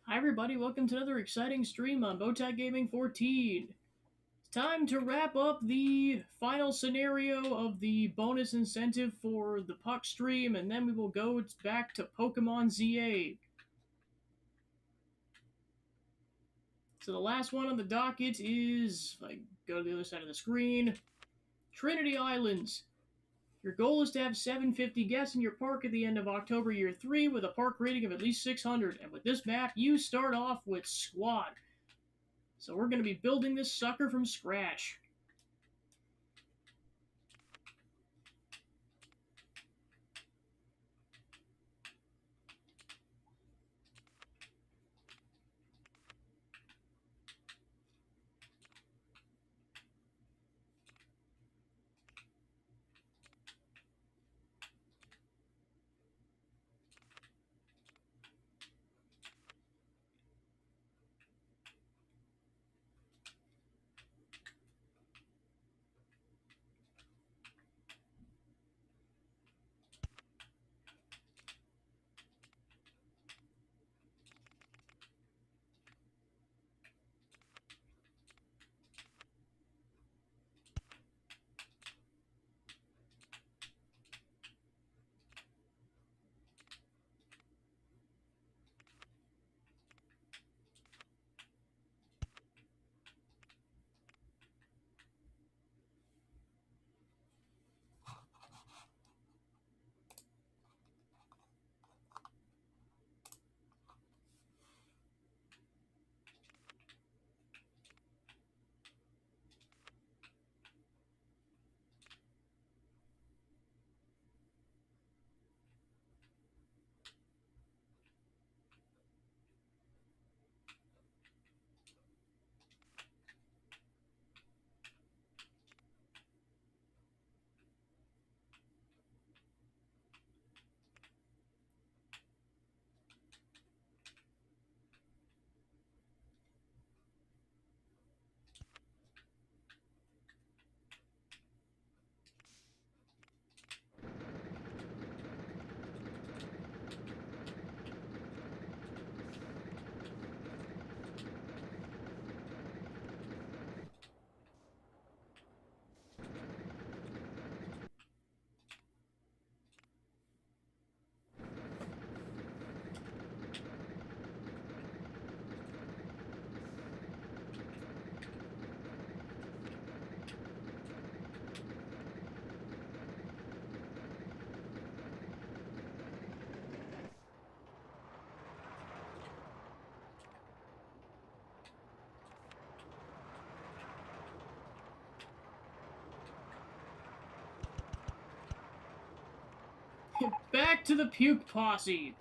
Hi everybody, welcome to another exciting stream on Bowtie Gaming 14. It's time to wrap up the final scenario of the bonus incentive for the Puck stream, and then we will go back to Pokemon ZA. So the last one on the docket is, if I go to the other side of the screen, Trinity Islands. Your goal is to have 750 guests in your park at the end of October Year 3 with a park rating of at least 600, and with this map, you start off with Squad. So we're going to be building this sucker from scratch. Back to the puke posse.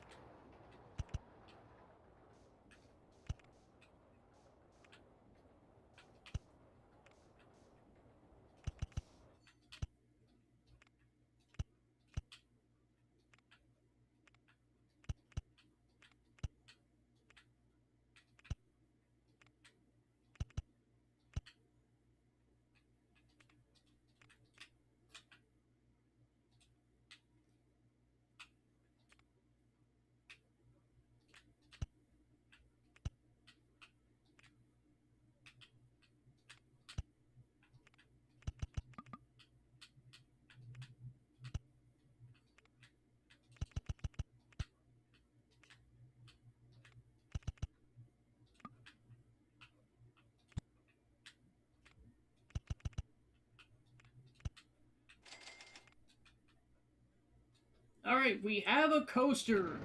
Alright, we have a coaster.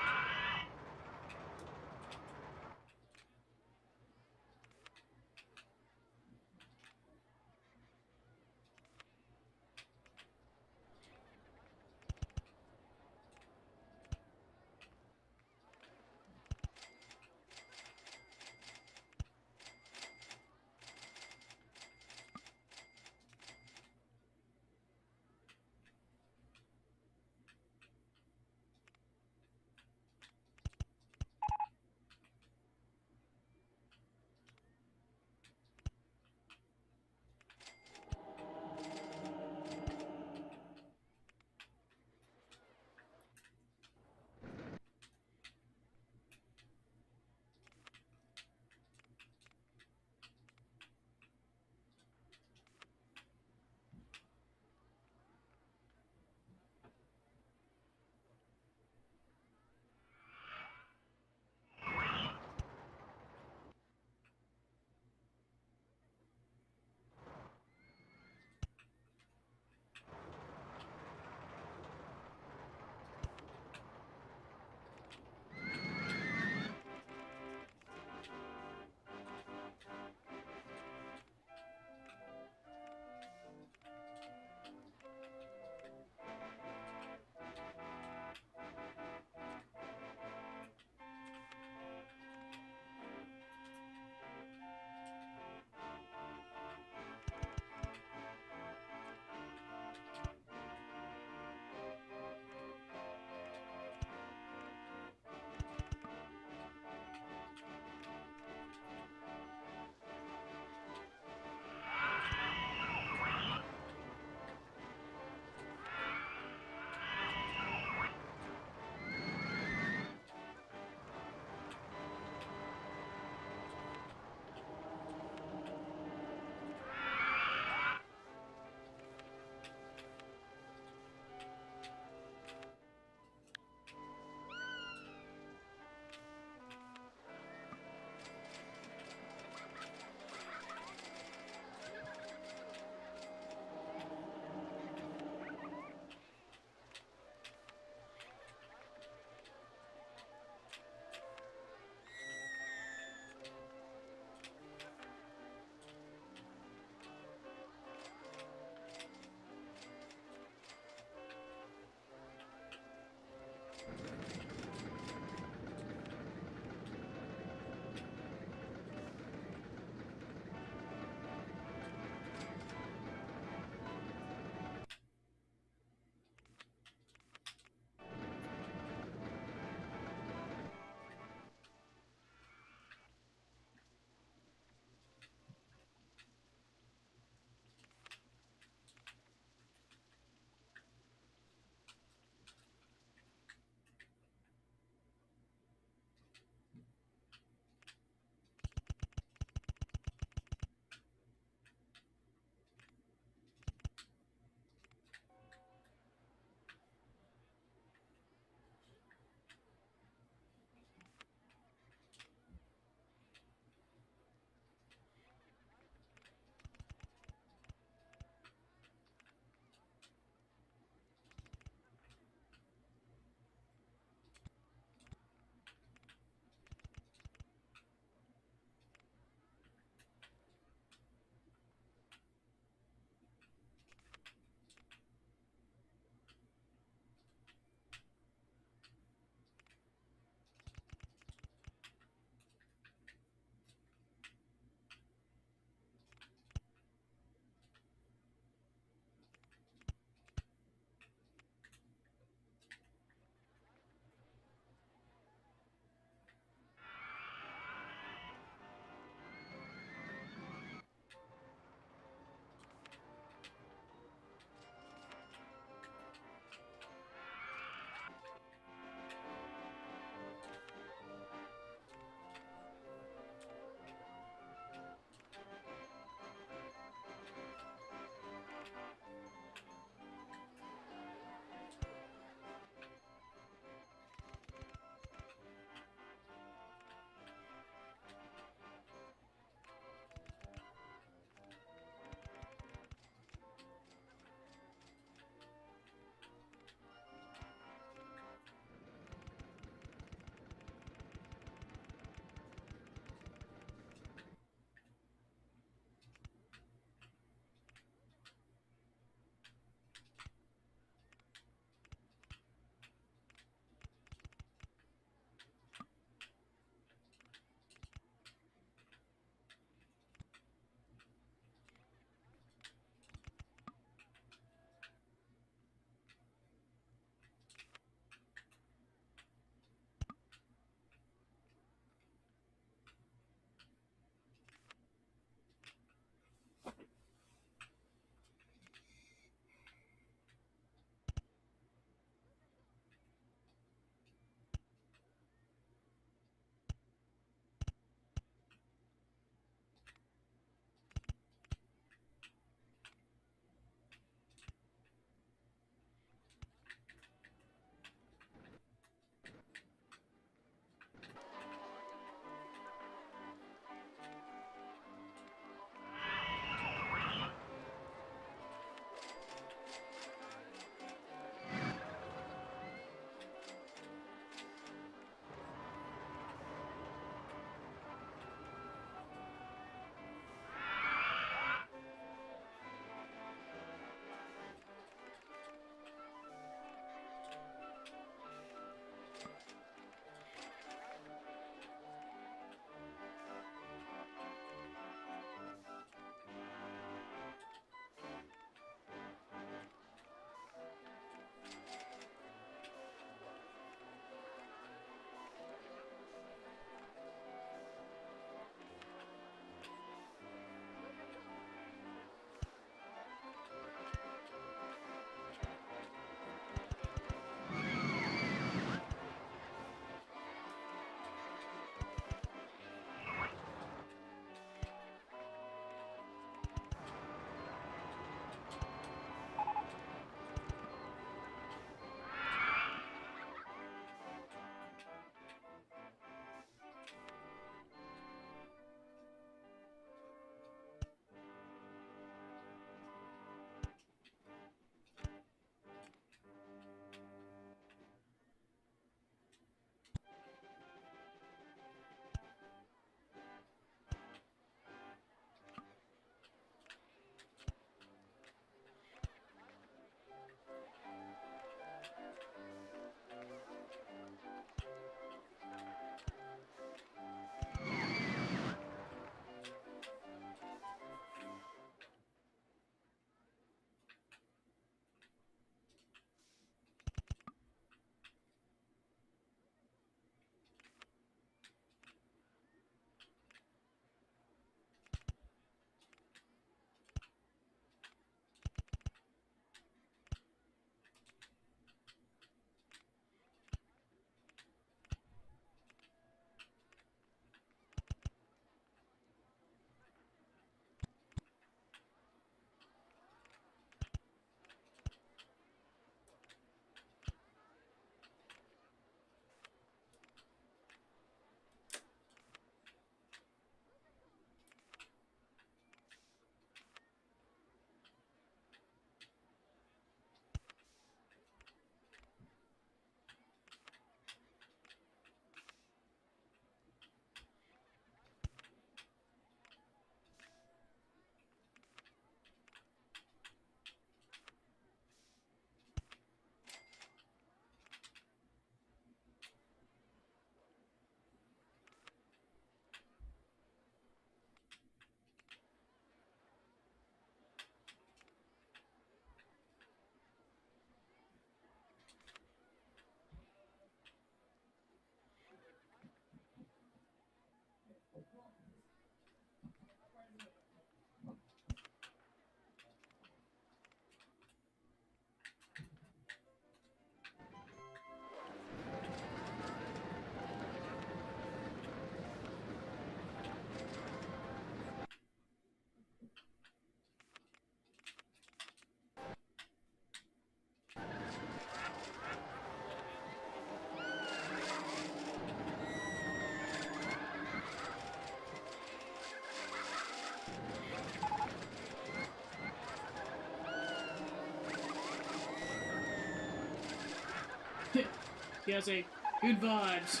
Cassie. Good vibes.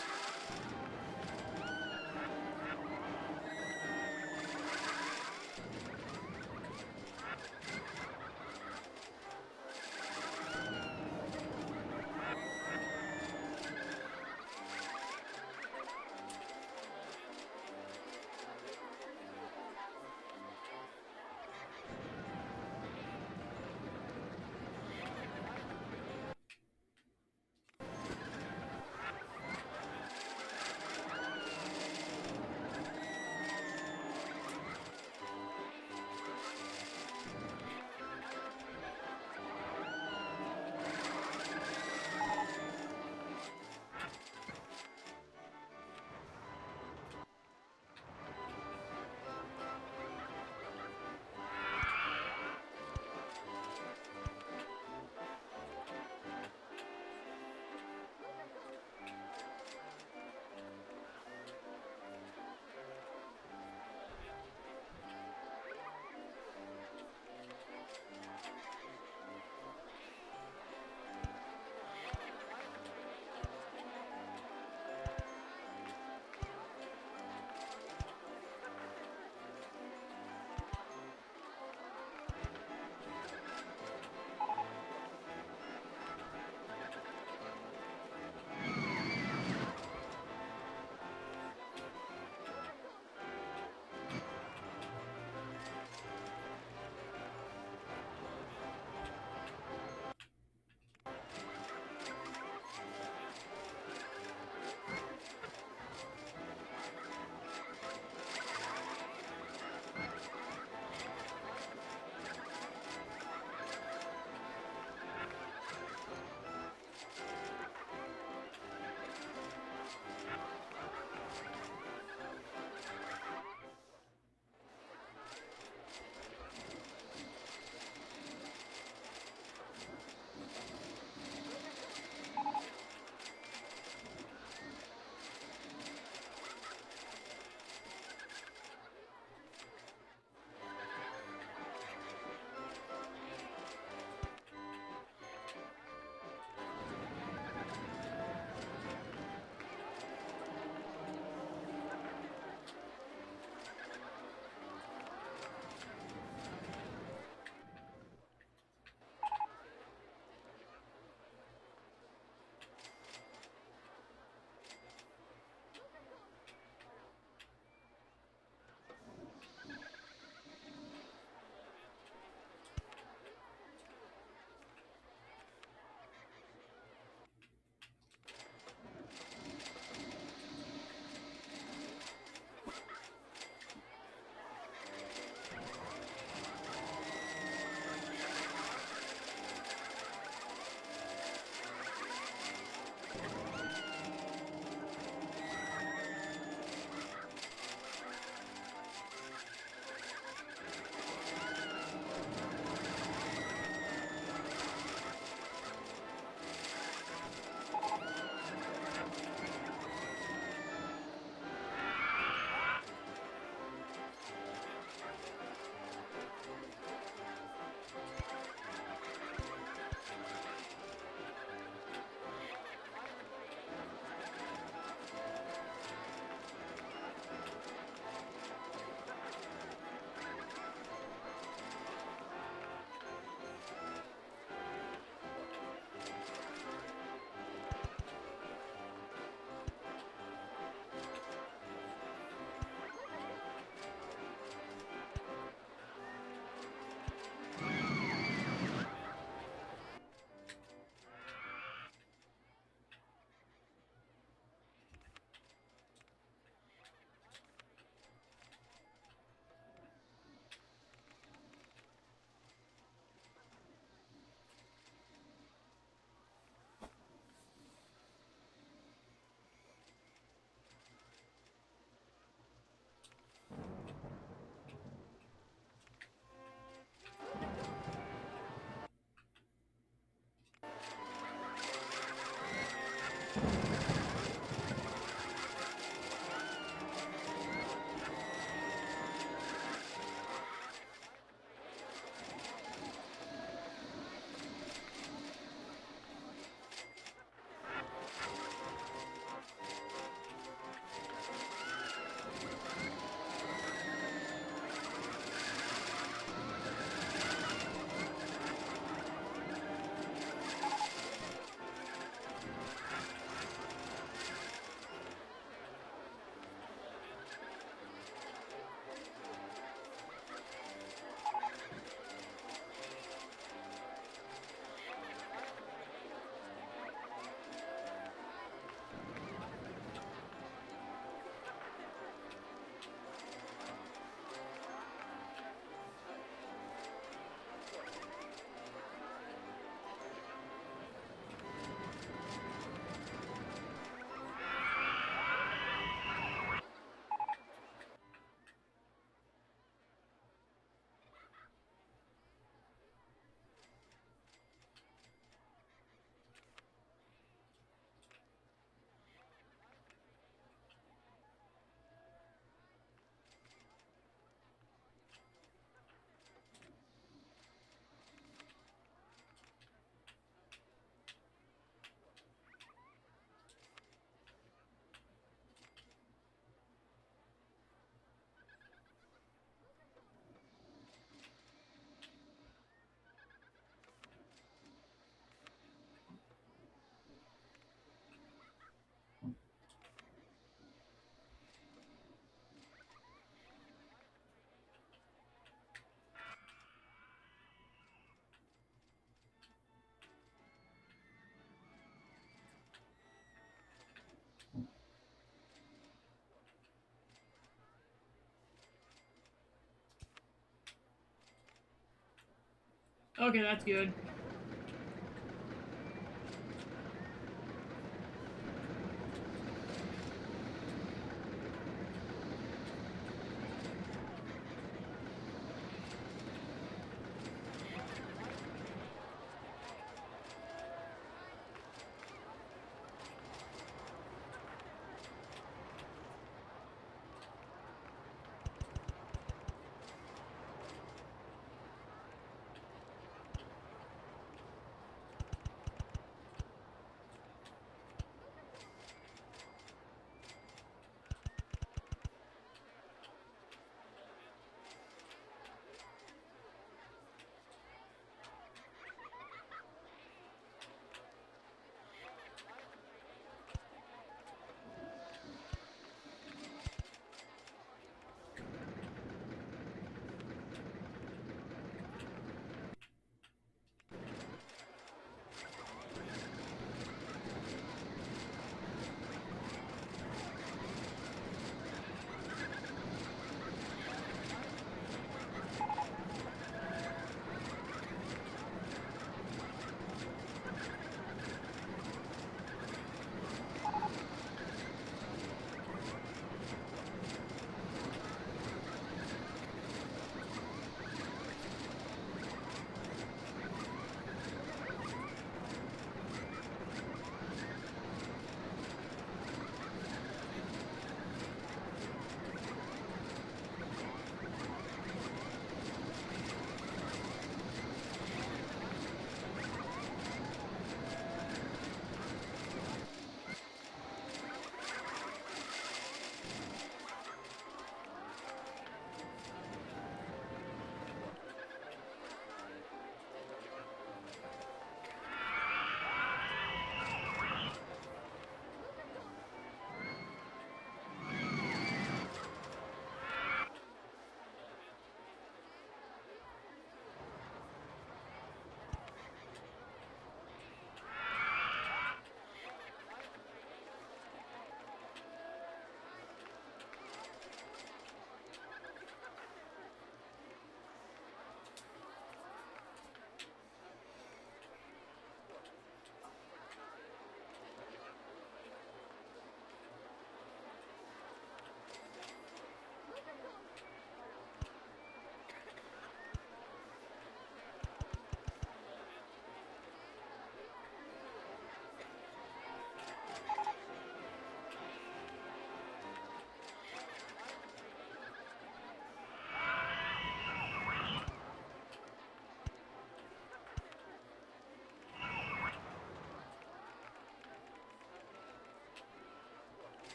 Okay, that's good.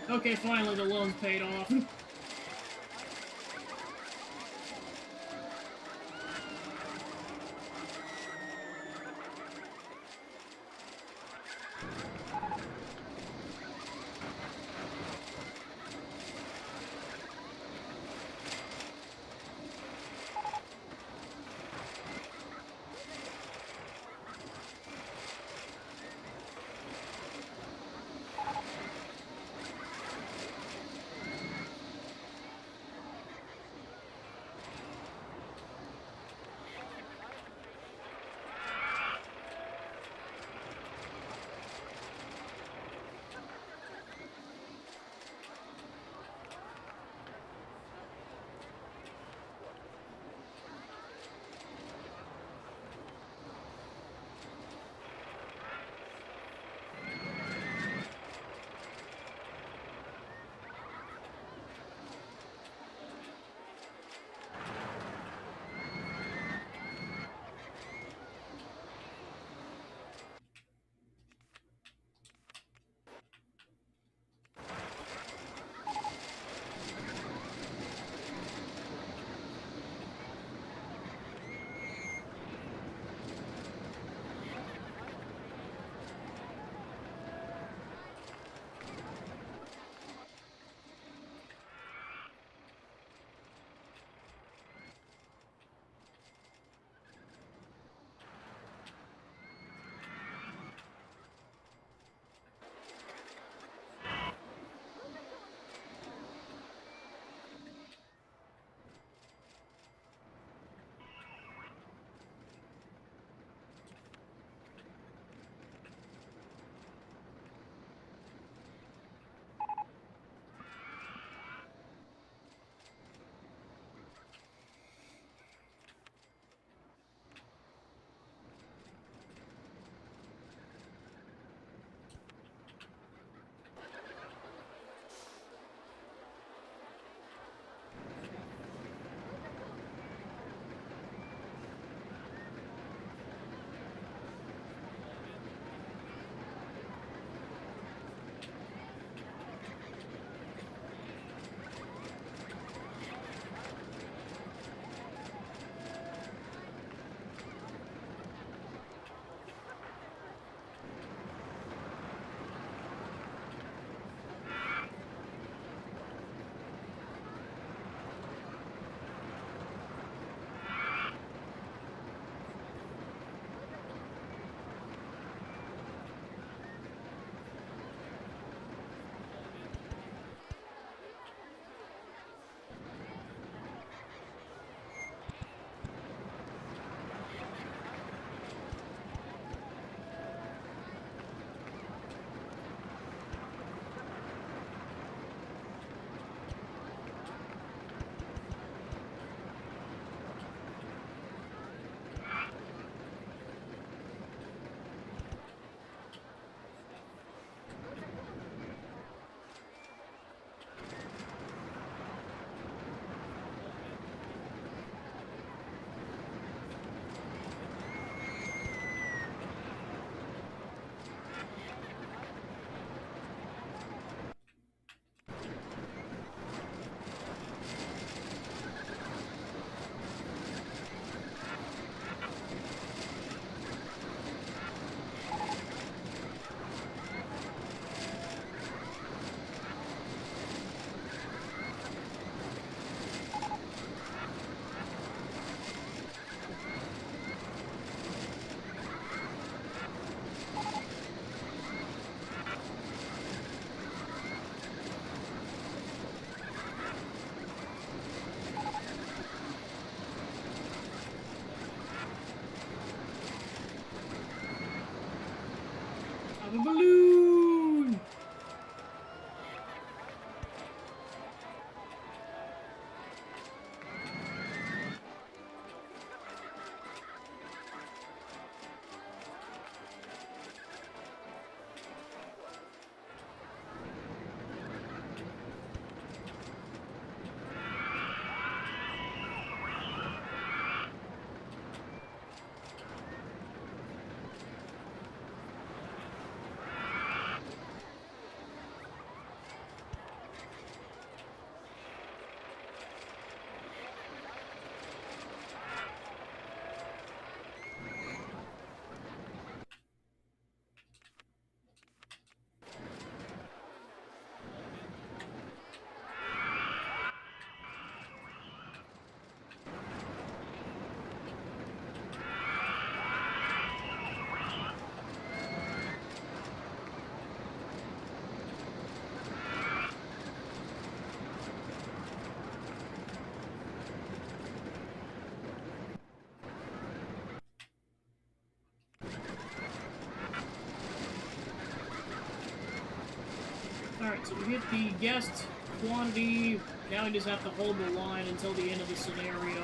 Okay, finally the loan's paid off. A balloon! So we hit the guest quantity. Now we just have to hold the line until the end of the scenario.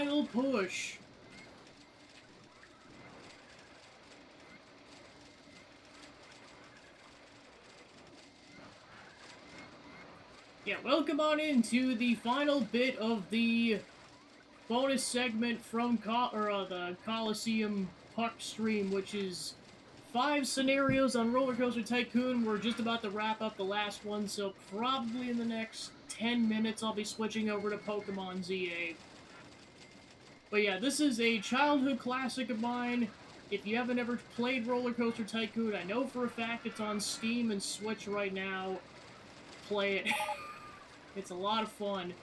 final push. Yeah, welcome on into the final bit of the bonus segment from the Coliseum Puck stream, which is 5 scenarios on Roller Coaster Tycoon. We're just about to wrap up the last one, so probably in the next 10 minutes I'll be switching over to Pokemon ZA. But yeah, this is a childhood classic of mine. If you haven't ever played Roller Coaster Tycoon, I know for a fact it's on Steam and Switch right now. Play it. It's a lot of fun.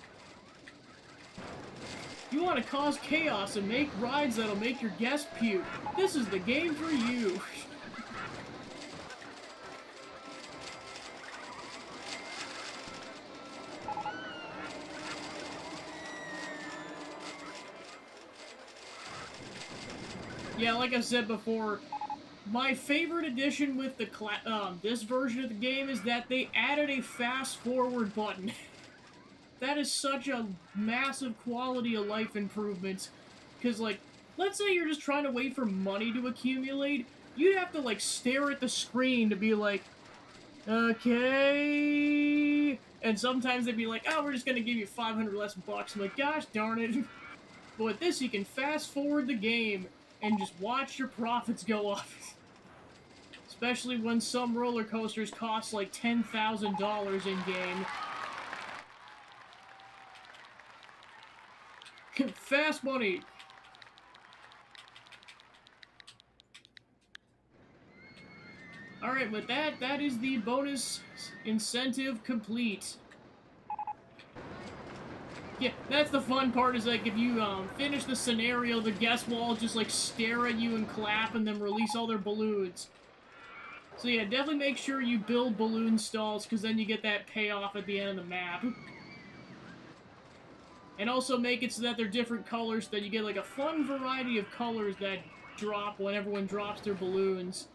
You want to cause chaos and make rides that'll make your guests puke. This is the game for you. Yeah, like I said before, my favorite addition with the this version of the game is that they added a fast forward button. That is such a massive quality of life improvement. Because, like, let's say you're just trying to wait for money to accumulate. You'd have to, like, stare at the screen to be like, okay. And sometimes they'd be like, oh, we're just gonna give you 500 less bucks. I'm like, gosh darn it. But with this, you can fast forward the game and just watch your profits go up. Especially when some roller coasters cost like $10,000 in-game. Fast money! Alright, with that is the bonus incentive complete. Yeah, that's the fun part, is like, if you finish the scenario, the guests will all just like stare at you and clap and then release all their balloons. So yeah, definitely make sure you build balloon stalls, because then you get that payoff at the end of the map. And also make it so that they're different colors, so that you get like a fun variety of colors that drop when everyone drops their balloons.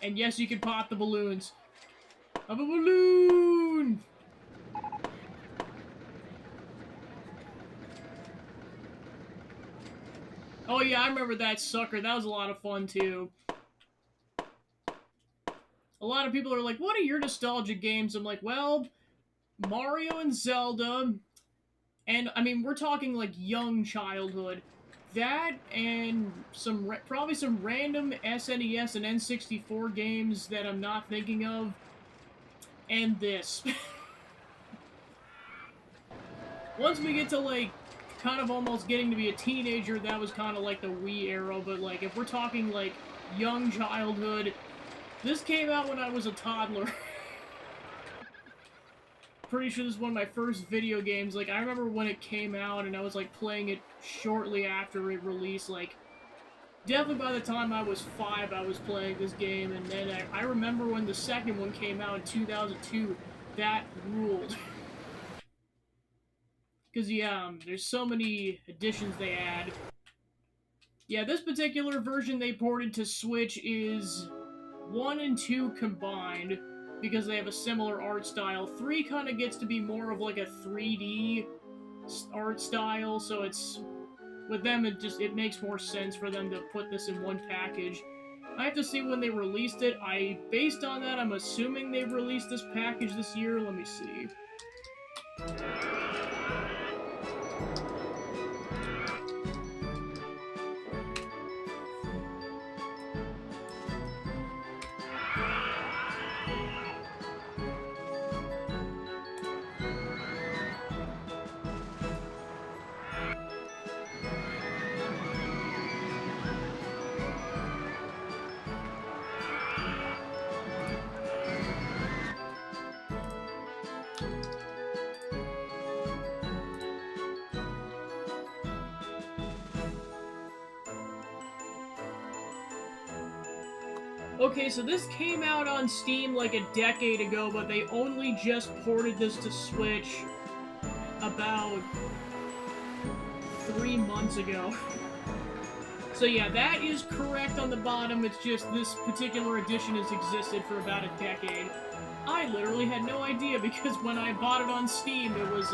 And yes, you can pop the balloons. I'm a balloon! Oh yeah, I remember that sucker. That was a lot of fun too. A lot of people are like, what are your nostalgic games? I'm like, well, Mario and Zelda, and, I mean, we're talking, like, young childhood. That, and probably some random SNES and N64 games that I'm not thinking of, and this. Once we get to, like, kind of almost getting to be a teenager, that was kind of like the Wii era, but, like, if we're talking, like, young childhood, this came out when I was a toddler. Pretty sure this is one of my first video games. Like, I remember when it came out, and I was, like, playing it shortly after it released. Like, definitely by the time I was 5, I was playing this game, and then I remember when the second one came out in 2002. That ruled. Because, yeah, there's so many additions they add. Yeah, this particular version they ported to Switch is 1 and 2 combined, because they have a similar art style. 3 kind of gets to be more of like a 3D art style, so it's, with them, it makes more sense for them to put this in one package. I have to see when they released it. Based on that, I'm assuming they've released this package this year. Let me see. Okay, so this came out on Steam like a decade ago, but they only just ported this to Switch about 3 months ago. So yeah, that is correct on the bottom. It's just this particular edition has existed for about a decade. I literally had no idea, because when I bought it on Steam, it was,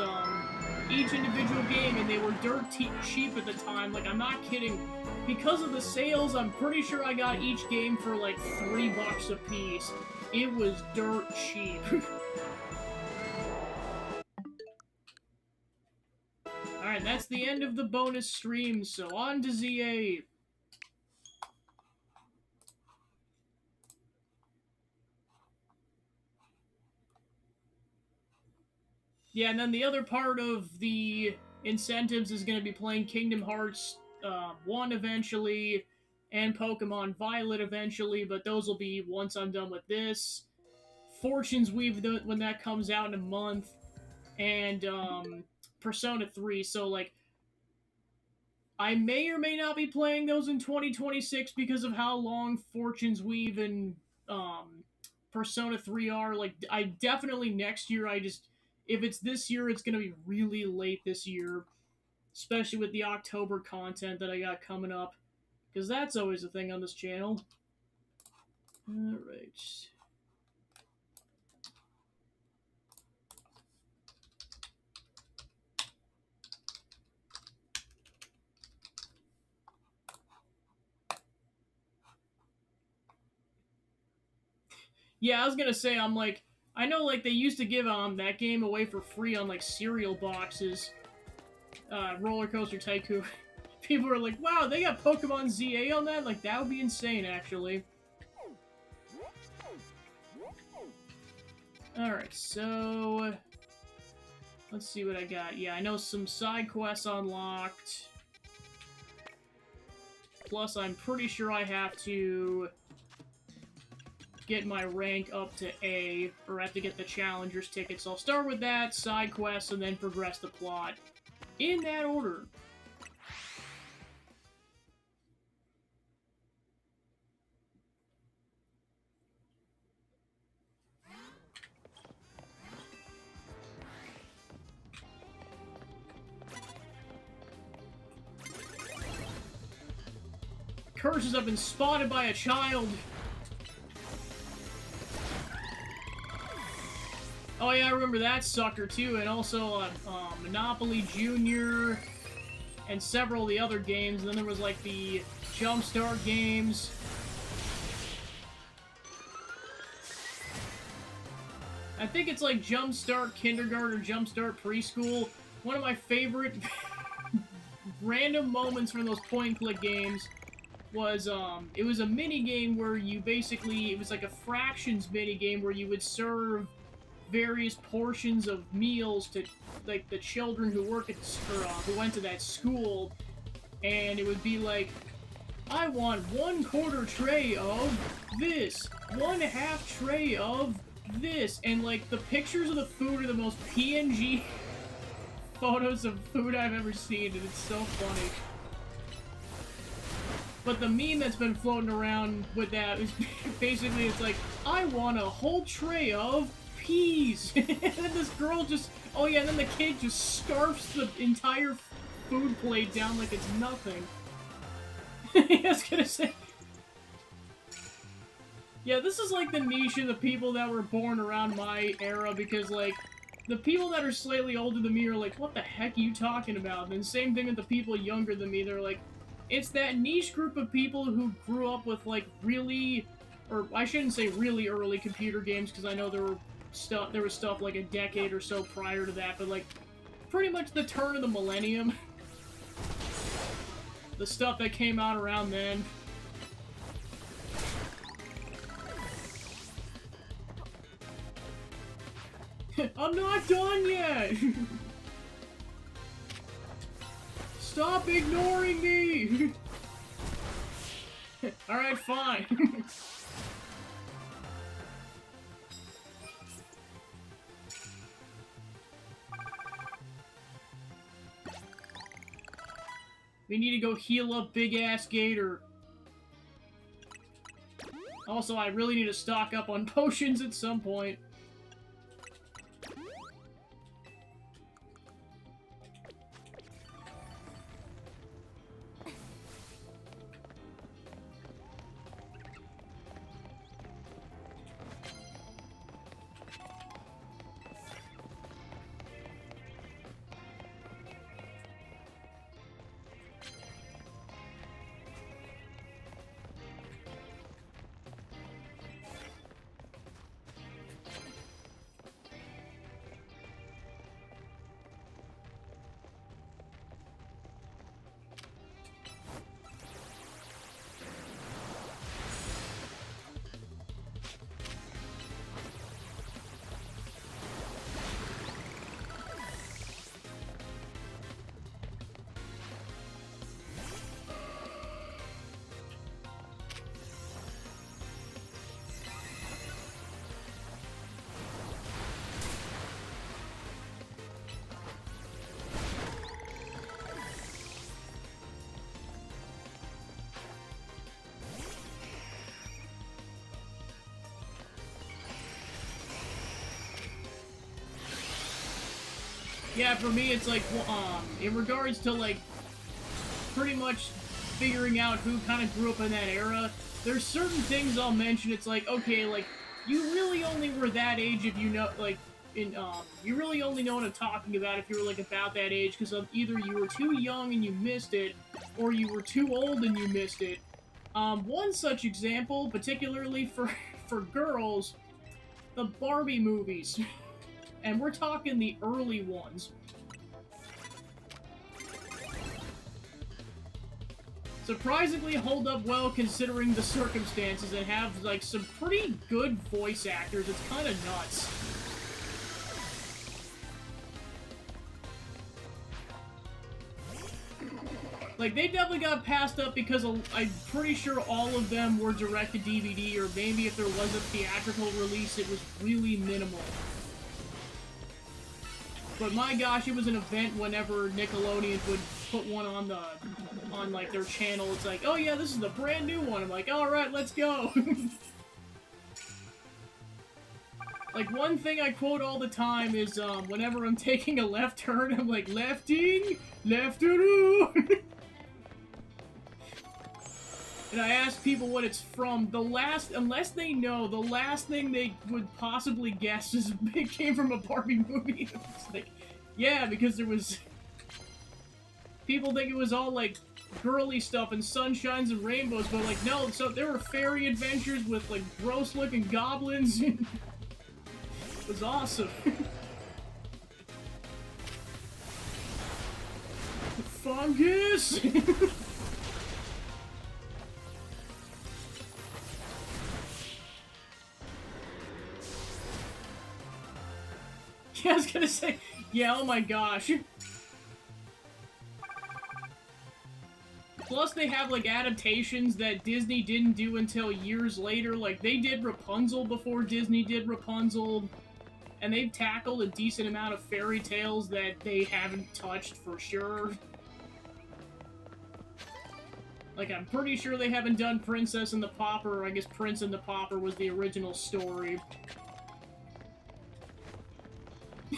each individual game, and they were dirt cheap at the time. Like, I'm not kidding. Because of the sales, I'm pretty sure I got each game for like $3 a piece. It was dirt cheap. Alright, that's the end of the bonus stream, so on to ZA. Yeah, and then the other part of the incentives is going to be playing Kingdom Hearts 1 eventually, and Pokemon Violet eventually, but those will be once I'm done with this. Fortune's Weave when that comes out in a month, and Persona 3, so like, I may or may not be playing those in 2026 because of how long Fortune's Weave and Persona 3 are. Like, I definitely next year, if it's this year, it's going to be really late this year, especially with the October content that I got coming up, because that's always a thing on this channel. Alright. Yeah, I was gonna say, I'm like, I know like they used to give that game away for free on like cereal boxes. Roller Coaster Tycoon. People were like, wow, they got Pokemon ZA on that? Like, that would be insane, actually. Alright, so... let's see what I got. Yeah, I know some side quests unlocked. Plus, I'm pretty sure I have to get my rank up to A, or have to get the Challenger's ticket. So I'll start with that, side quests, and then progress the plot. In that order. Curses have been spotted by a child. Oh yeah, I remember that sucker too, and also Monopoly Junior, and several of the other games. And then there was like the Jumpstart games. I think it's like Jumpstart Kindergarten or Jumpstart Preschool. One of my favorite random moments from those point-and-click games was, it was a mini-game where you basically, it was like a fractions mini-game where you would serve various portions of meals to, like, the children who work at, or, who went to that school, and it would be like, I want 1/4 tray of this, 1/2 tray of this, and, like, the pictures of the food are the most PNG photos of food I've ever seen, and it's so funny. But the meme that's been floating around with that is basically, it's like, I want a whole tray of peas! And then this girl just, oh yeah, and then the kid just scarfs the entire food plate down like it's nothing. I was gonna say... yeah, this is like the niche of the people that were born around my era, because, like, the people that are slightly older than me are like, what the heck are you talking about? And then same thing with the people younger than me, they're like, it's that niche group of people who grew up with, like, really, or I shouldn't say really early computer games, because I know there was stuff like a decade or so prior to that, but, like, pretty much the turn of the millennium. The stuff that came out around then. I'm not done yet! Stop ignoring me! Alright, fine. We need to go heal up Big-Ass Gator. Also, I really need to stock up on potions at some point. Yeah, for me, it's like, in regards to, like, pretty much figuring out who kind of grew up in that era, there's certain things I'll mention. It's like, okay, like, you really only were that age if you know, like, you really only know what I'm talking about if you were, like, about that age, because either you were too young and you missed it, or you were too old and you missed it. One such example, particularly for girls, the Barbie movies. And we're talking the early ones. Surprisingly hold up well considering the circumstances and have, like, some pretty good voice actors. It's kind of nuts. Like, they definitely got passed up because I'm pretty sure all of them were direct-to-DVD, or maybe if there was a theatrical release, it was really minimal. But my gosh, it was an event whenever Nickelodeon would put one on like, their channel. It's like, oh yeah, this is the brand new one. I'm like, alright, let's go. Like, one thing I quote all the time is, whenever I'm taking a left turn, I'm like, lefting, leftaroo. And I ask people what it's from. Unless they know, the last thing they would possibly guess is it came from a Barbie movie. It's like, yeah, because there was... People think it was all, like, girly stuff and sunshines and rainbows, but, like, no, so there were fairy adventures with, like, gross-looking goblins. It was awesome. Fungus! Yeah, I was gonna say, yeah, oh my gosh. Plus, they have, like, adaptations that Disney didn't do until years later. Like, they did Rapunzel before Disney did Rapunzel. And they've tackled a decent amount of fairy tales that they haven't touched for sure. Like, I'm pretty sure they haven't done Princess and the Pauper. I guess Prince and the Pauper was the original story.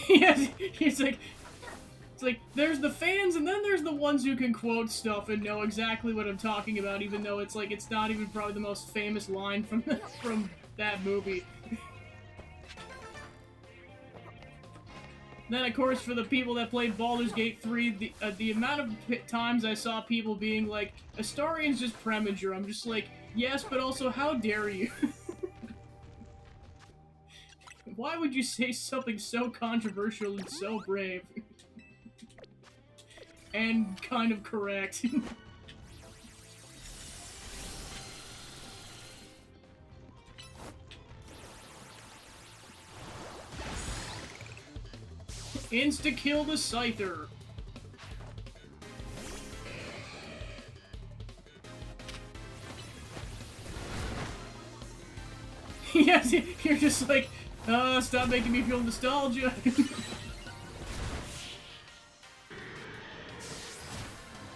Yes, it's like, there's the fans, and then there's the ones who can quote stuff and know exactly what I'm talking about, even though it's like, it's not even probably the most famous line from that movie. Then, of course, for the people that played Baldur's Gate 3, the amount of times I saw people being like, Astarian's just Preminger. I'm just like, yes, but also, how dare you? Why would you say something so controversial and so brave? And kind of correct. Insta-kill the Scyther. Yes, you're just like, stop making me feel nostalgia.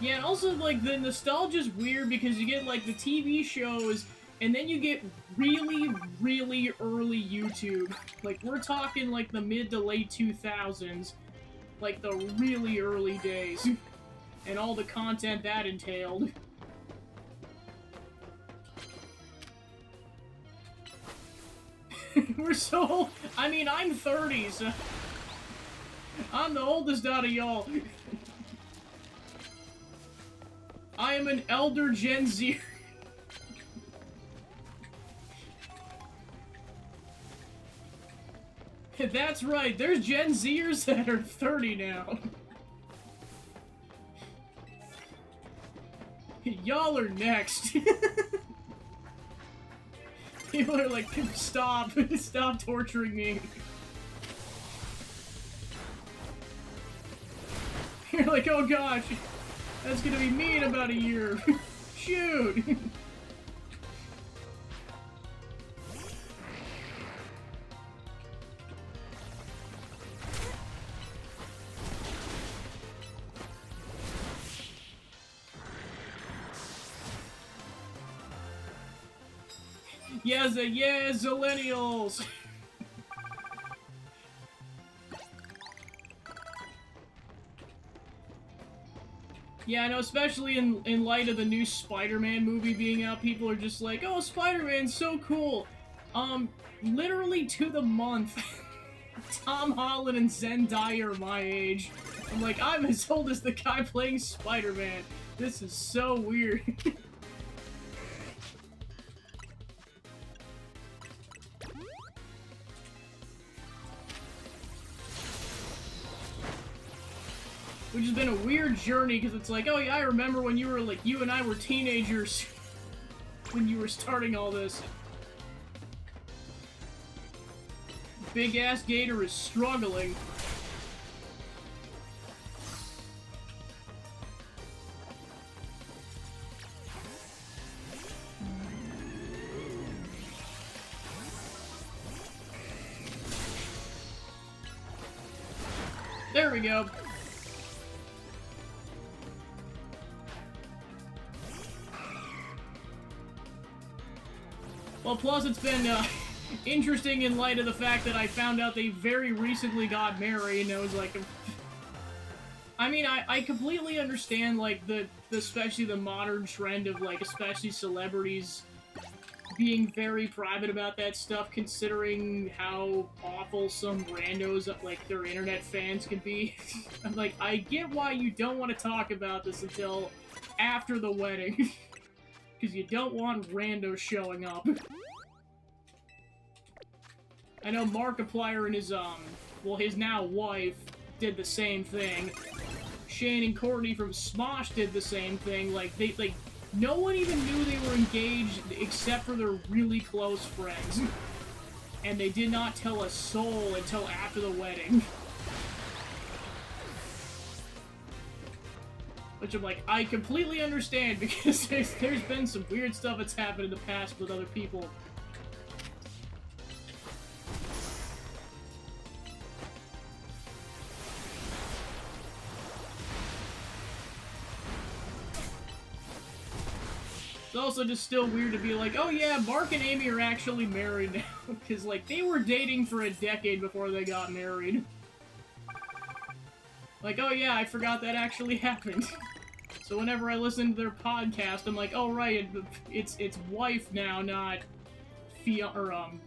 Yeah, and also, like, the nostalgia's weird because you get, like, the TV shows, and then you get really, really early YouTube. Like, we're talking, like, the mid to late 2000s. Like, the really early days. And all the content that entailed. We're so... I mean, I'm 30, so... I'm the oldest out of y'all. I am an elder Gen Z. That's right, there's Gen Zers that are 30 now. Y'all are next. People are like, stop, stop torturing me. You're like, oh gosh, that's gonna be me in about a year. Shoot. Yes, yes, millennials. Yeah, I know, especially in light of the new Spider-Man movie being out, people are just like, oh, Spider-Man's so cool. Literally to the month, Tom Holland and Zendaya are my age. I'm like, I'm as old as the guy playing Spider-Man. This is so weird. Which has been a weird journey, because it's like, oh yeah, I remember when you were like, you and I were teenagers when you were starting all this. Big ass Gator is struggling. There we go. Well, plus it's been interesting in light of the fact that I found out they very recently got married, and it was like, I mean, I completely understand, like, especially the modern trend of, like, especially celebrities being very private about that stuff, considering how awful some randos, like, their internet fans can be. I'm like, I get why you don't want to talk about this until after the wedding. Because you don't want randos showing up. I know Markiplier and his, well, his now wife did the same thing. Shane and Courtney from Smosh did the same thing. Like, no one even knew they were engaged except for their really close friends. And they did not tell a soul until after the wedding. Which I'm like, I completely understand, because there's been some weird stuff that's happened in the past with other people. It's also just still weird to be like, oh yeah, Mark and Amy are actually married now. Because, like, they were dating for a decade before they got married. Like, oh yeah, I forgot that actually happened. So whenever I listen to their podcast, I'm like, oh right, it's wife now, not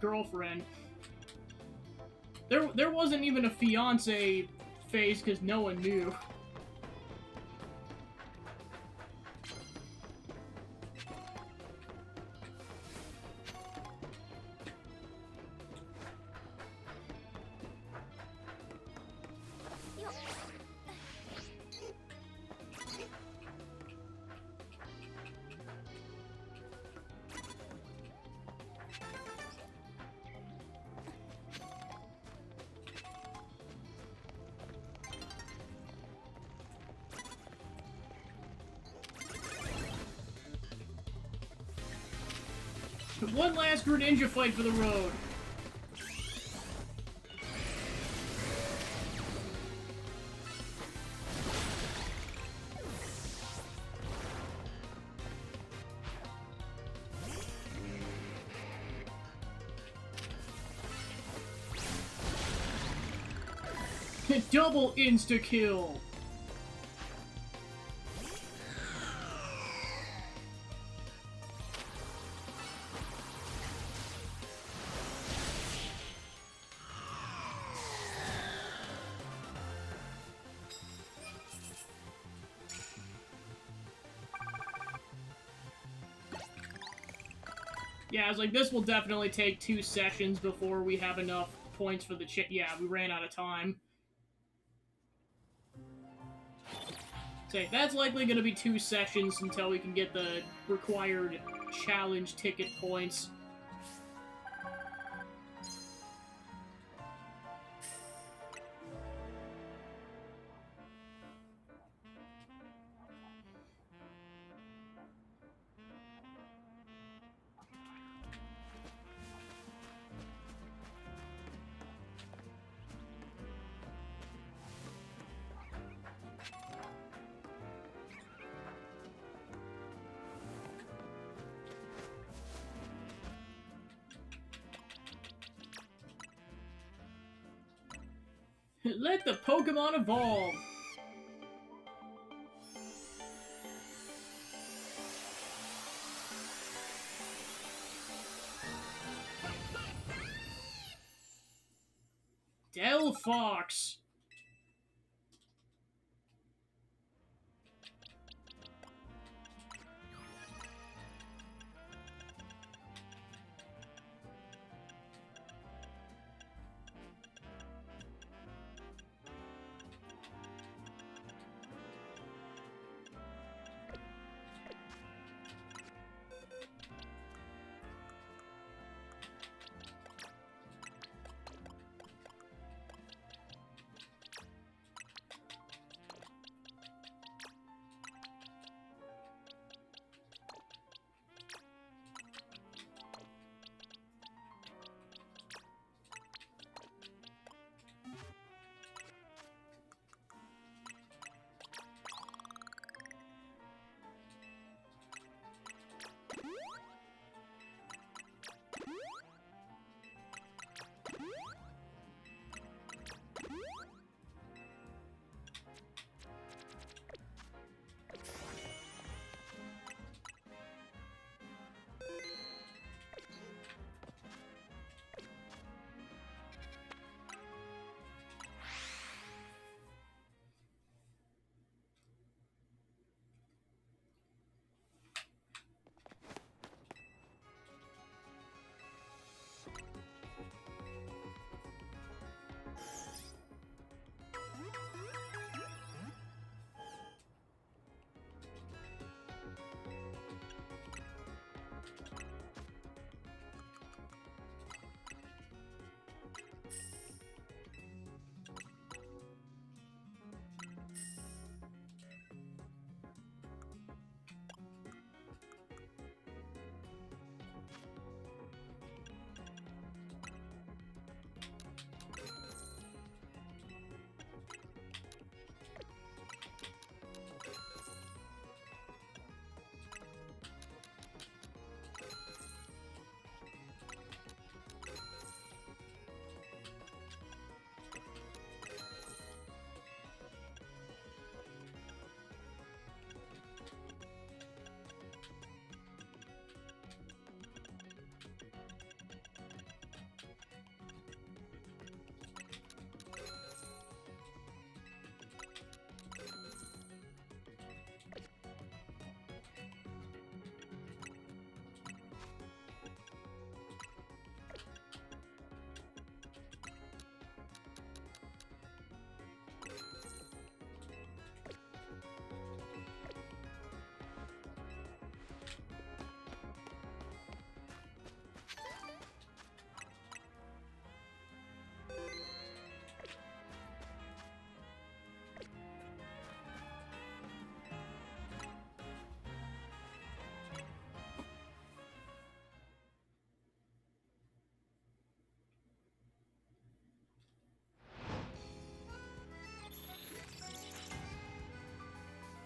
girlfriend. There wasn't even a fiance phase because no one knew. One last Greninja fight for the road. Double insta-kill. Yeah, I was like, this will definitely take 2 sessions before we have enough points for the yeah, we ran out of time. So that's likely going to be 2 sessions until we can get the required challenge ticket points. Let the Pokemon evolve! Little fox.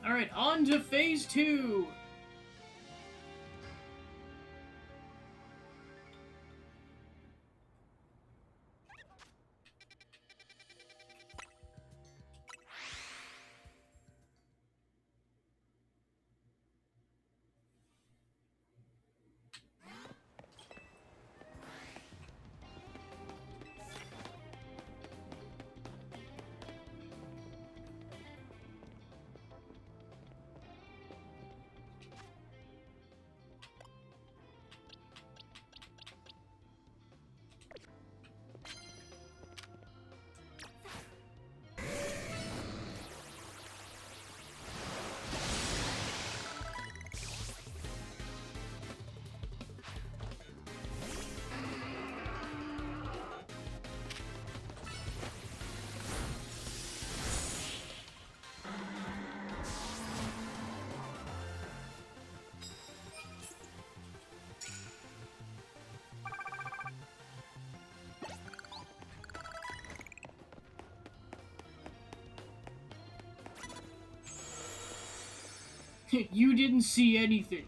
Alright, on to phase 2. You didn't see anything.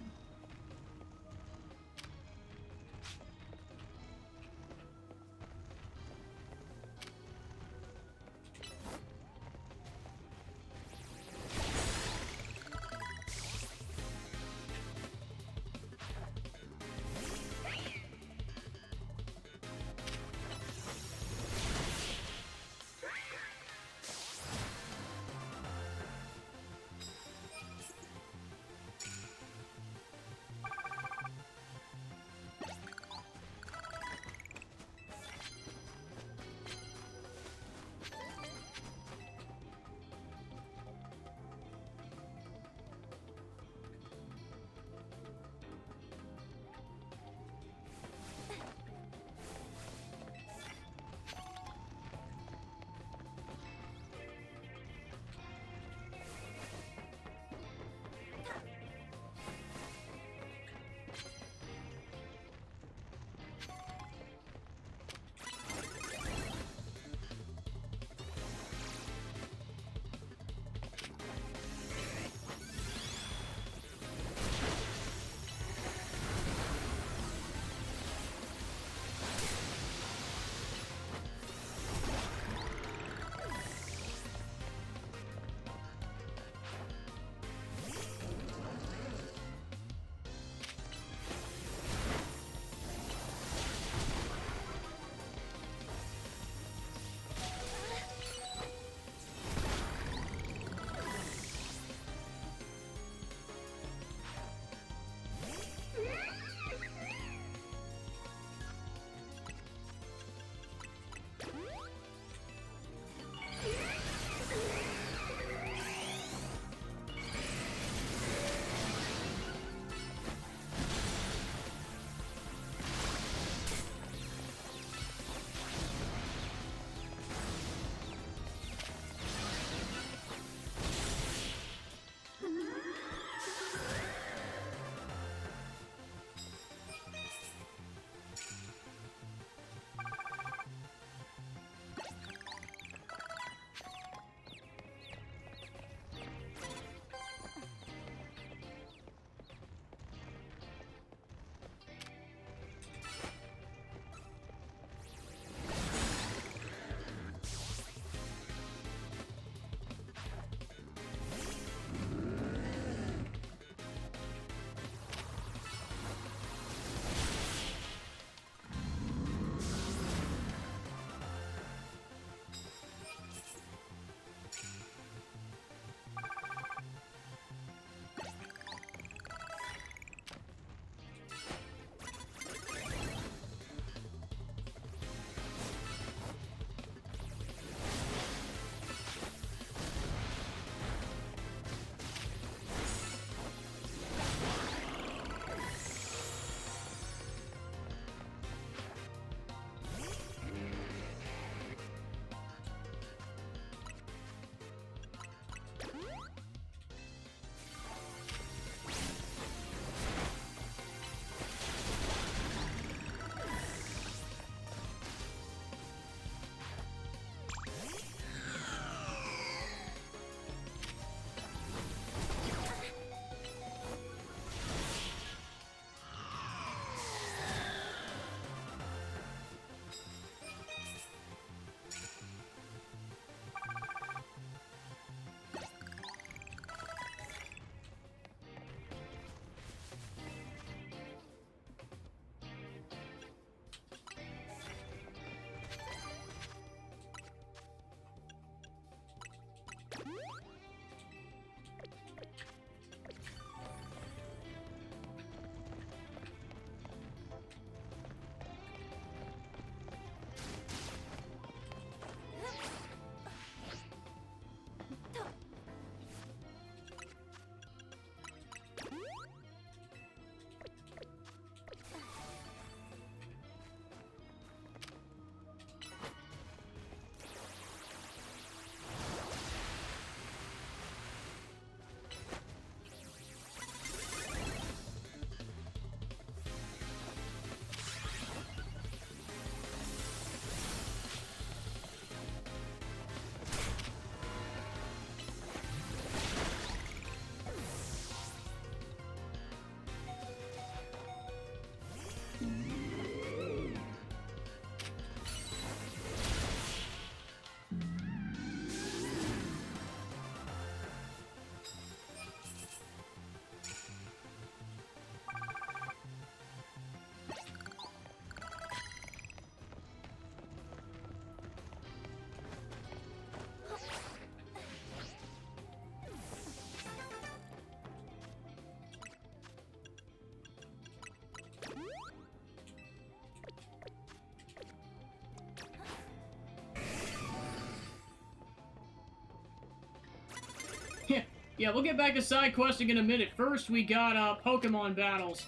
Yeah, we'll get back to side questing in a minute. First, we got Pokemon battles.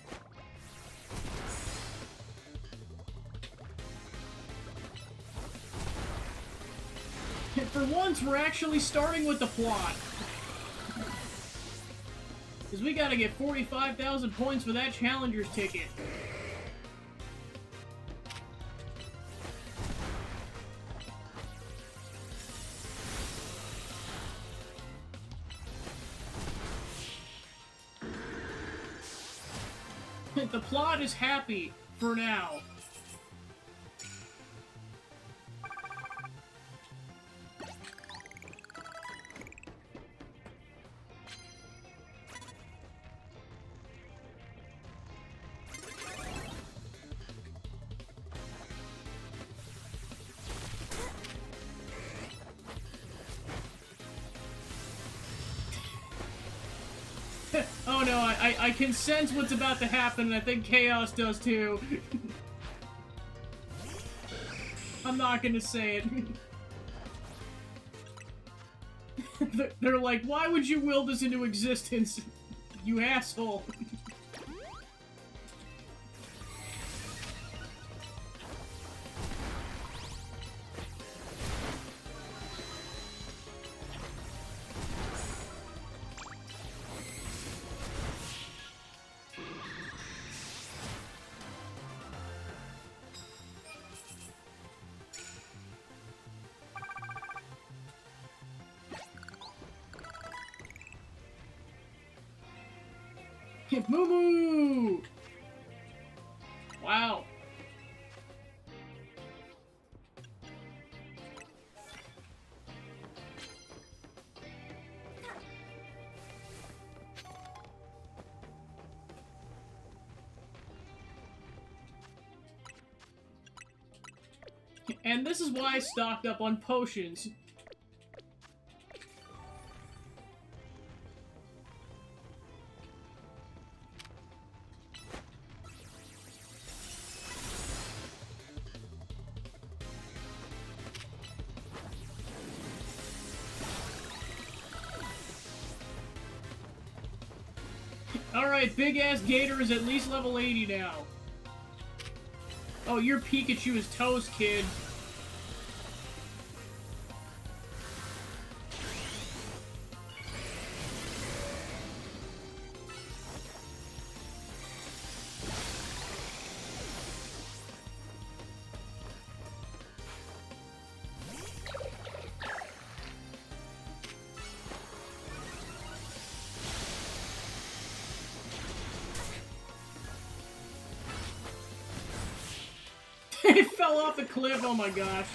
And for once, we're actually starting with the plot. Because we gotta get 45,000 points for that Challenger's ticket. The plot is happy, for now. Oh no, I can sense what's about to happen, and I think Chaos does too. I'm not gonna say it. They're like, why would you will this into existence, you asshole? Moo moo! Wow. And this is why I stocked up on potions. Alright, big-ass Gator is at least level 80 now. Oh, your Pikachu is toast, kid. It fell off the cliff, oh my gosh.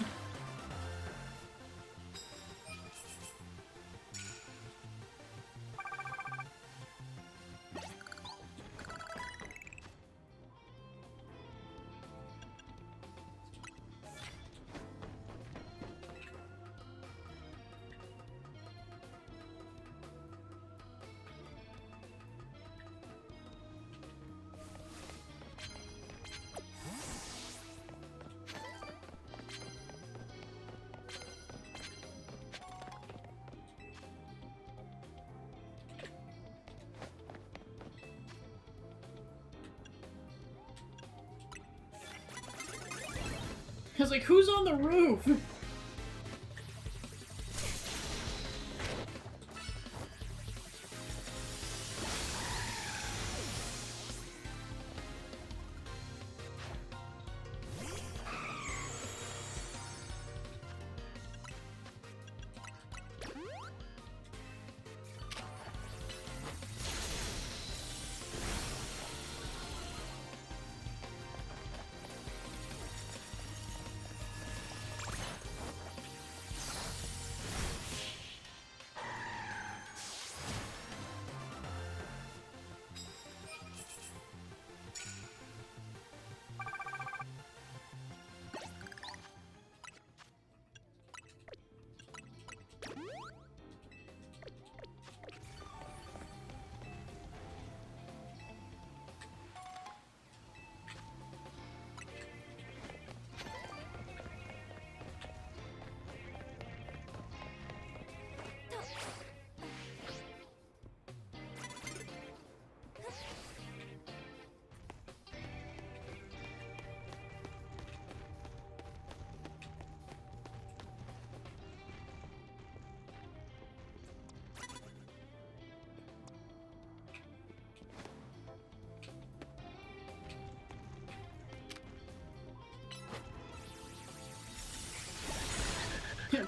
I was like, who's on the roof?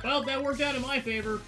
Well, that worked out in my favor.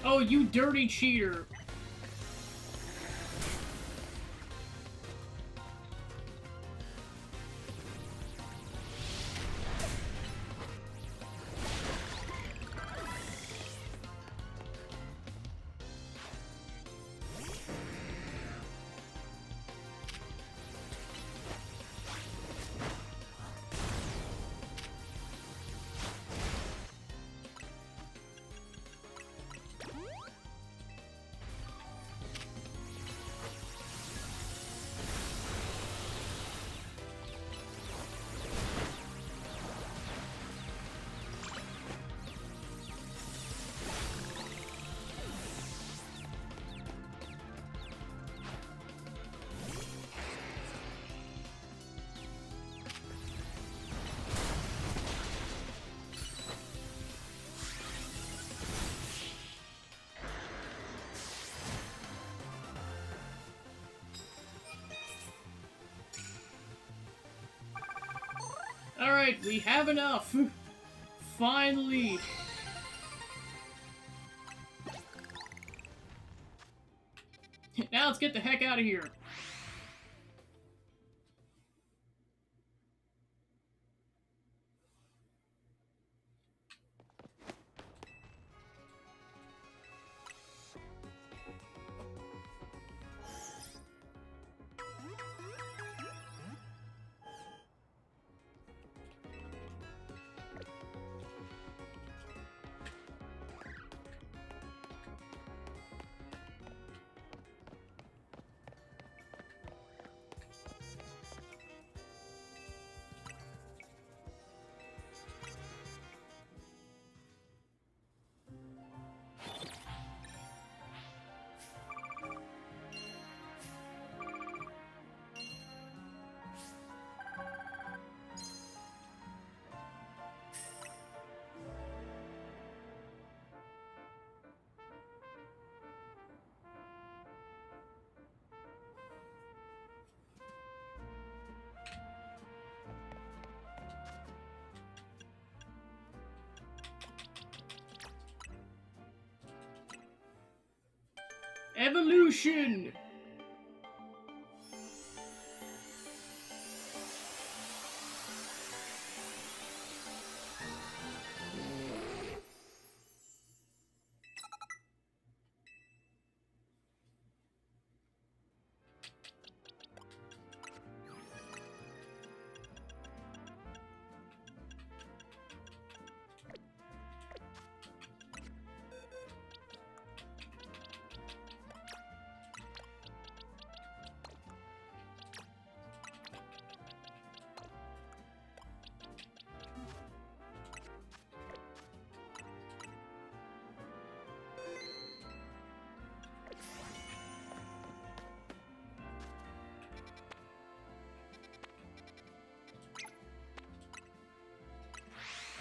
Oh, you dirty cheater. Alright, we have enough. Finally. Now let's get the heck out of here. Evolution!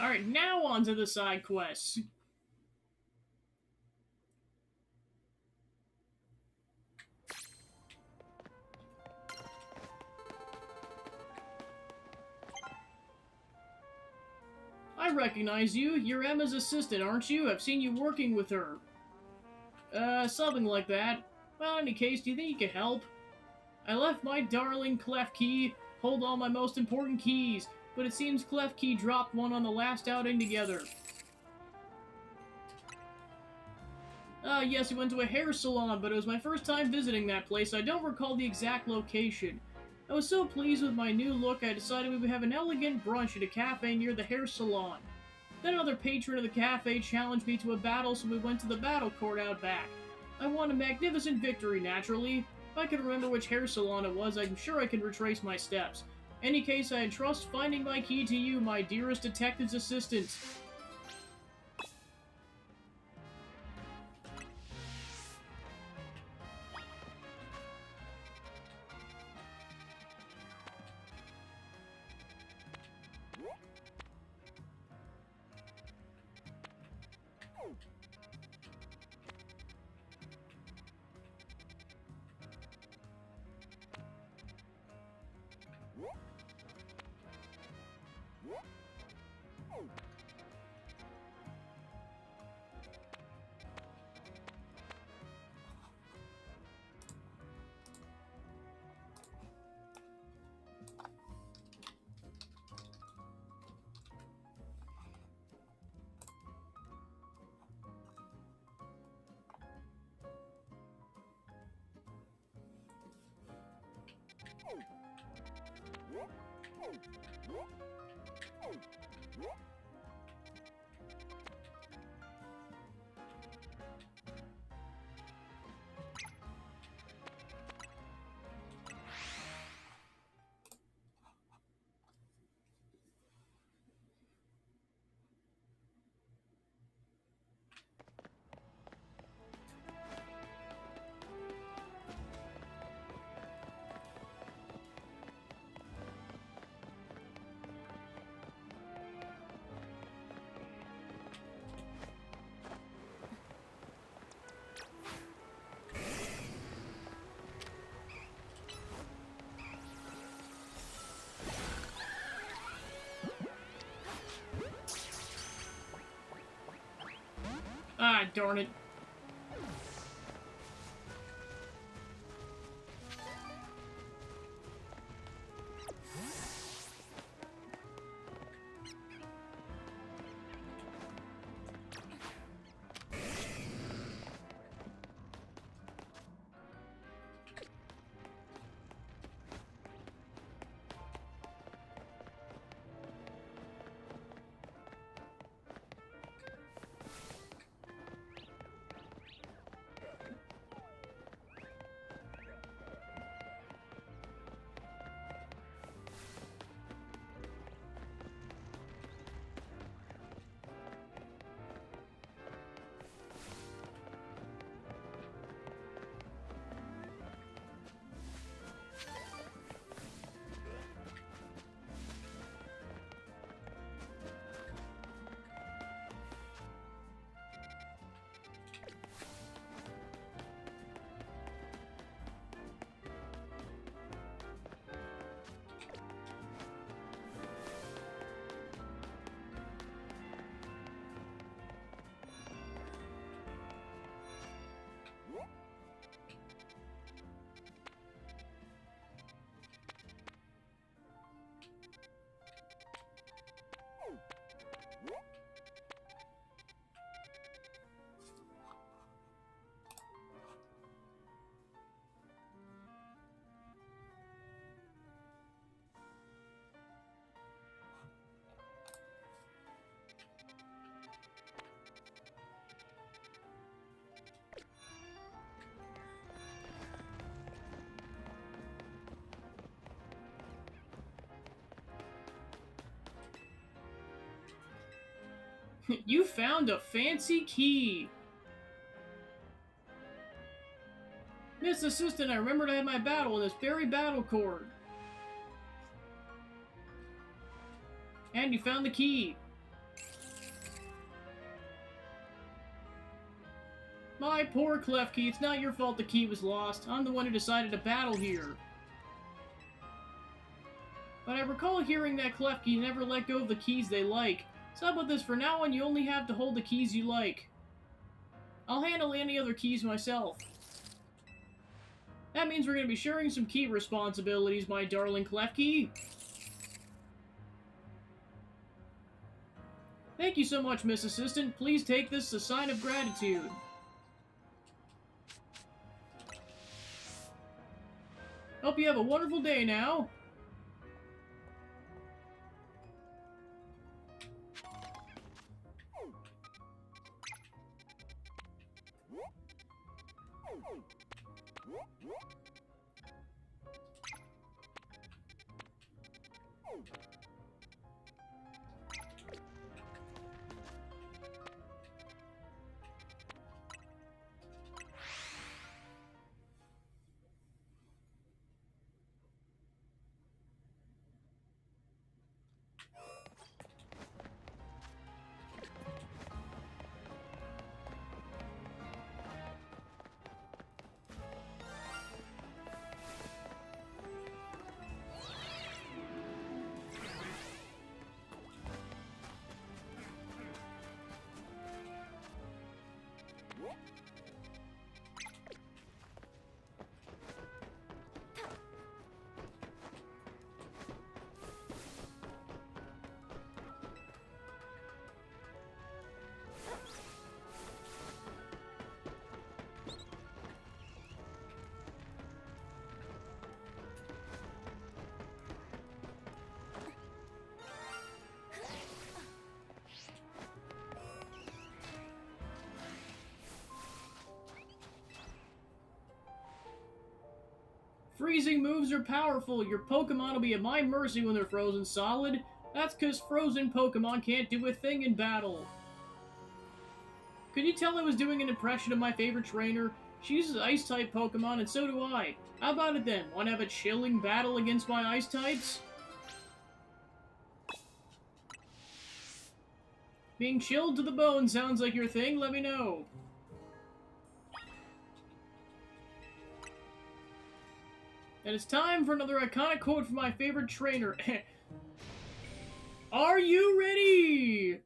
Alright, now on to the side quests. I recognize you. You're Emma's assistant, aren't you? I've seen you working with her. Something like that. Well, in any case, do you think you could help? I left my darling Clef Key hold all my most important keys, but it seems Clef Key dropped one on the last outing together. Yes, we went to a hair salon, but it was my first time visiting that place. I don't recall the exact location. I was so pleased with my new look, I decided we would have an elegant brunch at a cafe near the hair salon. Then another patron of the cafe challenged me to a battle, so we went to the battle court out back. I won a magnificent victory, naturally. If I could remember which hair salon it was, I'm sure I can retrace my steps. In any case, I entrust finding my key to you, my dearest detective's assistant. Ah, darn it. You found a fancy key. Miss Assistant, I remembered I had my battle in this very battle cord. And you found the key. My poor Klefki, it's not your fault the key was lost. I'm the one who decided to battle here. But I recall hearing that Klefki never let go of the keys they like. So how about this, for now on you only have to hold the keys you like. I'll handle any other keys myself. That means we're going to be sharing some key responsibilities, my darling Klefki. Thank you so much, Miss Assistant. Please take this as a sign of gratitude. Hope you have a wonderful day now. Freezing moves are powerful. Your Pokemon will be at my mercy when they're frozen solid. That's because frozen Pokemon can't do a thing in battle. Could you tell I was doing an impression of my favorite trainer? She uses Ice-type Pokemon, and so do I. How about it then? Want to have a chilling battle against my Ice-types? Being chilled to the bone sounds like your thing, let me know. And it's time for another iconic quote from my favorite trainer. Are you ready?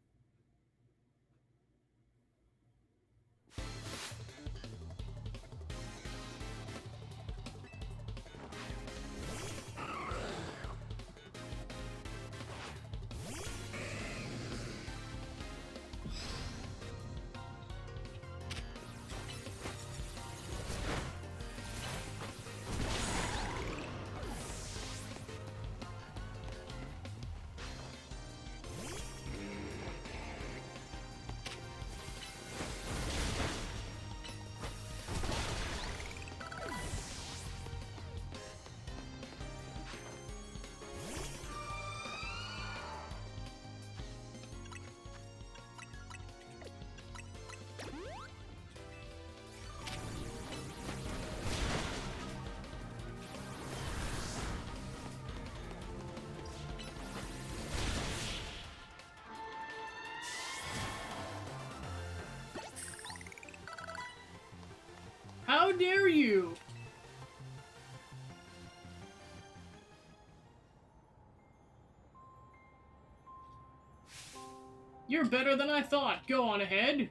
How dare you? You're better than I thought. Go on ahead.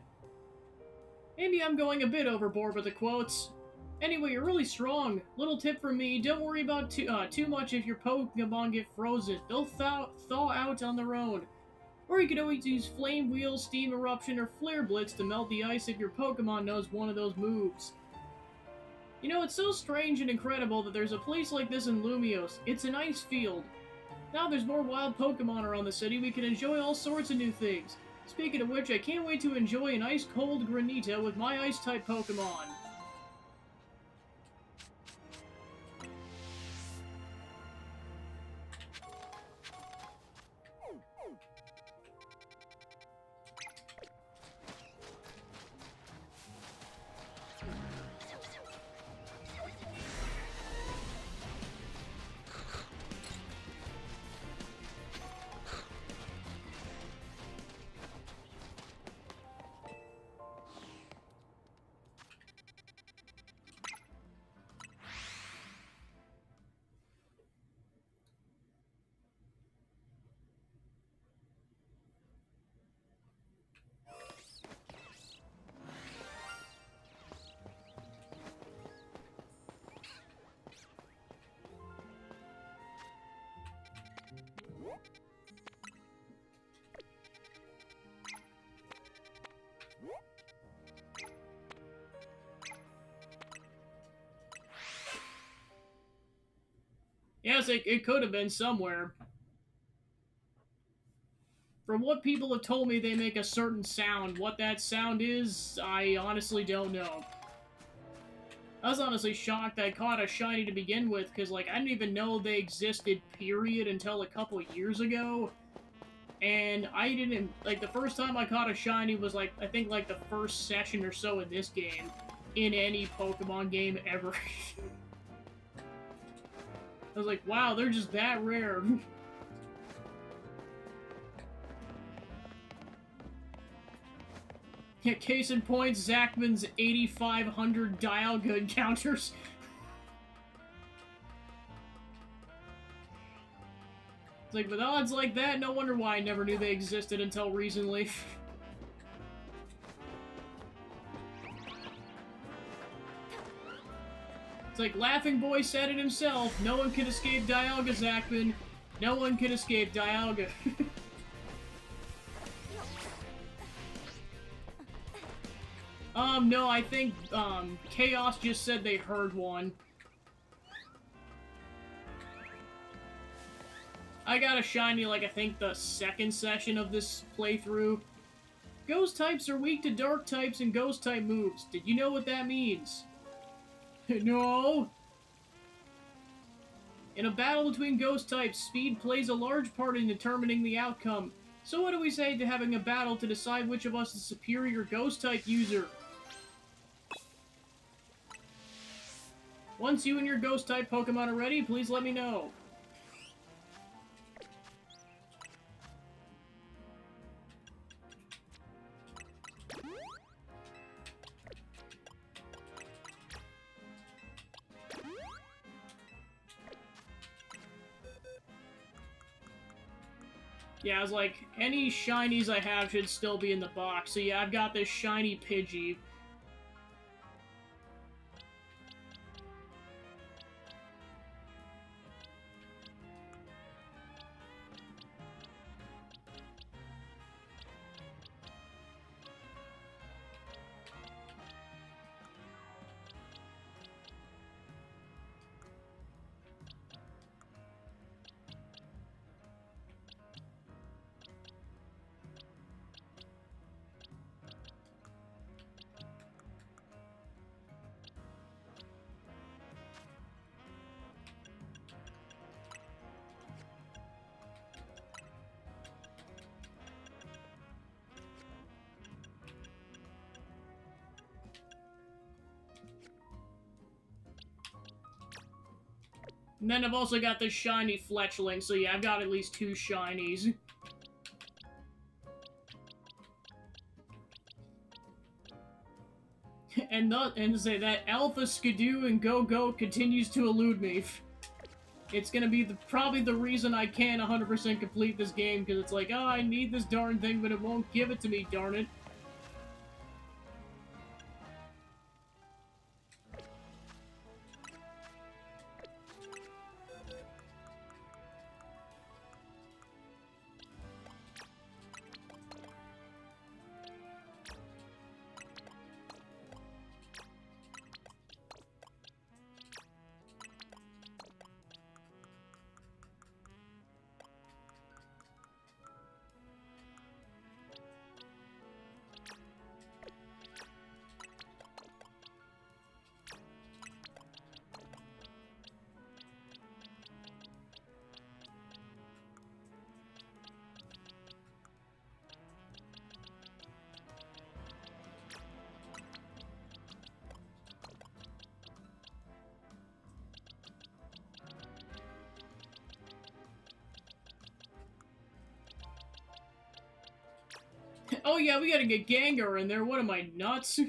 Maybe I'm going a bit overboard with the quotes. Anyway, you're really strong. Little tip from me, don't worry about too much if your Pokemon get frozen. They'll thaw out on their own. Or you could always use Flame Wheel, Steam Eruption, or Flare Blitz to melt the ice if your Pokemon knows one of those moves. You know, it's so strange and incredible that there's a place like this in Lumios. It's an ice field. Now there's more wild Pokemon around the city, we can enjoy all sorts of new things. Speaking of which, I can't wait to enjoy an ice-cold Granita with my Ice-type Pokemon. Yes, it could have been somewhere. From what people have told me, they make a certain sound. What that sound is, I honestly don't know. I was honestly shocked I caught a shiny to begin with, because, like, I didn't even know they existed, period, until a couple years ago. And I didn't, like, the first time I caught a shiny was, like, I think, like, the first session or so in this game. In any Pokemon game ever. I was like, wow, they're just that rare. Yeah, case in point, Zachman's 8,500 Dialga encounters. It's like, with odds like that, no wonder why I never knew they existed until recently. It's like Laughing Boy said it himself, no one can escape Dialga, Zachman. No one can escape Dialga. No, I think, Chaos just said they heard one. I got a shiny, like, I think the second session of this playthrough. Ghost types are weak to dark types and ghost type moves. Did you know what that means? No! In a battle between ghost types, speed plays a large part in determining the outcome. So what do we say to having a battle to decide which of us is the superior ghost type user? Once you and your ghost type Pokemon are ready, please let me know. Yeah, I was like, any shinies I have should still be in the box. So yeah, I've got this shiny Pidgey. And then I've also got this shiny Fletchling, so yeah, I've got at least 2 shinies. and say that Alpha Skidoo and Go-Go continues to elude me. It's gonna be probably the reason I can't 100% complete this game, because it's like, oh, I need this darn thing, but it won't give it to me, darn it. Oh yeah, we gotta get Gengar in there. What am I, nuts?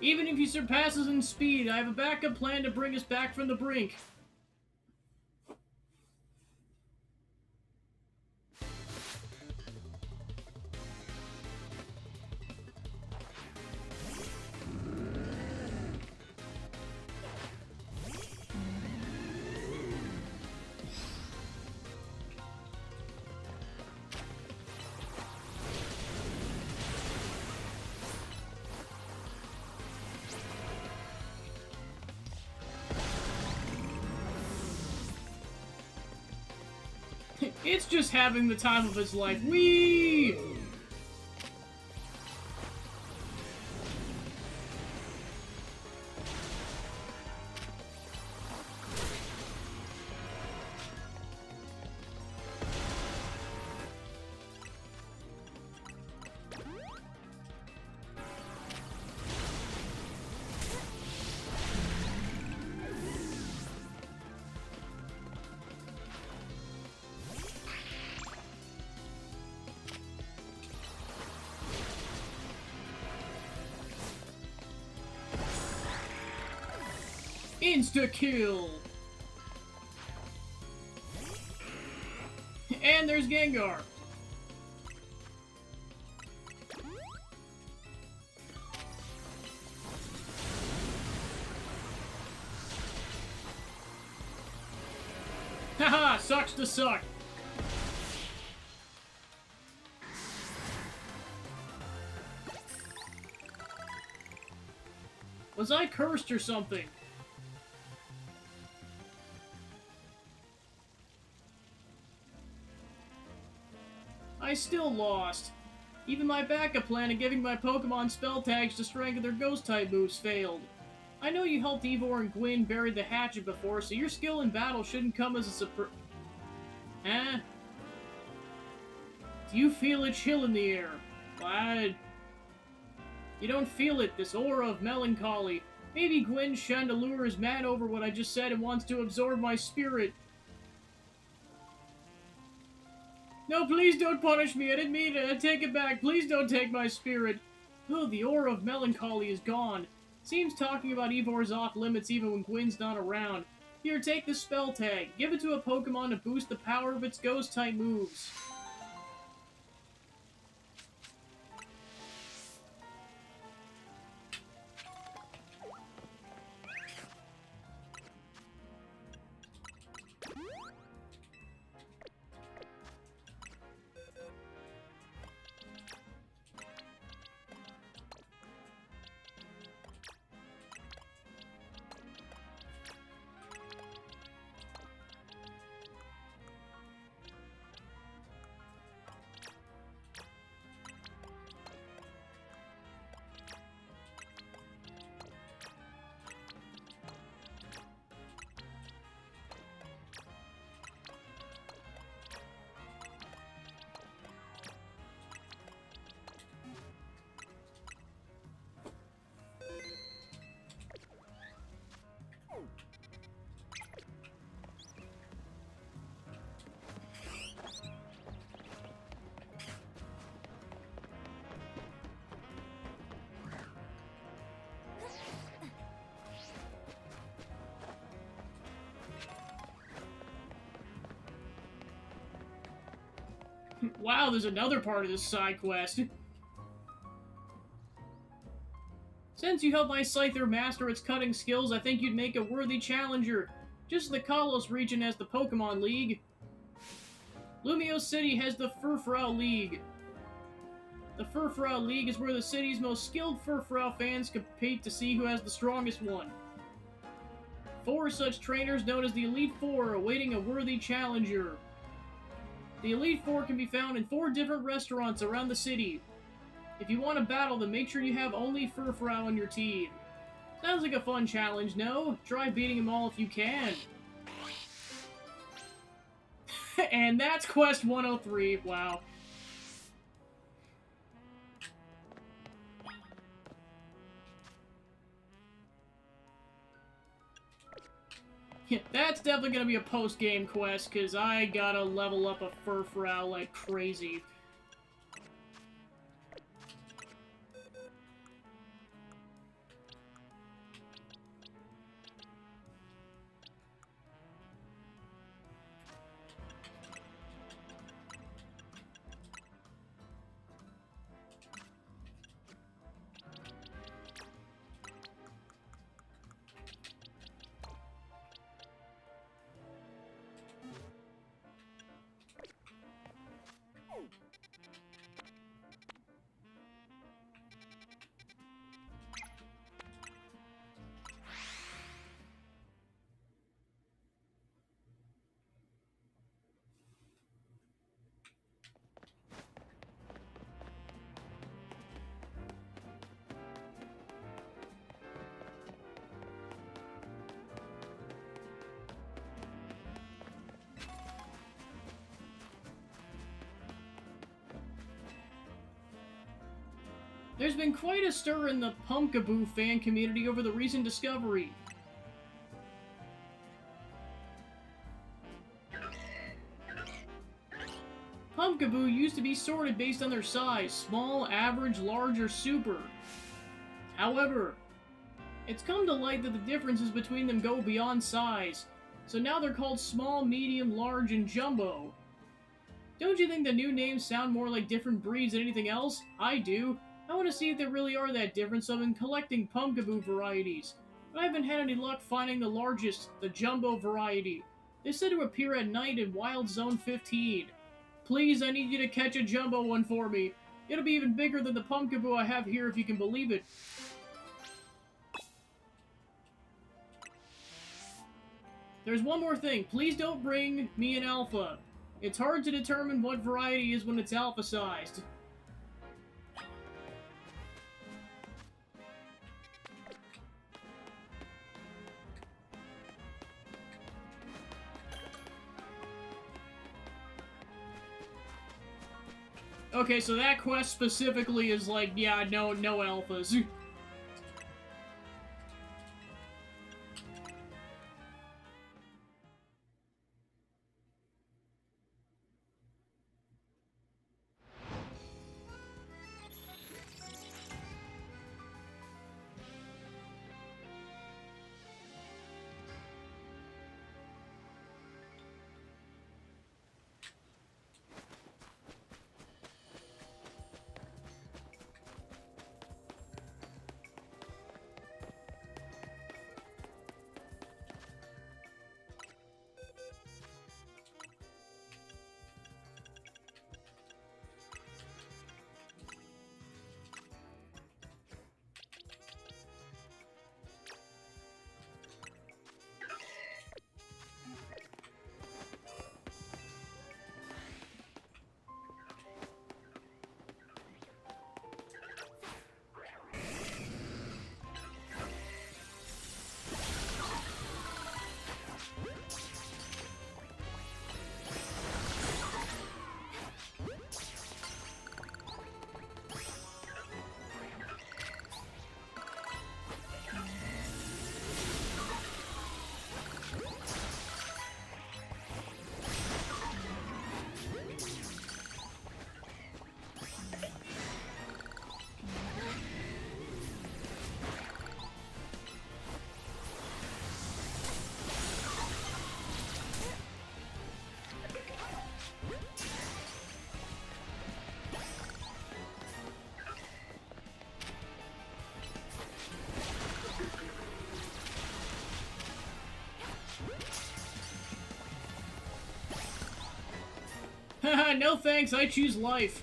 Even if he surpasses in speed, I have a backup plan to bring us back from the brink. It's just having the time of its life. Whee! Insta-kill! And there's Gengar. Haha, sucks to suck. Was I cursed or something? I still lost. Even my backup plan of giving my Pokemon spell tags to strengthen their Ghost-type moves failed. I know you helped Ivor and Gwyn bury the hatchet before, so your skill in battle shouldn't come as a surprise. Huh? Do you feel a chill in the air? What? You don't feel it, this aura of melancholy. Maybe Gwyn's Chandelure is mad over what I just said and wants to absorb my spirit. No, please don't punish me. I didn't mean it. Take it back. Please don't take my spirit. Oh, the aura of melancholy is gone. Seems talking about Ivor's off limits even when Gwyn's not around. Here, take the spell tag. Give it to a Pokemon to boost the power of its Ghost-type moves. Wow, there's another part of this side quest. Since you helped my Scyther master its cutting skills, I think you'd make a worthy challenger. Just as the Kalos region has the Pokemon League, Lumio City has the Furfrou League. The Furfrou League is where the city's most skilled Furfrou fans compete to see who has the strongest one. 4 such trainers, known as the Elite Four, are awaiting a worthy challenger. The Elite Four can be found in 4 different restaurants around the city. If you want to battle them, make sure you have only Furfrou on your team. Sounds like a fun challenge, no? Try beating them all if you can. And that's Quest 103, wow. Yeah, that's definitely gonna be a post-game quest, because I gotta level up a Furfrou like crazy. There's been quite a stir in the Pumpkaboo fan community over the recent discovery. Pumpkaboo used to be sorted based on their size, small, average, large, or super. However, it's come to light that the differences between them go beyond size, so now they're called small, medium, large, and jumbo. Don't you think the new names sound more like different breeds than anything else? I do. I want to see if they really are that different, so I've been collecting Pumpkaboo varieties. But I haven't had any luck finding the largest, the jumbo variety. They said to appear at night in Wild Zone 15. Please, I need you to catch a jumbo one for me. It'll be even bigger than the Pumpkaboo I have here if you can believe it. There's one more thing. Please don't bring me an alpha. It's hard to determine what variety is when it's alpha-sized. Okay, so that quest specifically is like, yeah, no alphas. Haha, no thanks, I choose life.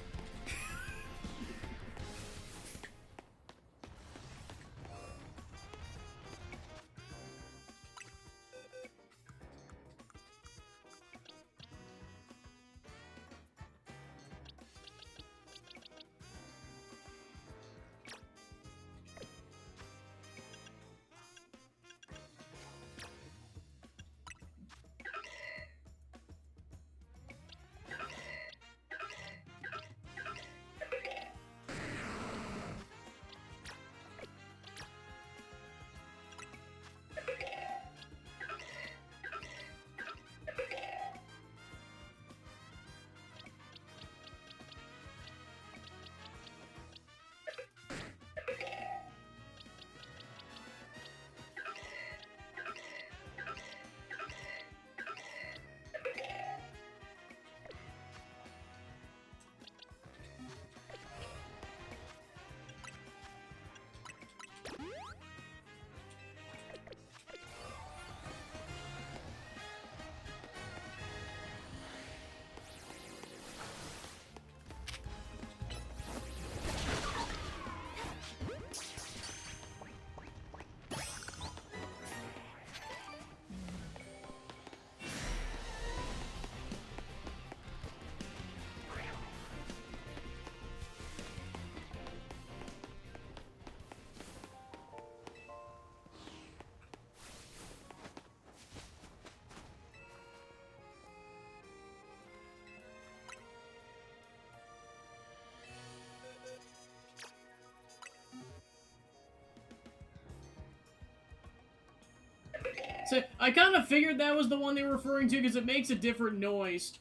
So I kind of figured that was the one they were referring to because it makes a different noise.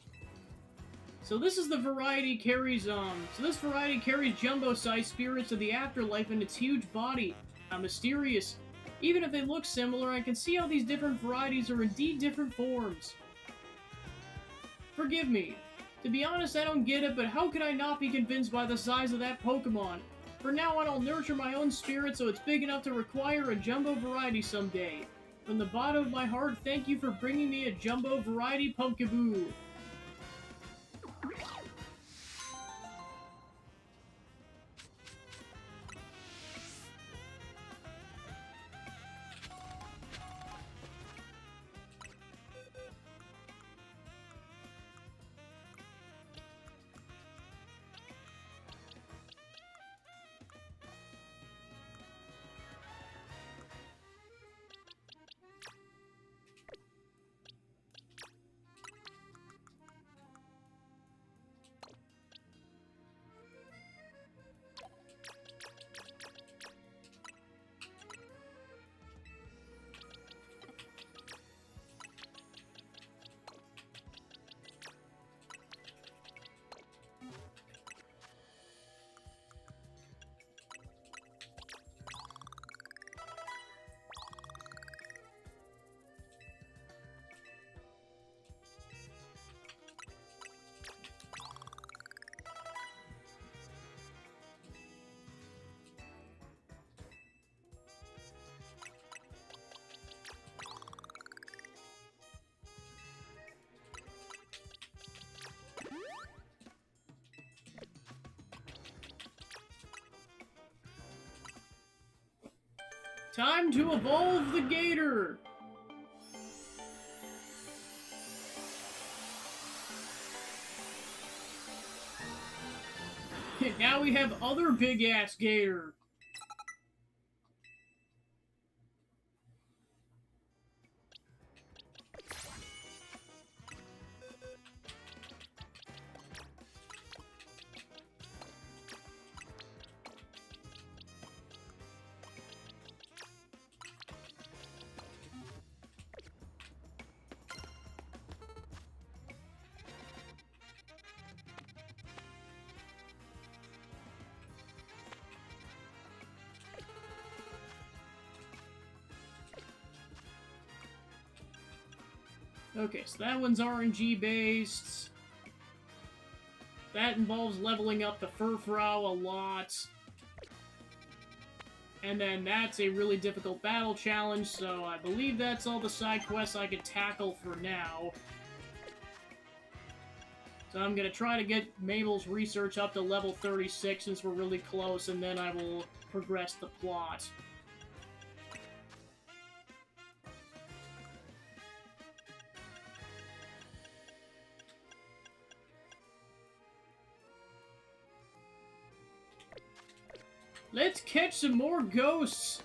So this is the variety carries, this variety carries jumbo-sized spirits of the afterlife in its huge body. How mysterious. Even if they look similar, I can see how these different varieties are indeed different forms. Forgive me. To be honest, I don't get it, but how could I not be convinced by the size of that Pokemon? For now on, I'll nurture my own spirit so it's big enough to require a jumbo variety someday. From the bottom of my heart, thank you for bringing me a jumbo variety Pumpkaboo. Time to evolve the Gator! Now we have other big-ass Gator. Okay, so that one's RNG based. That involves leveling up the Furfrou a lot. And then that's a really difficult battle challenge, so I believe that's all the side quests I can tackle for now. So I'm gonna try to get Mabel's research up to level 36 since we're really close, and then I will progress the plot. Let's catch some more ghosts!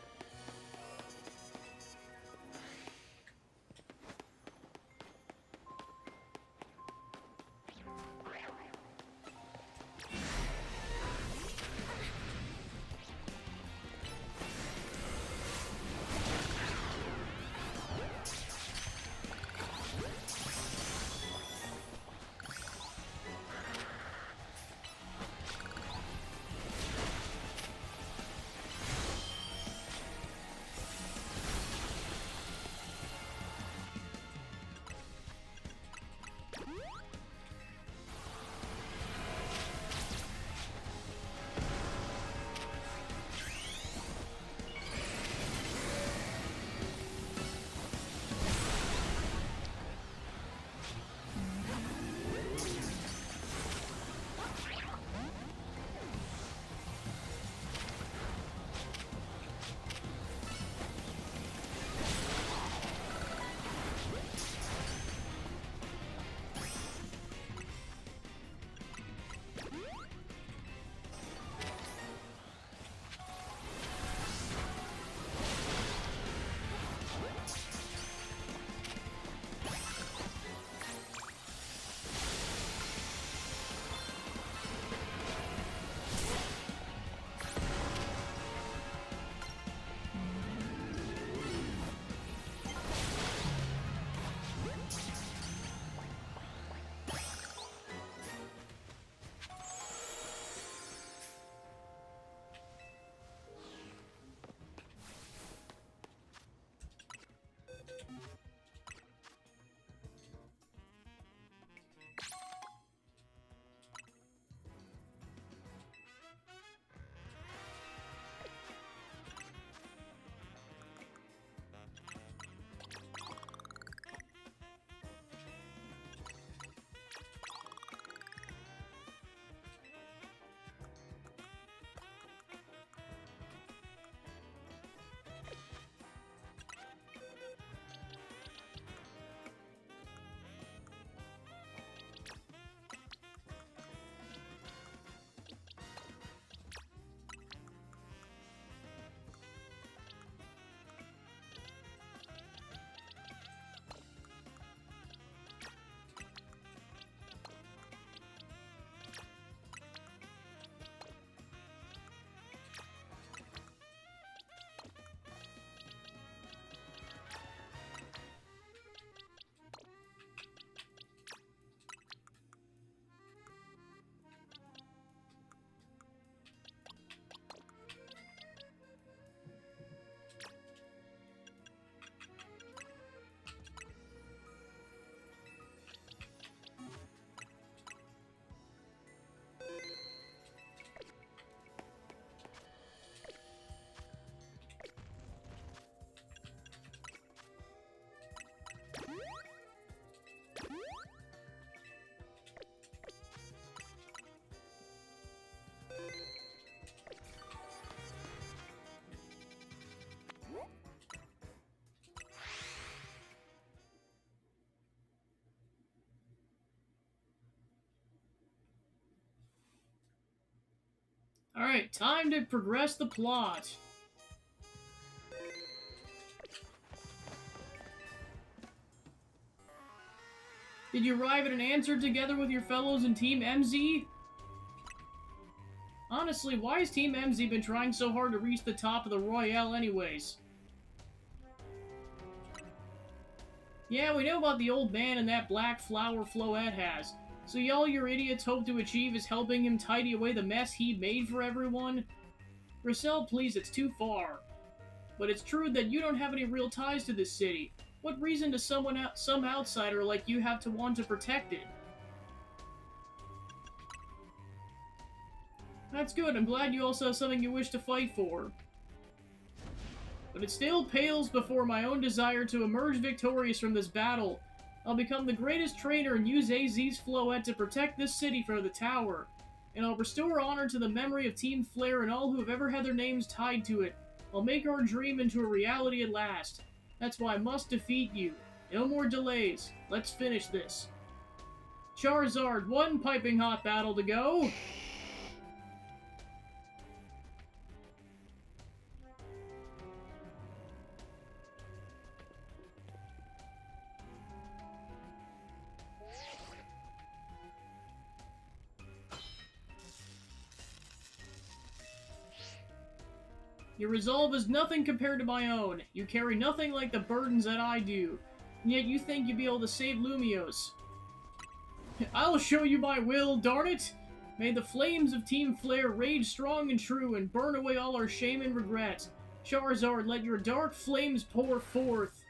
Alright, time to progress the plot. Did you arrive at an answer together with your fellows in Team MZ? Honestly, why has Team MZ been trying so hard to reach the top of the Royale anyways? Yeah, we know about the old man and that black flower Floette has. So all your idiots hope to achieve is helping him tidy away the mess he made for everyone? Gracel, please, it's too far. But it's true that you don't have any real ties to this city. What reason does some outsider like you have to want to protect it? That's good, I'm glad you also have something you wish to fight for. But it still pales before my own desire to emerge victorious from this battle. I'll become the greatest trainer and use AZ's Floette to protect this city from the tower. And I'll restore honor to the memory of Team Flare and all who have ever had their names tied to it. I'll make our dream into a reality at last. That's why I must defeat you. No more delays. Let's finish this. Charizard, one piping hot battle to go. Your resolve is nothing compared to my own. You carry nothing like the burdens that I do. And yet you think you'll be able to save Lumiose. I'll show you my will, darn it! May the flames of Team Flare rage strong and true and burn away all our shame and regret. Charizard, let your dark flames pour forth.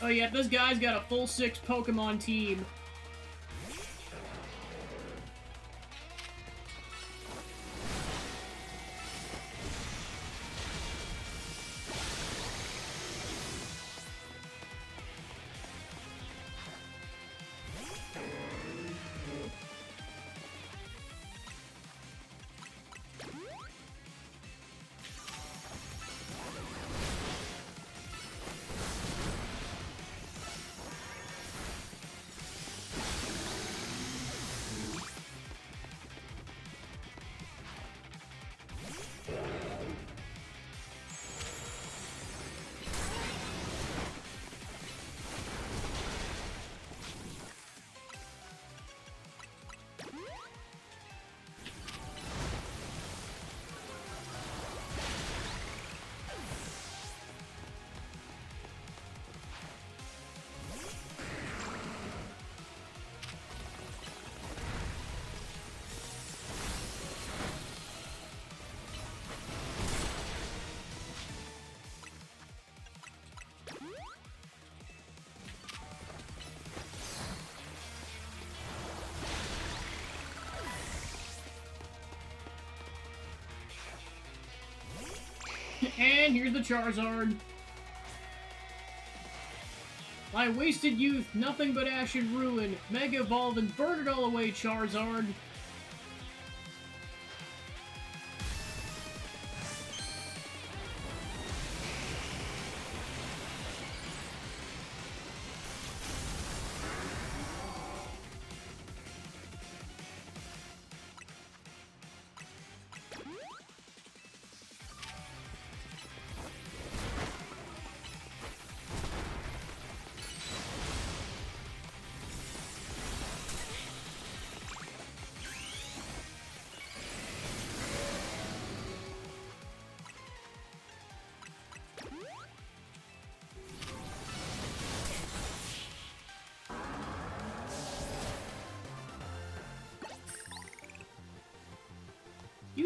Oh yeah, this guy's got a full 6 Pokemon team. And here's the Charizard. My wasted youth, nothing but ash and ruin. Mega Evolve and burn it all away, Charizard.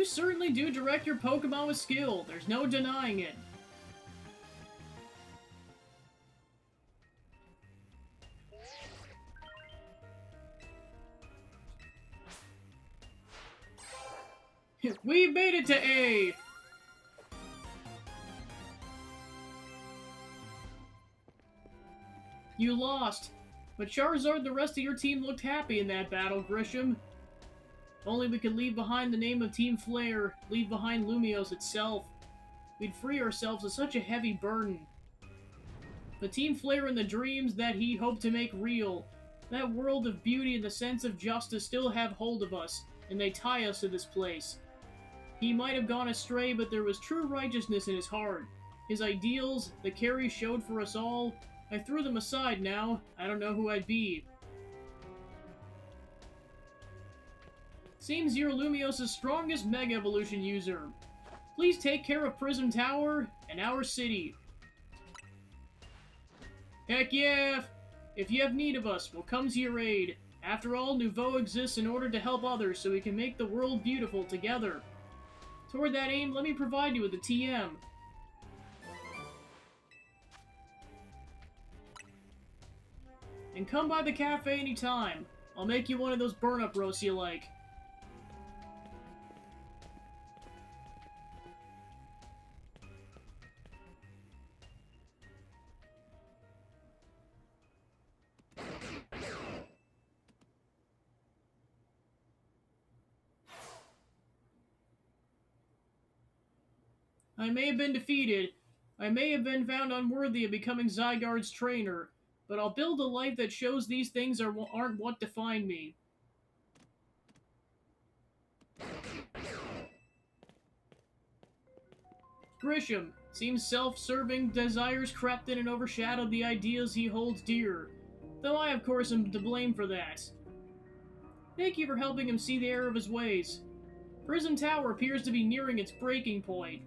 You certainly do direct your Pokemon with skill. There's no denying it. We made it to A! You lost. But Charizard and the rest of your team looked happy in that battle, Grisham. If only we could leave behind the name of Team Flare, leave behind Lumiose itself. We'd free ourselves of such a heavy burden. But Team Flare and the dreams that he hoped to make real, that world of beauty and the sense of justice still have hold of us, and they tie us to this place. He might have gone astray, but there was true righteousness in his heart. His ideals, the care he showed for us all, I threw them aside now. I don't know who I'd be. Seems you're Lumiose's strongest Mega Evolution user. Please take care of Prism Tower and our city. Heck yeah! If you have need of us, we'll come to your aid. After all, Nouveau exists in order to help others so we can make the world beautiful together. Toward that aim, let me provide you with a TM. And come by the cafe anytime. I'll make you one of those burn-up roasts you like. I may have been defeated. I may have been found unworthy of becoming Zygarde's trainer. But I'll build a life that shows these things aren't what define me. Grisham. Seems self-serving desires crept in and overshadowed the ideas he holds dear. Though I, of course, am to blame for that. Thank you for helping him see the error of his ways. Prism Tower appears to be nearing its breaking point.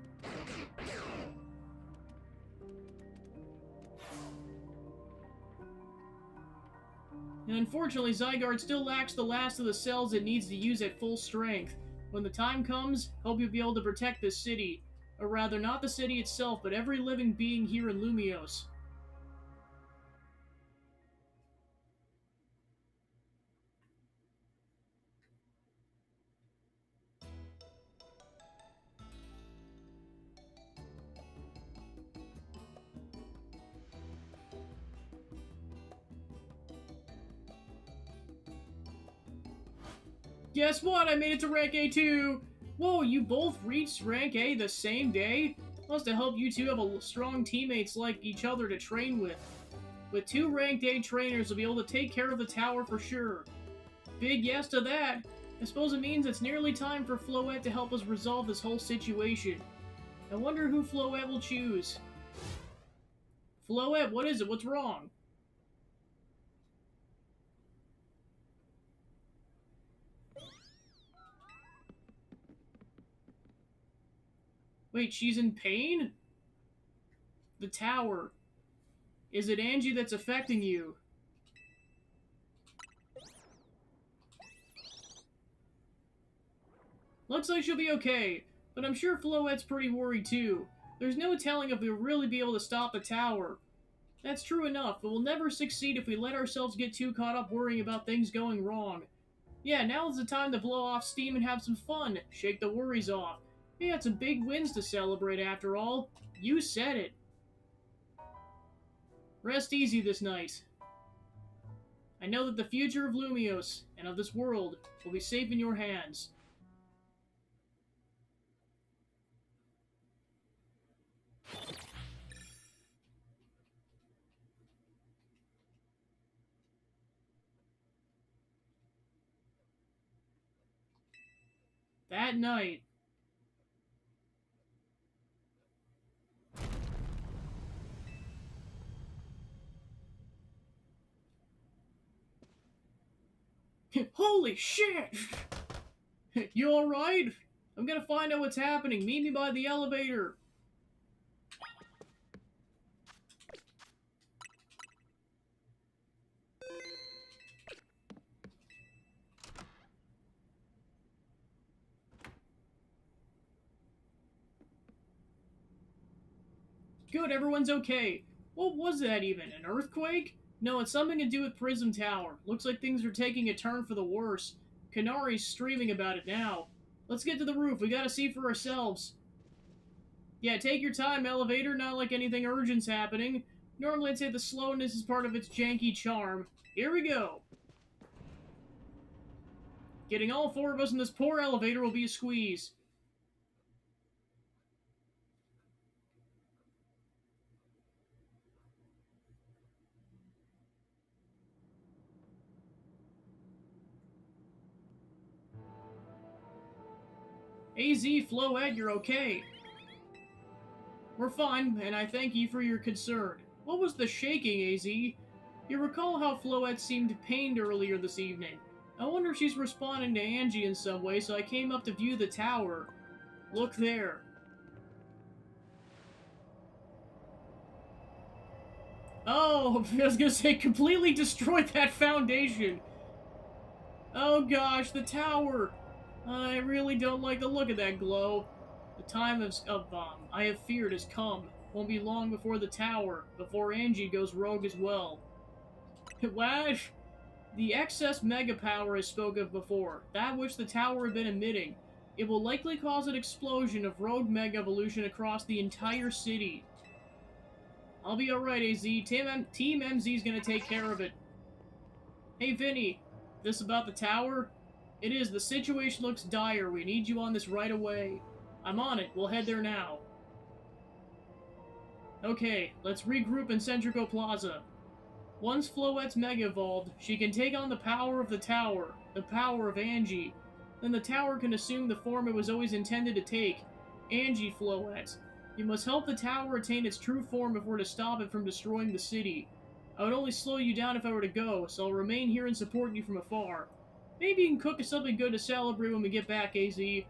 And unfortunately, Zygarde still lacks the last of the cells it needs to use at full strength. When the time comes, hope you'll be able to protect this city. Or rather, not the city itself, but every living being here in Lumiose. Guess what? I made it to rank A too! Whoa, you both reached rank A the same day? Must have helped you two have strong teammates like each other to train with. With 2 ranked A trainers, you'll be able to take care of the tower for sure. Big yes to that. I suppose it means it's nearly time for Floette to help us resolve this whole situation. I wonder who Floette will choose. Floette, what is it? What's wrong? Wait, she's in pain? The tower. Is it Angie that's affecting you? Looks like she'll be okay, but I'm sure Floette's pretty worried too. There's no telling if we'll really be able to stop the tower. That's true enough, but we'll never succeed if we let ourselves get too caught up worrying about things going wrong. Yeah, now's the time to blow off steam and have some fun, shake the worries off. We had some big wins to celebrate after all. You said it. Rest easy this night. I know that the future of Lumiose, and of this world, will be safe in your hands. That night, holy shit! You alright? I'm gonna find out what's happening. Meet me by the elevator. Good, everyone's okay. What was that even? An earthquake? No, it's something to do with Prism Tower. Looks like things are taking a turn for the worse. Kanari's streaming about it now. Let's get to the roof. We gotta see for ourselves. Yeah, take your time, elevator. Not like anything urgent's happening. Normally I'd say the slowness is part of its janky charm. Here we go. Getting all four of us in this poor elevator will be a squeeze. AZ, Floette, you're okay. We're fine, and I thank you for your concern. What was the shaking, AZ? You recall how Floette seemed pained earlier this evening. I wonder if she's responding to Angie in some way, so I came up to view the tower. Look there. Oh, I was gonna say, completely destroyed that foundation. Oh gosh, the tower. I really don't like the look of that glow. The time I have feared has come. Won't be long before the tower, before Angie goes rogue as well. Wash! The excess mega power I spoke of before, that which the tower had been emitting, it will likely cause an explosion of rogue mega evolution across the entire city. I'll be alright, AZ. Team MZ's gonna take care of it. Hey, Vinny. This about the tower? It is. The situation looks dire. We need you on this right away. I'm on it. We'll head there now. Okay, let's regroup in Centrico Plaza. Once Floette's Mega Evolved, she can take on the power of the tower, the power of Angie. Then the tower can assume the form it was always intended to take, Angie Floette. You must help the tower attain its true form if we're to stop it from destroying the city. I would only slow you down if I were to go, so I'll remain here and support you from afar. Maybe you can cook us something good to celebrate when we get back, AZ. You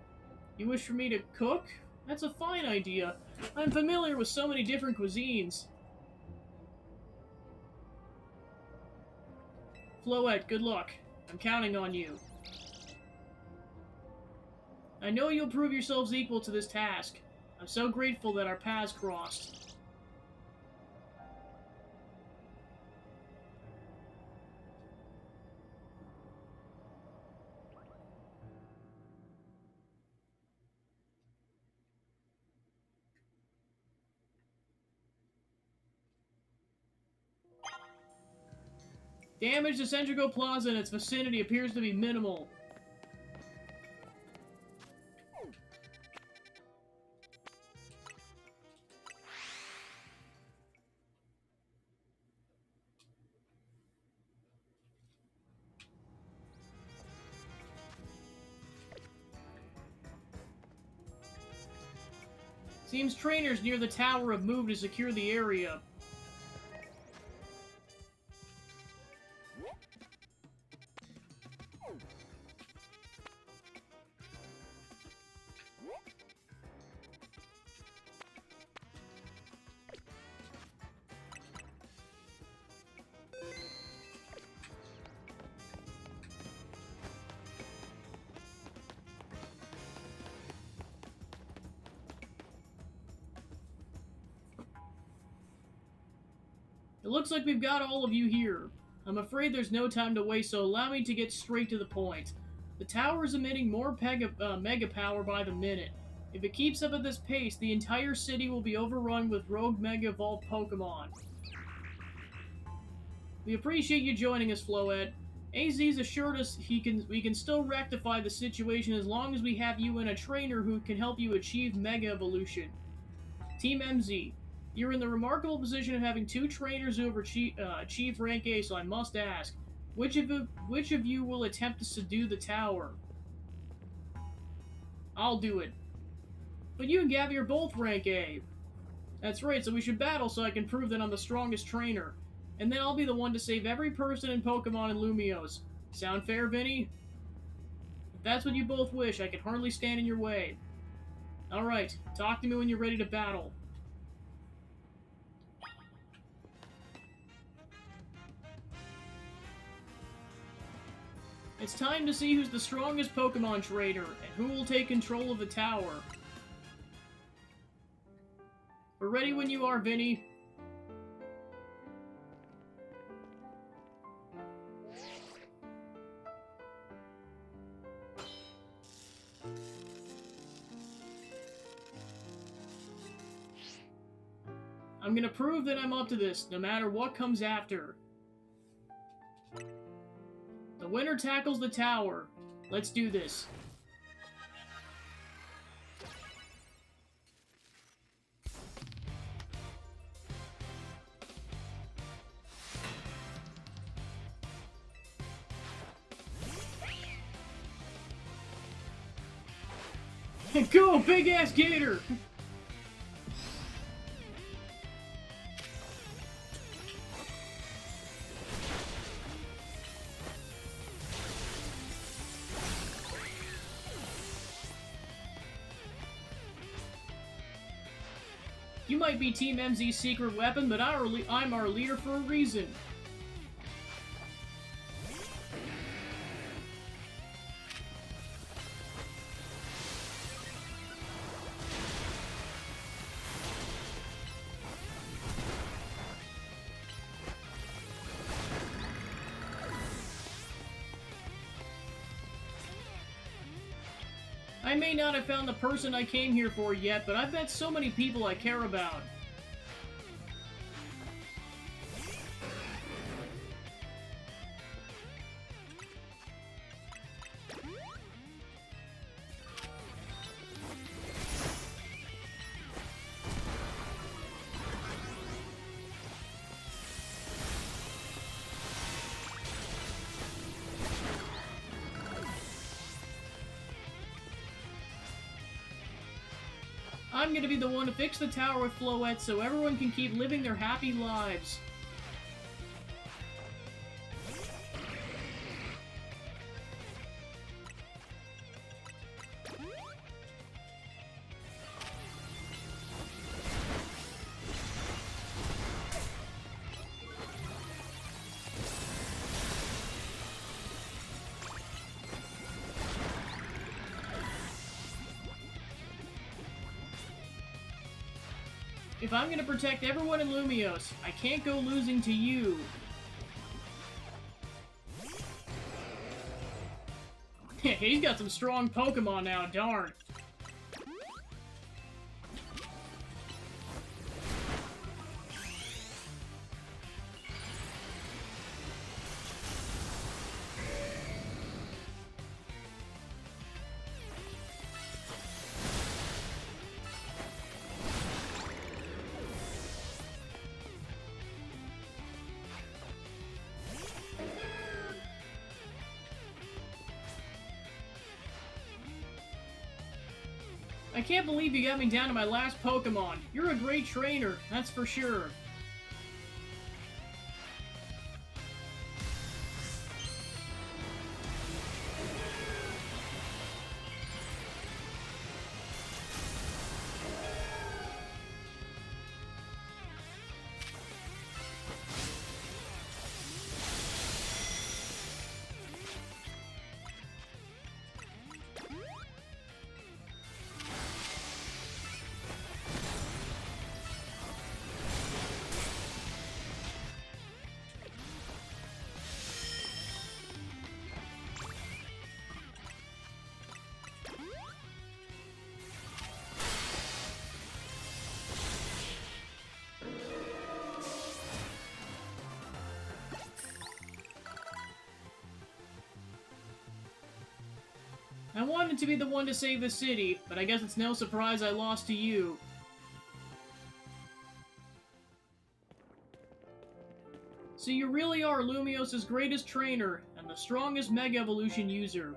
wish for me to cook? That's a fine idea. I'm familiar with so many different cuisines. Floette, good luck. I'm counting on you. I know you'll prove yourselves equal to this task. I'm so grateful that our paths crossed. Damage to Centrico Plaza and its vicinity appears to be minimal. Seems trainers near the tower have moved to secure the area. It looks like we've got all of you here. I'm afraid there's no time to waste, so allow me to get straight to the point. The tower is emitting more mega power by the minute. If it keeps up at this pace, the entire city will be overrun with rogue mega evolved Pokemon. We appreciate you joining us, Floette. AZ's assured us we can still rectify the situation as long as we have you and a trainer who can help you achieve Mega Evolution. Team MZ, you're in the remarkable position of having two trainers who have achieved Rank A, so I must ask, which of you will attempt to subdue the tower? I'll do it. But you and Gabby are both Rank A. That's right, so we should battle so I can prove that I'm the strongest trainer. And then I'll be the one to save every person in Pokemon and Lumiose. Sound fair, Vinny? If that's what you both wish, I can hardly stand in your way. Alright, talk to me when you're ready to battle. It's time to see who's the strongest Pokemon trainer, and who will take control of the tower. We're ready when you are, Vinny. I'm gonna prove that I'm up to this, no matter what comes after. The winner tackles the tower. Let's do this. Go, big-ass gator! You might be Team MZ's secret weapon, but I'm our leader for a reason. I may not have found the person I came here for yet, but I've met so many people I care about. I'm gonna be the one to fix the tower with Floette so everyone can keep living their happy lives. If I'm gonna protect everyone in Lumios, I can't go losing to you. He's got some strong Pokemon now, darn. I can't believe you got me down to my last Pokemon. You're a great trainer, that's for sure. I wanted to be the one to save the city, but I guess it's no surprise I lost to you. So you really are Lumios' greatest trainer, and the strongest Mega Evolution user.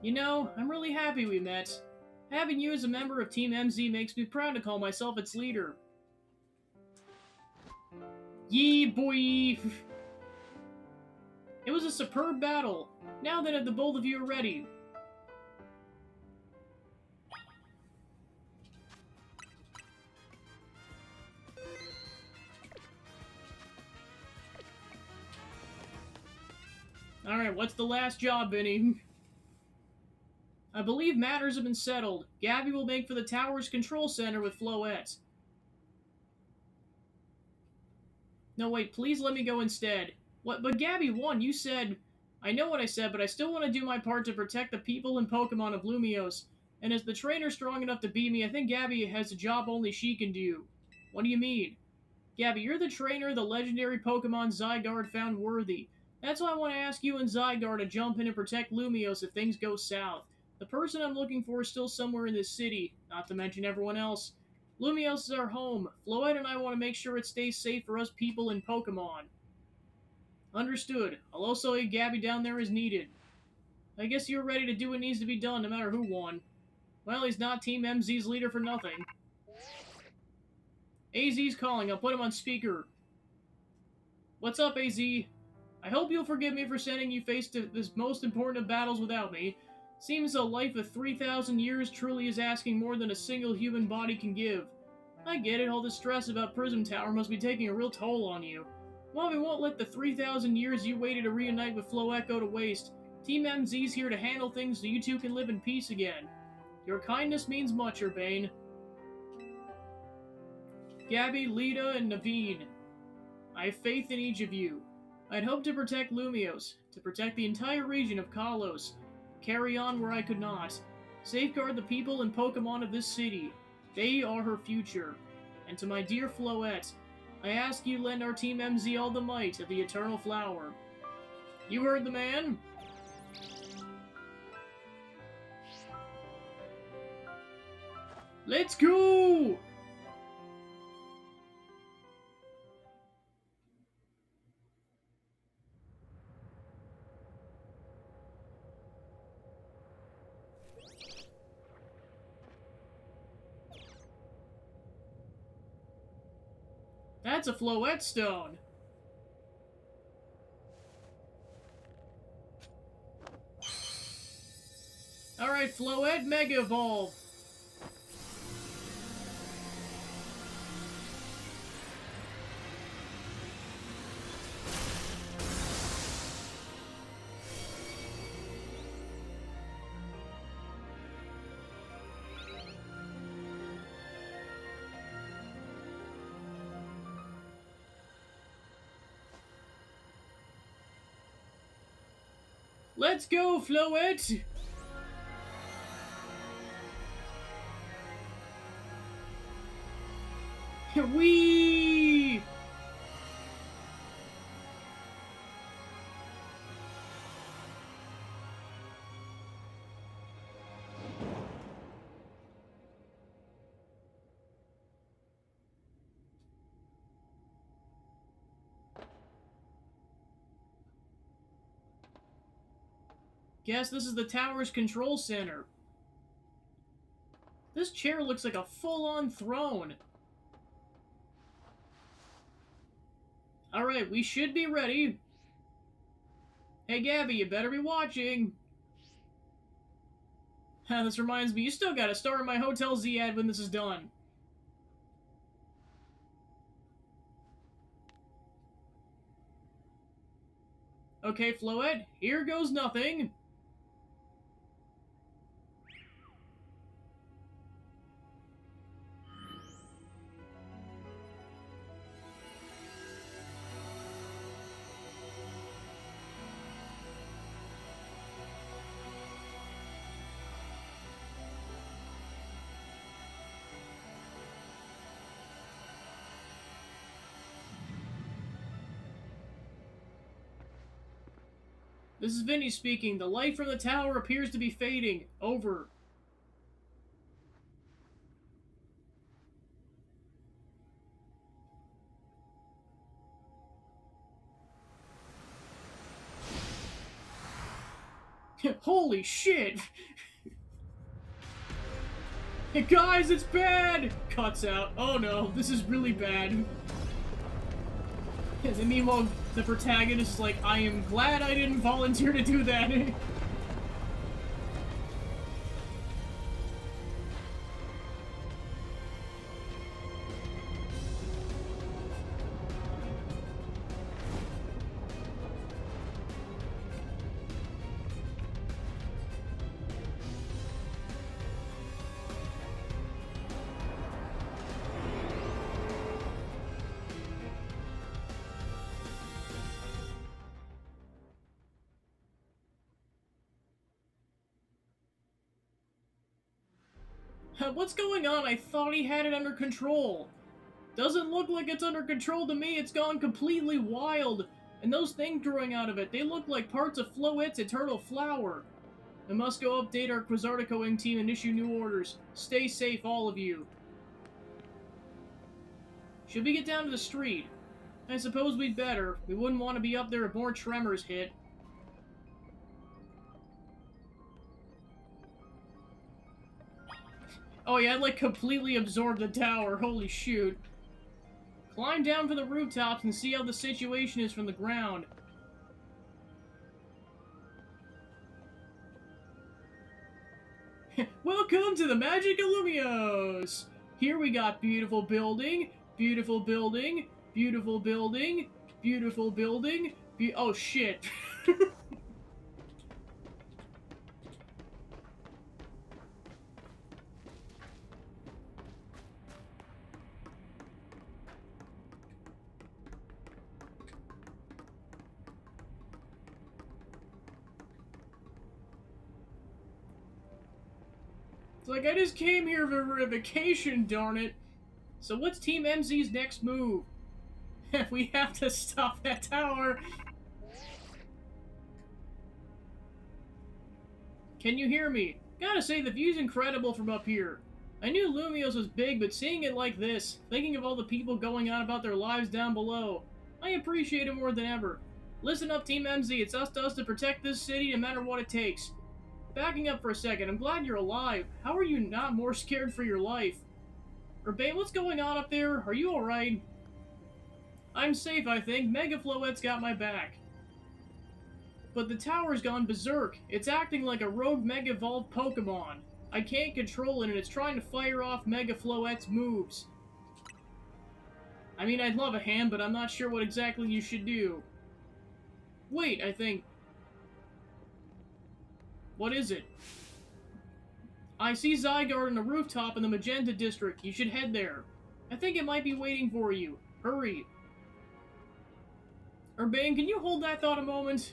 You know, I'm really happy we met. Having you as a member of Team MZ makes me proud to call myself its leader. Yee boy! It was a superb battle. Now that the both of you are ready. Alright, what's the last job, Vinny? I believe matters have been settled. Gabby will make for the tower's control center with Floette. No, wait, please let me go instead. What? But Gabby, one, you said... I know what I said, but I still want to do my part to protect the people and Pokemon of Lumiose. And as the trainer strong enough to beat me, I think Gabby has a job only she can do. What do you mean? Gabby, you're the trainer the legendary Pokemon Zygarde found worthy. That's why I want to ask you and Zygarde to jump in and protect Lumiose if things go south. The person I'm looking for is still somewhere in this city, not to mention everyone else. Lumiose is our home. Floette and I want to make sure it stays safe for us people and Pokemon. Understood. I'll also aid Gabby down there as needed. I guess you're ready to do what needs to be done no matter who won. Well, he's not Team MZ's leader for nothing. AZ's calling. I'll put him on speaker. What's up, AZ? I hope you'll forgive me for sending you face to this most important of battles without me. Seems a life of 3,000 years truly is asking more than a single human body can give. I get it, all this stress about Prism Tower must be taking a real toll on you. Well, we won't let the 3,000 years you waited to reunite with Floette go to waste. Team MZ's here to handle things so you two can live in peace again. Your kindness means much, Urbane. Gabby, Lita, and Naveen. I have faith in each of you. I'd hoped to protect Lumiose, to protect the entire region of Kalos, carry on where I could not, safeguard the people and Pokemon of this city. They are her future. And to my dear Floette, I ask you lend our Team MZ all the might of the Eternal Flower. You heard the man? Let's go! That's a Floette Stone. Alright, Floette, Mega Evolve. Let's go, Floette! Whee! Guess this is the tower's control center. This chair looks like a full-on throne. Alright, we should be ready. Hey Gabby, you better be watching. This reminds me, you still gotta star in my Hotel Z ad when this is done. Okay, Floette, here goes nothing. This is Vinny speaking. The light from the tower appears to be fading. Over. Holy shit! Hey guys, it's bad! Cuts out. Oh no, this is really bad. And meanwhile, the protagonist is like, I am glad I didn't volunteer to do that. What's going on? I thought he had it under control. Doesn't look like it's under control to me. It's gone completely wild. And those things growing out of it, they look like parts of Floette's eternal flower. I must go update our Quasarticoing team and issue new orders. Stay safe, all of you. Should we get down to the street? I suppose we'd better. We wouldn't want to be up there if more tremors hit. Oh yeah, I like completely absorbed the tower. Holy shoot. Climb down from the rooftops and see how the situation is from the ground. Welcome to the Magic Illumios! Here we got beautiful building, beautiful building, beautiful building, beautiful building, oh shit. It's like, I just came here for a vacation, darn it. So what's Team MZ's next move? We have to stop that tower. Can you hear me? Gotta say, the view's incredible from up here. I knew Lumios was big, but seeing it like this, thinking of all the people going on about their lives down below, I appreciate it more than ever. Listen up, Team MZ, it's us to protect this city no matter what it takes. Backing up for a second, I'm glad you're alive. How are you not more scared for your life? Urbane, what's going on up there? Are you alright? I'm safe, I think. Mega Floette's got my back. But the tower's gone berserk. It's acting like a rogue Mega Evolved Pokemon. I can't control it, and it's trying to fire off Mega Floette's moves. I mean, I'd love a hand, but I'm not sure what exactly you should do. Wait, I think... What is it? I see Zygarde on the rooftop in the Magenta District. You should head there. I think it might be waiting for you. Hurry. Urbane, can you hold that thought a moment?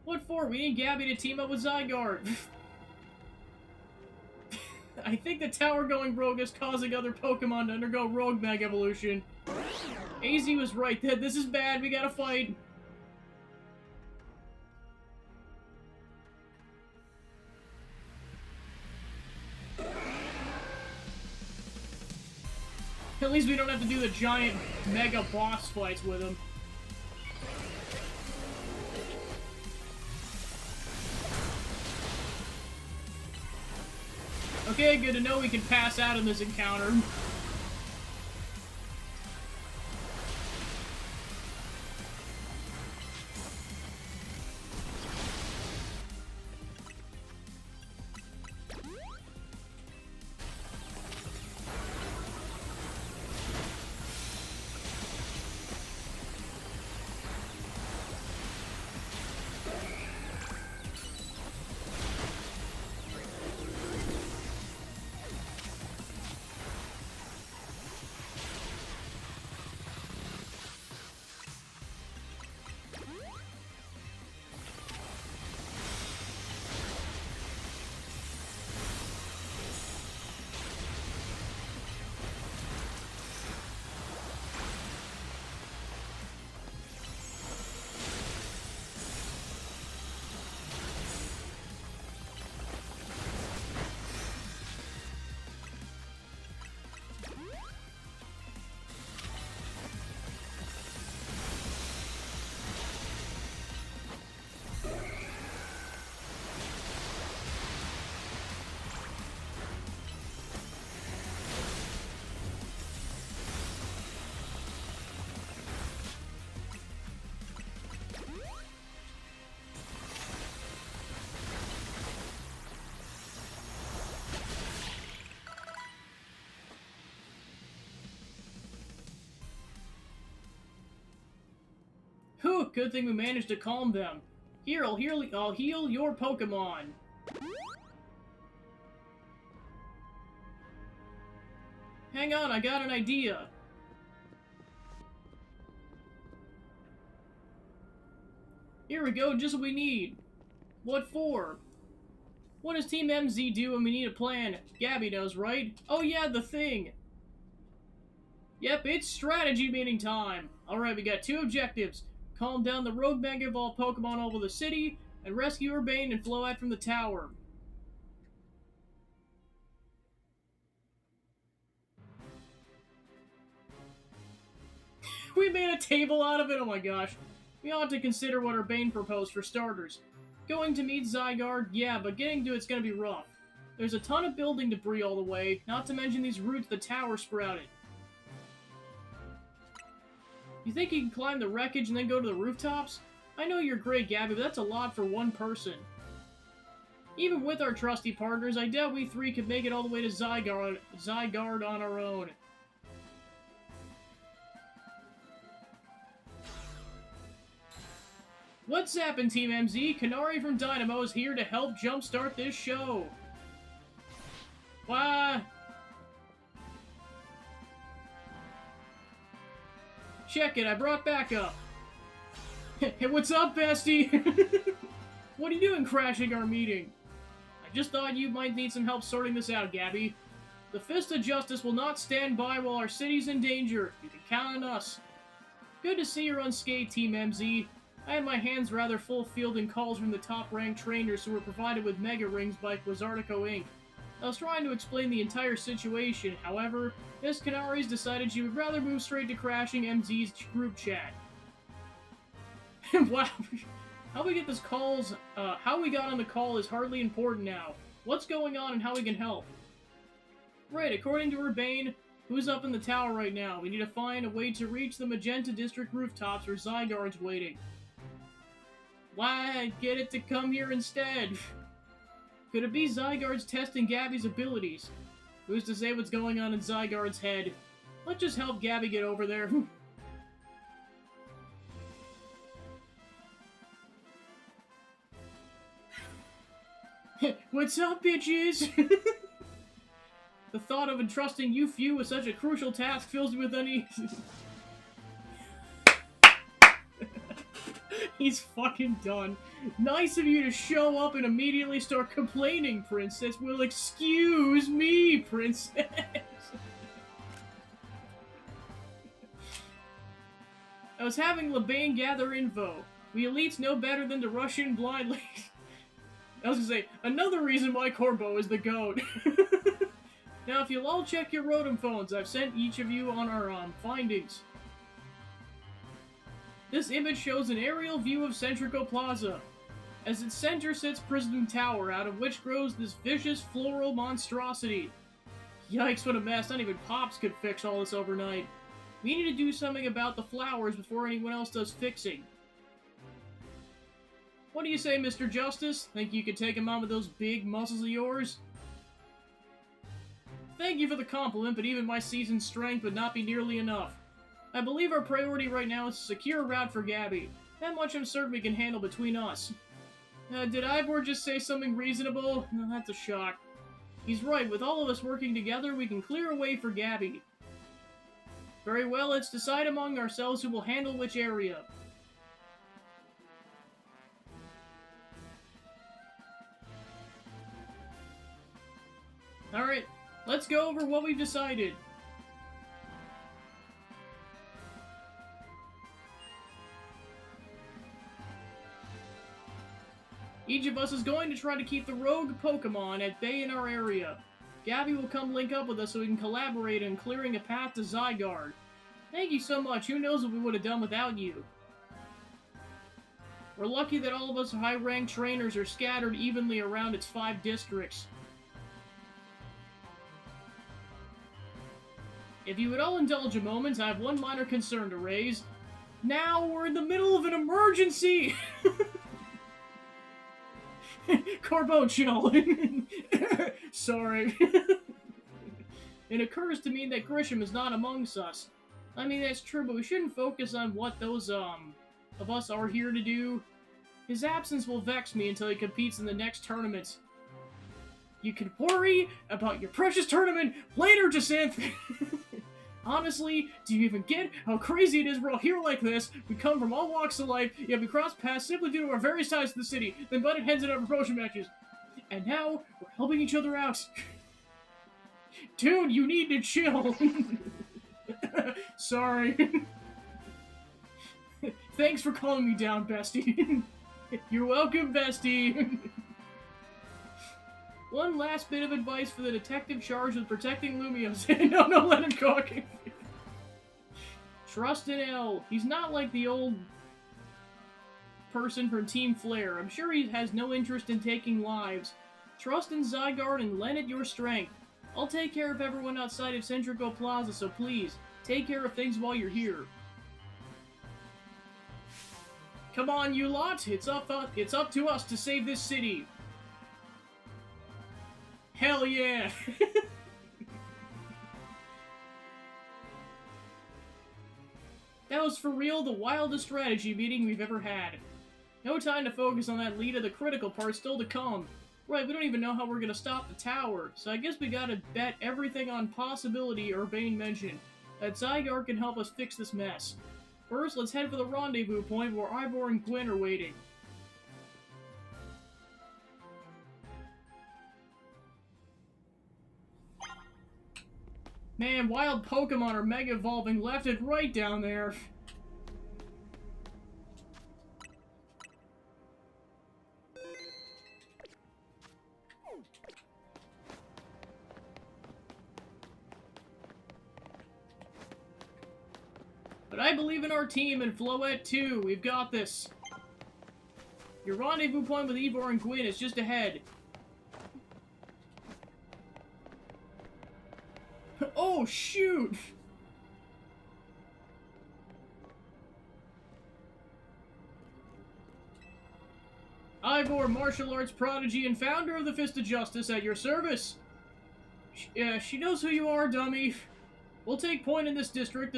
What for? We need Gabby to team up with Zygarde. I think the tower going rogue is causing other Pokemon to undergo rogue Mega Evolution. AZ was right. This is bad. We gotta fight. At least we don't have to do the giant mega boss fights with him. Okay, good to know we can pass out in this encounter. Whew, good thing we managed to calm them. Here, I'll heal your Pokemon. Hang on, I got an idea. Here we go, just what we need. What for? What does Team MZ do when we need a plan? Gabby knows, right? Oh yeah, the thing! Yep, it's strategy meeting time! Alright, we got 2 objectives. Calm down the rogue Mega Evolved Pokemon over the city, and rescue Urbane and Float from the tower. We made a table out of it, oh my gosh. We ought to consider what Urbane proposed for starters. Going to meet Zygarde, yeah, but getting to it's gonna be rough. There's a ton of building debris all the way, not to mention these roots the tower sprouted. You think you can climb the wreckage and then go to the rooftops? I know you're great, Gabby, but that's a lot for one person. Even with our trusty partners, I doubt we 3 could make it all the way to Zygarde on our own. What's happened, Team MZ? Kanari from Dynamo is here to help jumpstart this show. Why? Check it, I brought backup. Hey, what's up, bestie? What are you doing crashing our meeting? I just thought you might need some help sorting this out, Gabby. The Fist of Justice will not stand by while our city's in danger. You can count on us. Good to see you're unscathed, Team MZ. I had my hands rather full fielding calls from the top-ranked trainers who were provided with Mega Rings by Quasartico Inc. I was trying to explain the entire situation, however, Miss Canaries decided she would rather move straight to crashing MZ's group chat. Wow. How we got on the call is hardly important now. What's going on and how we can help? Right, according to Urbane, who's up in the tower right now? We need to find a way to reach the Magenta District rooftops where Zygarde's waiting. Why get it to come here instead? Could it be Zygarde's testing Gabby's abilities? Who's to say what's going on in Zygarde's head? Let's just help Gabby get over there. What's up, bitches? The thought of entrusting you few with such a crucial task fills me with unease. He's fucking done. Nice of you to show up and immediately start complaining, Princess. Well, excuse me, Princess. I was having Lebane gather info. We elites know better than to rush in blindly. I was gonna say, another reason why Corbo is the GOAT. Now, if you'll all check your Rotom phones, I've sent each of you on our findings. This image shows an aerial view of Centrico Plaza. As its center sits Prism Tower, out of which grows this vicious floral monstrosity. Yikes, what a mess. Not even Pops could fix all this overnight. We need to do something about the flowers before anyone else does fixing. What do you say, Mr. Justice? Think you could take him on with those big muscles of yours? Thank you for the compliment, but even my seasoned strength would not be nearly enough. I believe our priority right now is to secure a route for Gabby. That much I'm certain we can handle between us. Did Ivor just say something reasonable? No, that's a shock. He's right, with all of us working together, we can clear a way for Gabby. Very well, let's decide among ourselves who will handle which area. Alright, let's go over what we've decided. Each of us is going to try to keep the rogue Pokemon at bay in our area. Gabby will come link up with us so we can collaborate in clearing a path to Zygarde. Thank you so much, who knows what we would have done without you. We're lucky that all of us high-ranked trainers are scattered evenly around its 5 districts. If you would all indulge a moment, I have one minor concern to raise. Now we're in the middle of an emergency! Corbo, chill. Sorry. It occurs to me that Grisham is not amongst us. I mean, that's true, but we shouldn't focus on what those, of us are here to do. His absence will vex me until he competes in the next tournament. You can worry about your precious tournament later, Jacinth! Honestly, do you even get how crazy it is we're all here like this? We come from all walks of life, yet we cross paths simply due to our various ties to the city, then butted heads in our promotion matches. And now, we're helping each other out. Dude, you need to chill. Sorry. Thanks for calling me down, bestie. You're welcome, bestie. One last bit of advice for the detective charged with protecting Lumios. No, let him cook. Trust in L. He's not like the old person from Team Flare. I'm sure he has no interest in taking lives. Trust in Zygarde and lend it your strength. I'll take care of everyone outside of Centrico Plaza, so please, take care of things while you're here. Come on, you lot! It's up to us to save this city! Hell yeah! That was for real the wildest strategy meeting we've ever had. No time to focus on that lead of the critical part still to come. Right, we don't even know how we're gonna stop the tower, so I guess we gotta bet everything on possibility Urbane mentioned, that Zygarde can help us fix this mess. First, let's head for the rendezvous point where Ivor and Gwyn are waiting. Man, wild Pokemon are mega evolving left and right down there. But I believe in our team and Floette too. We've got this. Your rendezvous point with Ivor and Gwyn is just ahead. Oh, shoot! Ivor, martial arts prodigy and founder of the Fist of Justice, at your service. She knows who you are, dummy. We'll take point in this district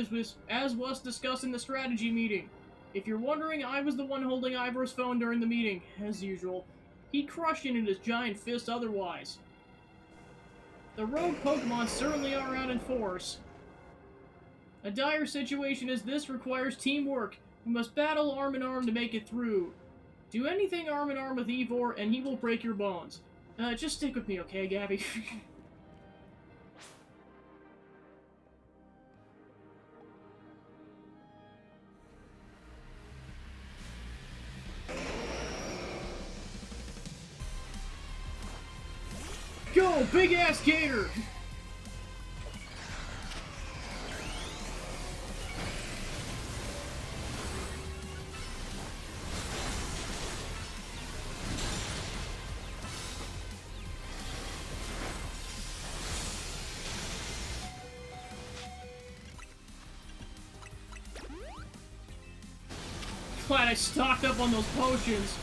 as was discussed in the strategy meeting. If you're wondering, I was the one holding Ivor's phone during the meeting, as usual. He crushed it in his giant fist otherwise. The rogue Pokemon certainly are out in force. A dire situation as this requires teamwork. We must battle arm in arm to make it through. Do anything arm in arm with Ivor, and he will break your bones. Just stick with me, okay, Gabby? Go, big-ass gator! Glad I stocked up on those potions.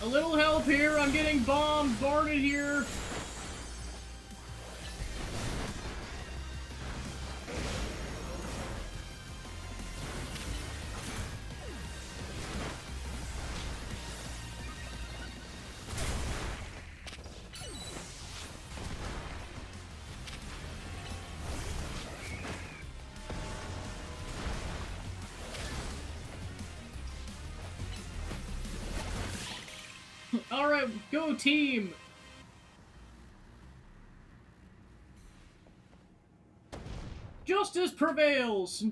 A little help here, I'm getting bombarded here. Alright, go team! Justice prevails!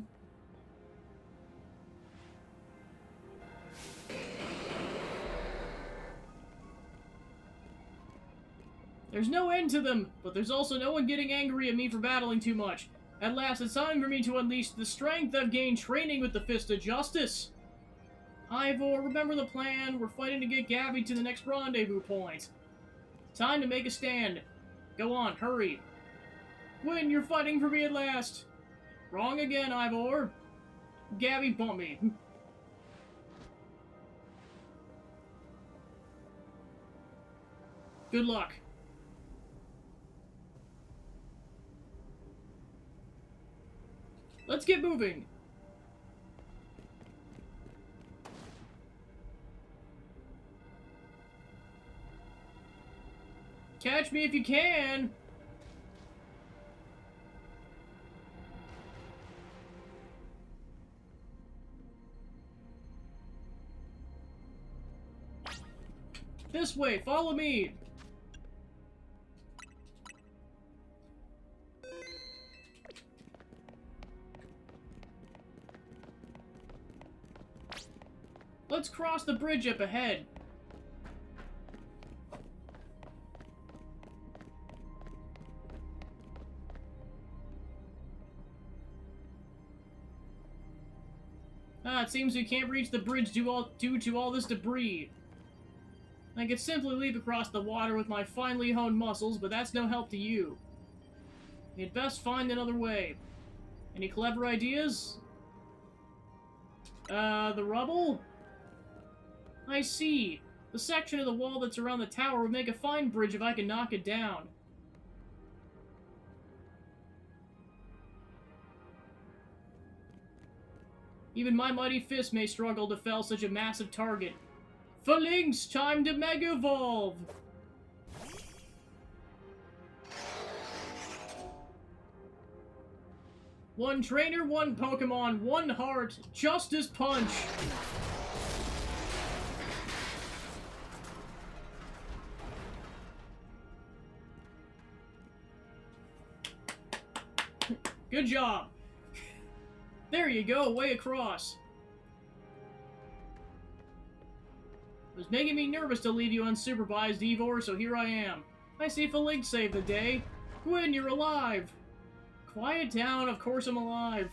There's no end to them, but there's also no one getting angry at me for battling too much. At last, it's time for me to unleash the strength I've gained training with the Fist of Justice. Ivor, remember the plan. We're fighting to get Gabby to the next rendezvous point. Time to make a stand. Go on, hurry. Gwyn, you're fighting for me at last. Wrong again, Ivor. Gabby, bump me. Good luck. Let's get moving. Catch me if you can. This way, follow me. Let's cross the bridge up ahead. It seems we can't reach the bridge due to all this debris. I could simply leap across the water with my finely honed muscles, but that's no help to you. You'd best find another way. Any clever ideas? The rubble? I see. The section of the wall that's around the tower would make a fine bridge if I could knock it down. Even my mighty fist may struggle to fell such a massive target. Phalanx, time to Mega Evolve! One trainer, one Pokemon, one heart, Justice Punch! Good job! There you go, way across. It was making me nervous to leave you unsupervised, Ivor, so here I am. I see Phalanx saved the day. Gwyn, you're alive! Quiet down, of course I'm alive.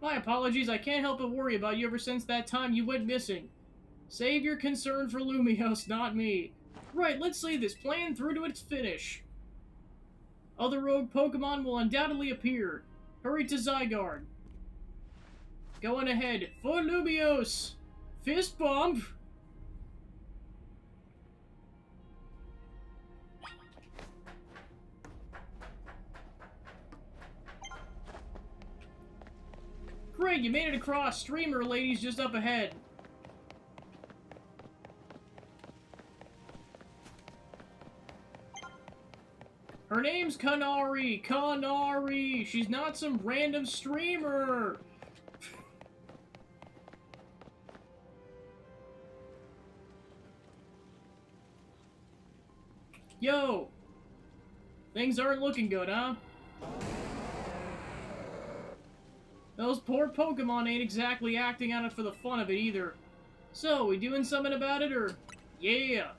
My apologies, I can't help but worry about you ever since that time you went missing. Save your concern for Lumiose, not me. Right, let's see this plan through to its finish. Other rogue Pokemon will undoubtedly appear. Hurry to Zygarde. Going ahead, for Lumiose! Fist bump! Great, you made it across. Streamer lady's just up ahead. Her name's Kanari. Kanari! She's not some random streamer! Yo! Things aren't looking good, huh? Those poor Pokemon ain't exactly acting on it for the fun of it either. So, we doing something about it, or... Yeah!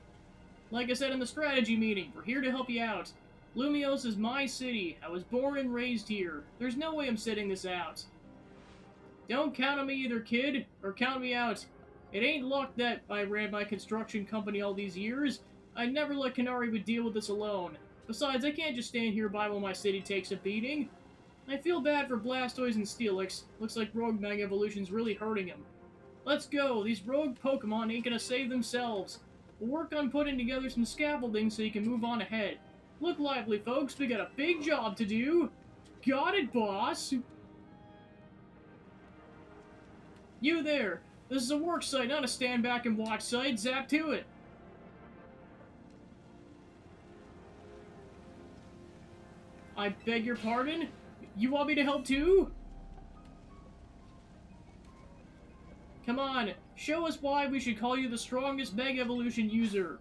Like I said in the strategy meeting, we're here to help you out. Lumiose is my city. I was born and raised here. There's no way I'm sitting this out. Don't count on me either, kid, or count me out. It ain't luck that I ran my construction company all these years. I never let Kanari would deal with this alone. Besides, I can't just stand here by while my city takes a beating. I feel bad for Blastoise and Steelix. Looks like Rogue Mega Evolution's really hurting him. Let's go. These rogue Pokemon ain't gonna save themselves. We'll work on putting together some scaffolding so you can move on ahead. Look lively, folks. We got a big job to do. Got it, boss. You there. This is a work site, not a stand back and watch site. Zap to it. I beg your pardon? You want me to help too? Come on, show us why we should call you the strongest Mega Evolution user.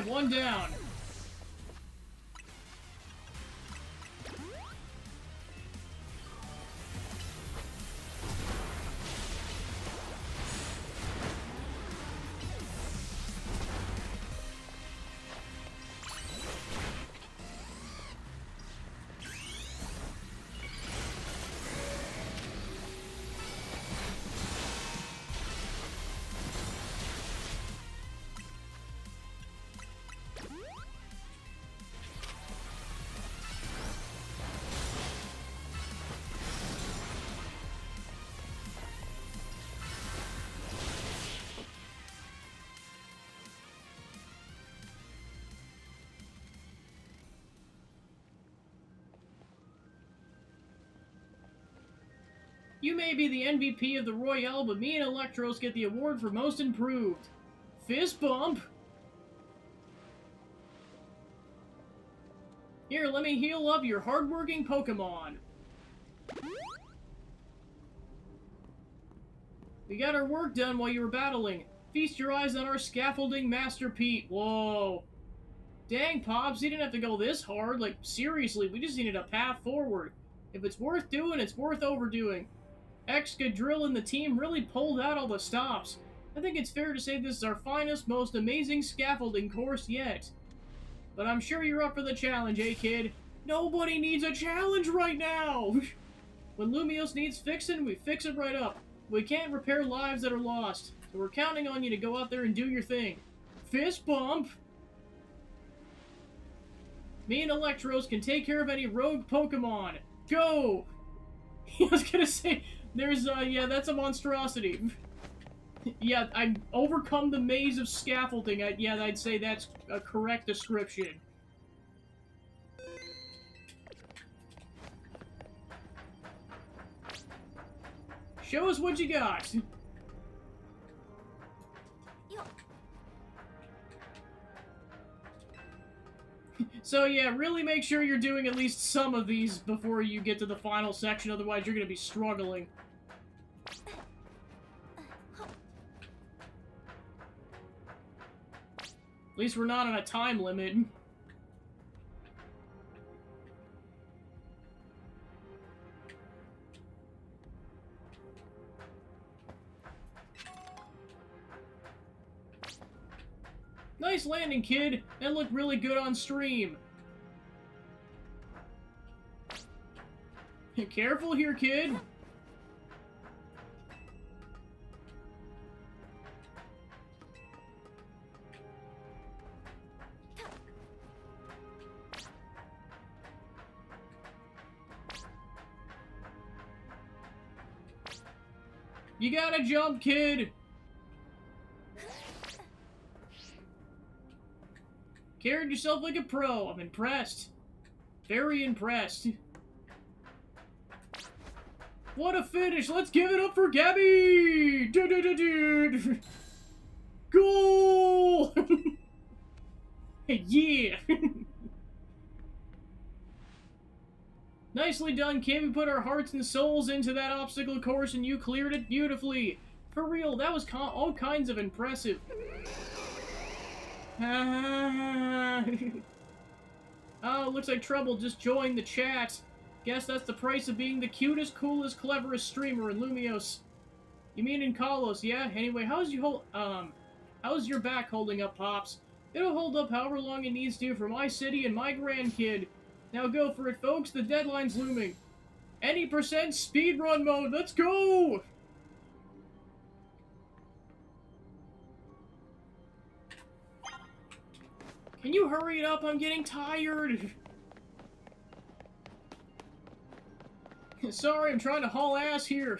Alright, one down. You may be the MVP of the Royale, but me and Electros get the award for most improved. Fist bump! Here, let me heal up your hardworking Pokemon. We got our work done while you were battling. Feast your eyes on our scaffolding Master Pete. Whoa. Dang, Pops, you didn't have to go this hard. Like, seriously, we just needed a path forward. If it's worth doing, it's worth overdoing. Excadrill and the team really pulled out all the stops. I think it's fair to say this is our finest, most amazing scaffolding course yet. But I'm sure you're up for the challenge, eh, kid? Nobody needs a challenge right now! When Lumiose needs fixing, we fix it right up. We can't repair lives that are lost, so we're counting on you to go out there and do your thing. Fist bump! Me and Electros can take care of any rogue Pokemon. Go! I was gonna say... There's, yeah, that's a monstrosity. Yeah, I've overcome the maze of scaffolding. Yeah, I'd say that's a correct description. Show us what you got. So yeah, really make sure you're doing at least some of these before you get to the final section, otherwise you're gonna be struggling. At least we're not on a time limit. Nice landing, kid. That looked really good on stream. Careful here, kid. You gotta jump, kid. Carried yourself like a pro. I'm impressed. Very impressed. What a finish! Let's give it up for Gabby! Goal! Yeah! Nicely done, kid. We put our hearts and souls into that obstacle course and you cleared it beautifully. For real, that was all kinds of impressive. Oh, looks like Trouble just joined the chat. Guess that's the price of being the cutest, coolest, cleverest streamer in Lumiose. You mean in Kalos, yeah? Anyway, how's your back holding up, Pops? It'll hold up however long it needs to for my city and my grandkid. Now go for it, folks. The deadline's looming. Any percent speedrun mode. Let's go! Can you hurry it up? I'm getting tired. Sorry, I'm trying to haul ass here.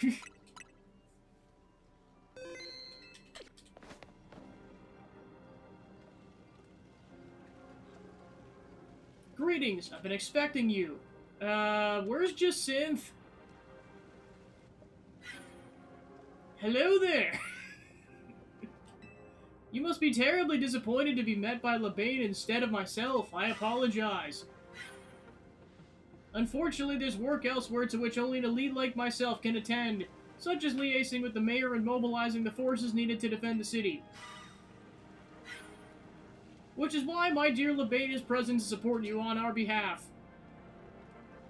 Greetings, I've been expecting you. Where's Jacinth? Hello there! You must be terribly disappointed to be met by LeBane instead of myself. I apologize. Unfortunately, there's work elsewhere to which only an elite like myself can attend, such as liaising with the mayor and mobilizing the forces needed to defend the city. which is why my dear Lebane is present to support you on our behalf.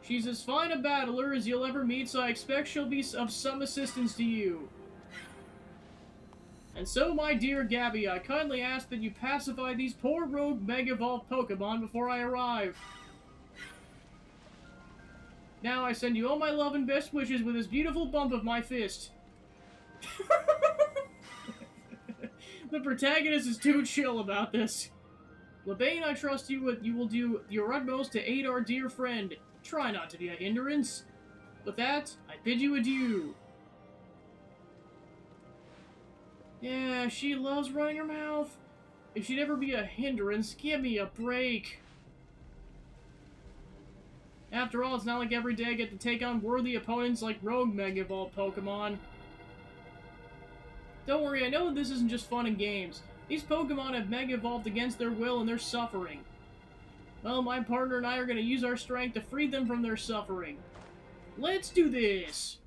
She's as fine a battler as you'll ever meet, so I expect she'll be of some assistance to you. And so, my dear Gabby, I kindly ask that you pacify these poor rogue Mega-Evolved Pokemon before I arrive. Now I send you all my love and best wishes with this beautiful bump of my fist. The protagonist is too chill about this. Lebane, I trust you will do your utmost to aid our dear friend. Try not to be a hindrance. With that, I bid you adieu. Yeah, she loves running her mouth. If she'd ever be a hindrance, give me a break. After all, it's not like every day I get to take on worthy opponents like rogue Mega-Evolved Pokemon. Don't worry, I know this isn't just fun and games. These Pokemon have Mega-Evolved against their will and they're suffering. Well, my partner and I are going to use our strength to free them from their suffering. Let's do this!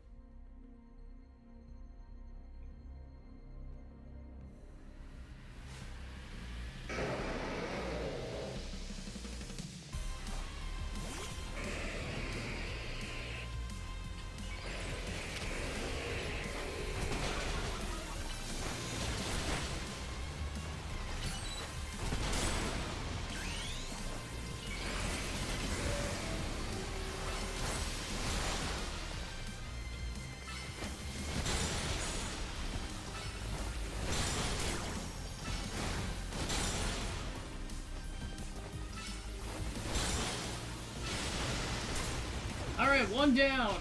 Alright, one down.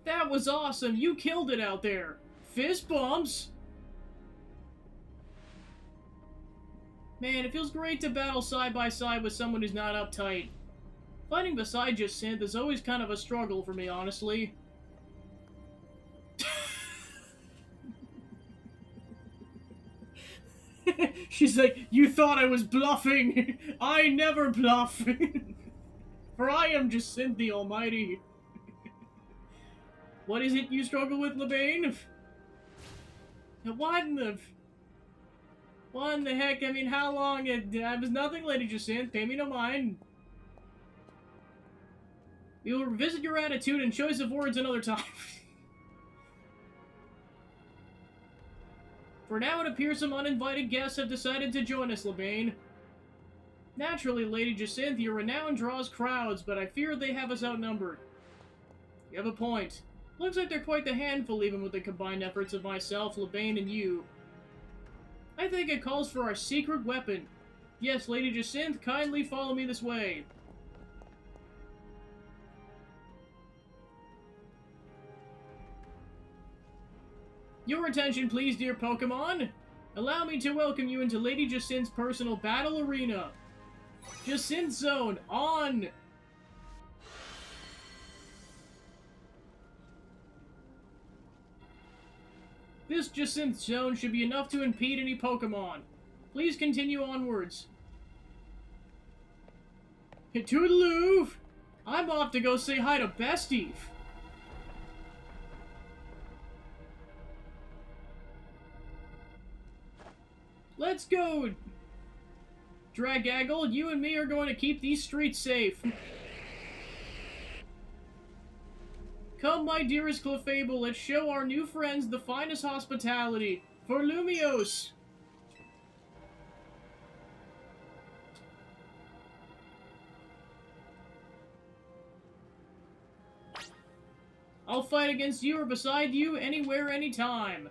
That was awesome! You killed it out there! Fist bumps! Man, it feels great to battle side by side with someone who's not uptight. Fighting beside Jacinth is always kind of a struggle for me, honestly. She's like, you thought I was bluffing! I never bluff! For I am Jacinth the Almighty. What is it you struggle with, Lebane? What in the heck? I mean, how long? It was nothing, Lady Jacinth. Pay me no mind. We will revisit your attitude and choice of words another time. For now, it appears some uninvited guests have decided to join us, Lebane. Naturally, Lady Jacinth, your renown draws crowds, but I fear they have us outnumbered. You have a point. Looks like they're quite the handful, even with the combined efforts of myself, Lebane, and you. I think it calls for our secret weapon. Yes, Lady Jacinth, kindly follow me this way. Your attention, please, dear Pokemon. Allow me to welcome you into Lady Jacinth's personal battle arena. Jacinth Zone, on! This Jacinth Zone should be enough to impede any Pokemon. Please continue onwards. Toodaloo! I'm off to go say hi to Bestie. Let's go! Dragaggle, you and me are going to keep these streets safe. Come, my dearest Clefable, let's show our new friends the finest hospitality. For Lumiose! I'll fight against you or beside you, anywhere, anytime.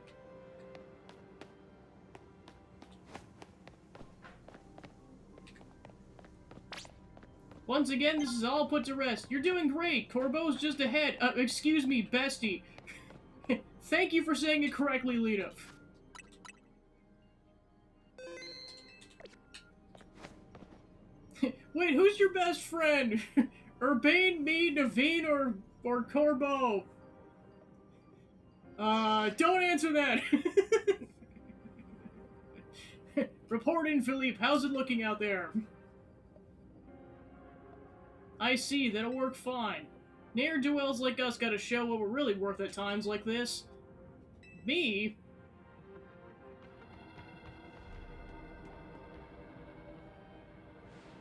Once again, this is all put to rest. You're doing great. Corbo's just ahead. Excuse me, Bestie. Thank you for saying it correctly, Lita. Wait, who's your best friend? Urbane, me, Naveen, or Corbo? Don't answer that! Report in, Philippe. How's it looking out there? I see, that'll work fine. Ne'er-do-wells like us gotta show what we're really worth at times like this. Me?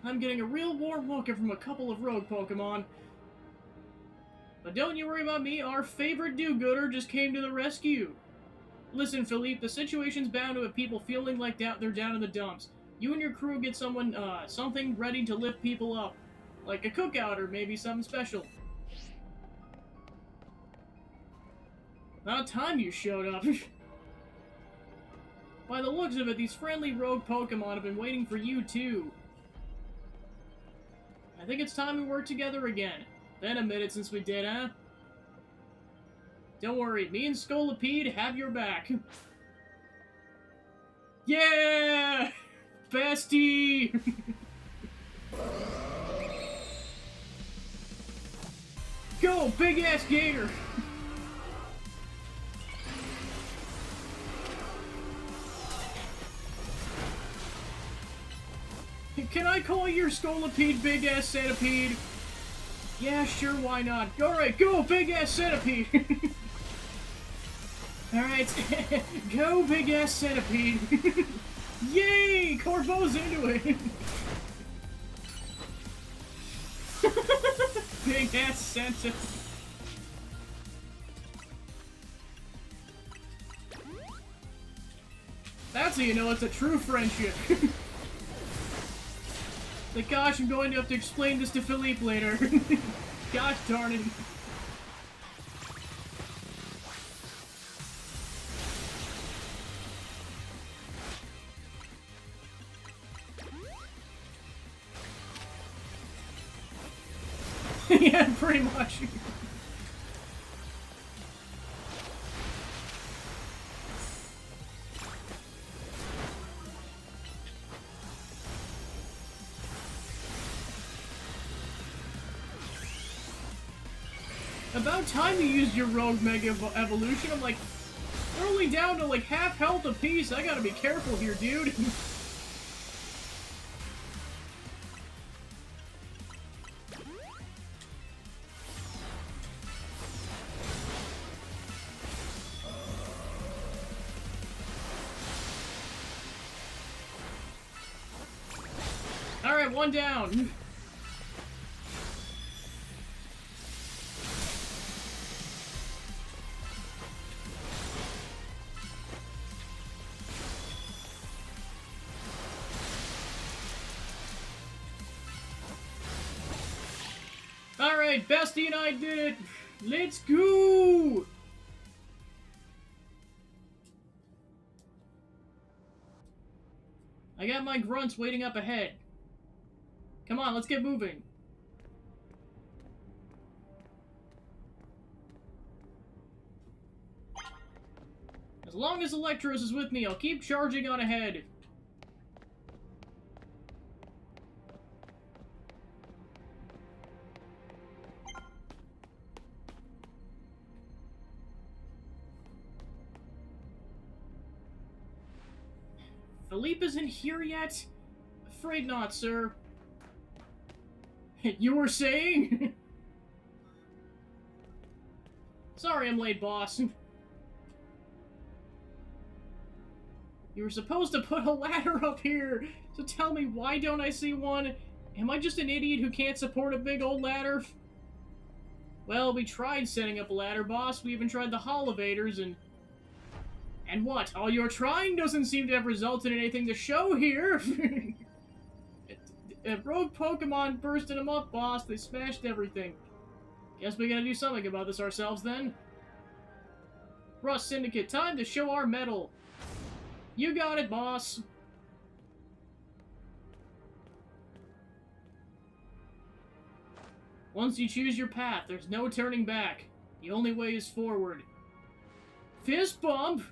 I'm getting a real warm welcome from a couple of rogue Pokemon. But don't you worry about me, our favorite do-gooder just came to the rescue. Listen, Philippe, the situation's bound to have people feeling like they're down in the dumps. You and your crew get something ready to lift people up. Like a cookout or maybe something special. About time you showed up. By the looks of it, these friendly rogue Pokemon have been waiting for you too. I think it's time we work together again. Been a minute since we did, huh? Don't worry, me and Scolipede have your back. Yeah! Bestie! Go, big-ass gator! Can I call your Scolipede big-ass centipede? Yeah, sure, why not? Alright, go, big-ass centipede! Alright, go, big-ass centipede! Yay! Corbo's into it! Big-ass centipede! That's how you know it's a true friendship. Like, gosh, I'm going to have to explain this to Philippe later. Gosh darn it. Yeah, pretty much. About time you used your Rogue Mega Evolution. I'm like, they're only down to like half health apiece. I gotta be careful here, dude. Alright, one down. Alright, Bestie and I did it! Let's go! I got my grunts waiting up ahead. Come on, let's get moving. As long as Electros is with me, I'll keep charging on ahead. Philippe isn't here yet? Afraid not, sir. You were saying? Sorry I'm late, boss. You were supposed to put a ladder up here, so tell me, why don't I see one? Am I just an idiot who can't support a big old ladder? Well, we tried setting up a ladder, boss. We even tried the Holovators, and what? All your trying doesn't seem to have resulted in anything to show here. Rogue Pokemon bursted them up, boss. They smashed everything. Guess we gotta do something about this ourselves, then. Rust Syndicate, time to show our mettle. You got it, boss. Once you choose your path, there's no turning back. The only way is forward. Fist bump!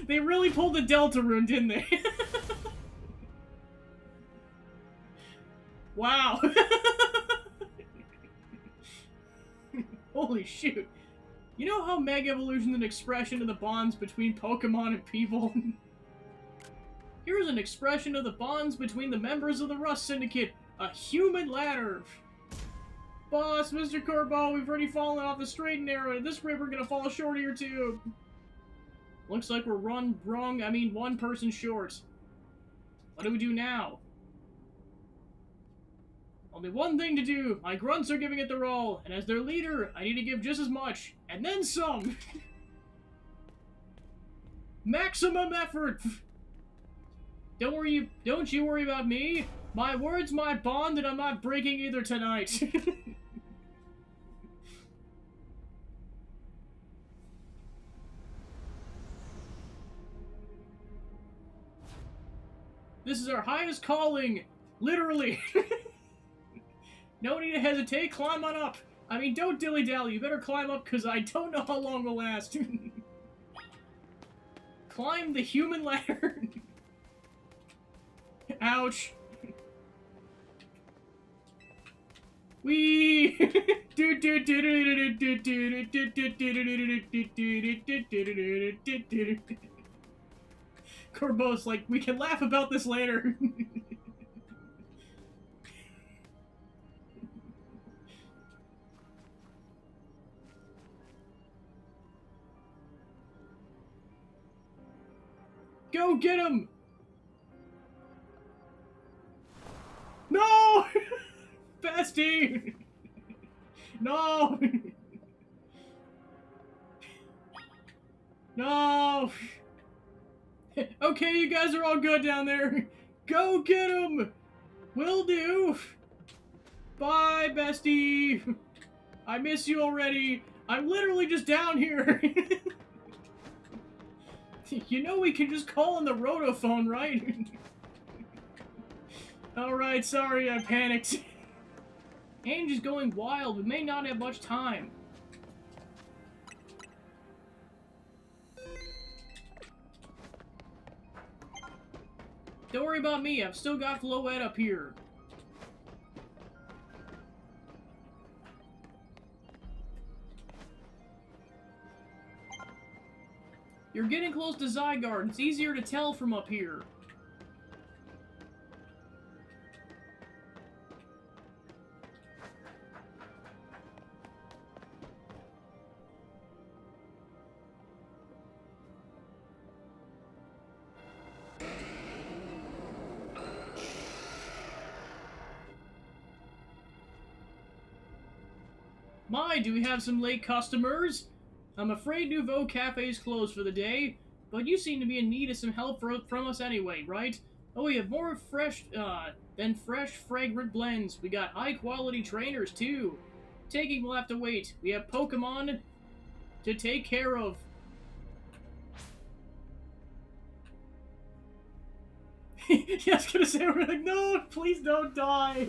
They really pulled the Deltarune, didn't they? Wow. Holy shoot. You know how Mega Evolution is an expression of the bonds between Pokemon and people? Here's an expression of the bonds between the members of the Rust Syndicate. A human ladder. Boss, Mr. Corbo, we've already fallen off the straight and narrow. At this rate, we're gonna fall short of your tube. Looks like we're one person short. What do we do now? Only one thing to do. My grunts are giving it their all, and as their leader, I need to give just as much, and then some. Maximum effort. Don't you worry about me. My word's my bond, and I'm not breaking either tonight. This is our highest calling, literally. No need to hesitate, climb on up. I mean, don't dilly-dally, you better climb up, because I don't know how long it'll last. Climb the human ladder. Ouch. Wee. Corbo's like, we can laugh about this later. Go get him! No! Bestie! No! No! Okay, you guys are all good down there. Go get him! Will do! Bye, bestie! I miss you already. I'm literally just down here. You know we can just call on the rotophone, right? Alright, sorry, I panicked. Ange is going wild. We may not have much time. Don't worry about me. I've still got Floette up here. You're getting close to Zygarde. It's easier to tell from up here. My, do we have some late customers? I'm afraid Nouveau Cafe is closed for the day, but you seem to be in need of some help from us anyway, right? Oh, we have more fresh, fragrant blends. We got high-quality trainers, too. Taking will have to wait. We have Pokemon to take care of. Yeah, I was gonna say, we're like, no, please don't die.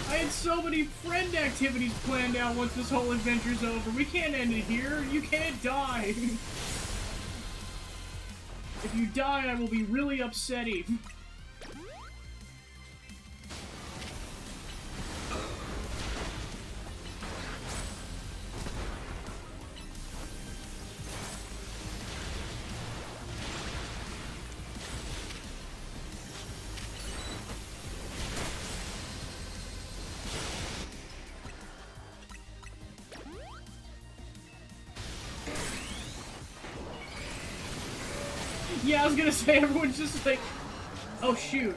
I had so many friend activities planned out once this whole adventure's over. We can't end it here. You can't die. If you die, I will be really upsetting. Yeah, I was gonna say, everyone's just like, oh shoot.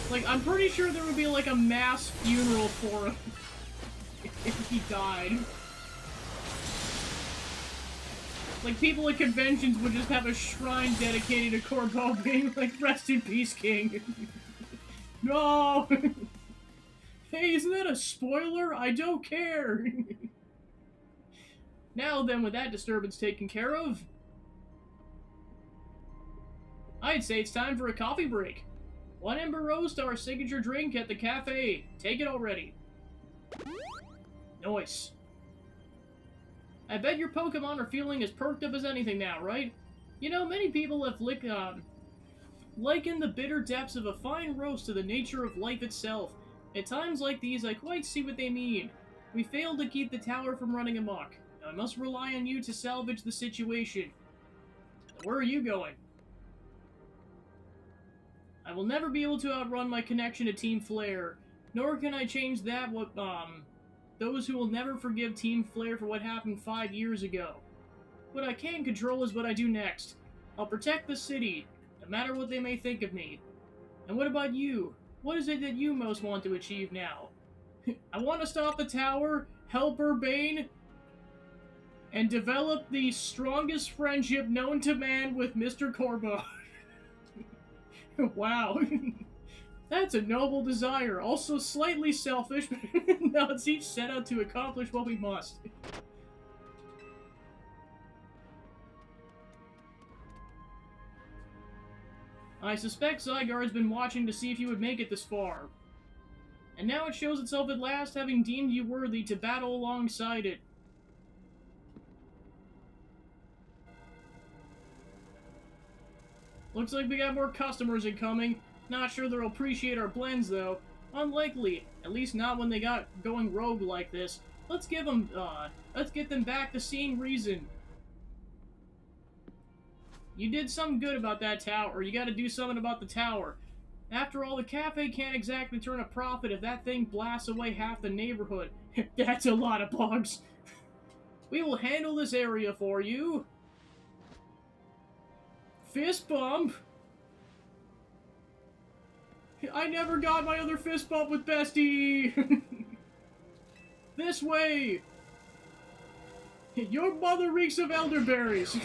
Like, I'm pretty sure there would be like a mass funeral for him if he died. Like, people at conventions would just have a shrine dedicated to Corbo being like, rest in peace, King. No! Hey, isn't that a spoiler? I don't care. Now then, with that disturbance taken care of, I'd say it's time for a coffee break. One Ember Roast, our signature drink at the cafe. Take it already. Nice. I bet your Pokemon are feeling as perked up as anything now, right? You know, many people have likened the bitter depths of a fine roast to the nature of life itself. At times like these, I quite see what they mean. We failed to keep the tower from running amok. Now I must rely on you to salvage the situation. Where are you going? I will never be able to outrun my connection to Team Flare, nor can I change that those who will never forgive Team Flare for what happened 5 years ago. What I can control is what I do next. I'll protect the city, no matter what they may think of me. And what about you? What is it that you most want to achieve now? I want to stop the tower, help Urbane, and develop the strongest friendship known to man with Mr. Corbo. Wow. That's a noble desire, also slightly selfish, but now it's each set out to accomplish what we must. I suspect Zygarde's been watching to see if you would make it this far. And now it shows itself at last, having deemed you worthy to battle alongside it. Looks like we got more customers incoming. Not sure they'll appreciate our blends, though. Unlikely. At least not when they got going rogue like this. Let's get them back to seeing reason. You did something good about that tower, or you gotta do something about the tower. After all, the cafe can't exactly turn a profit if that thing blasts away half the neighborhood. That's a lot of bugs. We will handle this area for you. Fist bump. I never got my other fist bump with Bestie. This way. Your mother reeks of elderberries.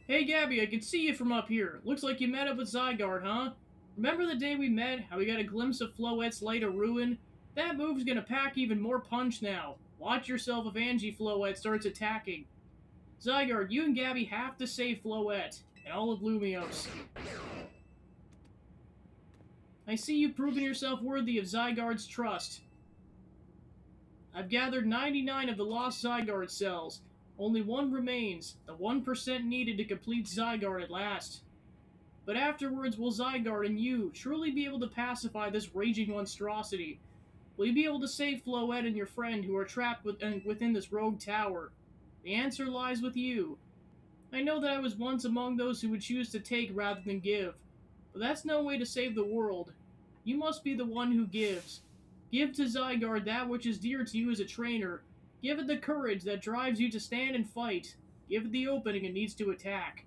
Hey Gabby, I can see you from up here. Looks like you met up with Zygarde, huh? Remember the day we met, how we got a glimpse of Floette's Light of Ruin? That move's gonna pack even more punch now. Watch yourself if Angie Floette starts attacking. Zygarde, you and Gabby have to save Floette, and all of Lumiose. I see you've proven yourself worthy of Zygarde's trust. I've gathered 99 of the lost Zygarde cells. Only one remains, the 1% needed to complete Zygarde at last. But afterwards will Zygarde and you truly be able to pacify this raging monstrosity? Will you be able to save Floette and your friend who are trapped within this rogue tower? The answer lies with you. I know that I was once among those who would choose to take rather than give, but that's no way to save the world. You must be the one who gives. Give to Zygarde that which is dear to you as a trainer. Give it the courage that drives you to stand and fight. Give it the opening it needs to attack.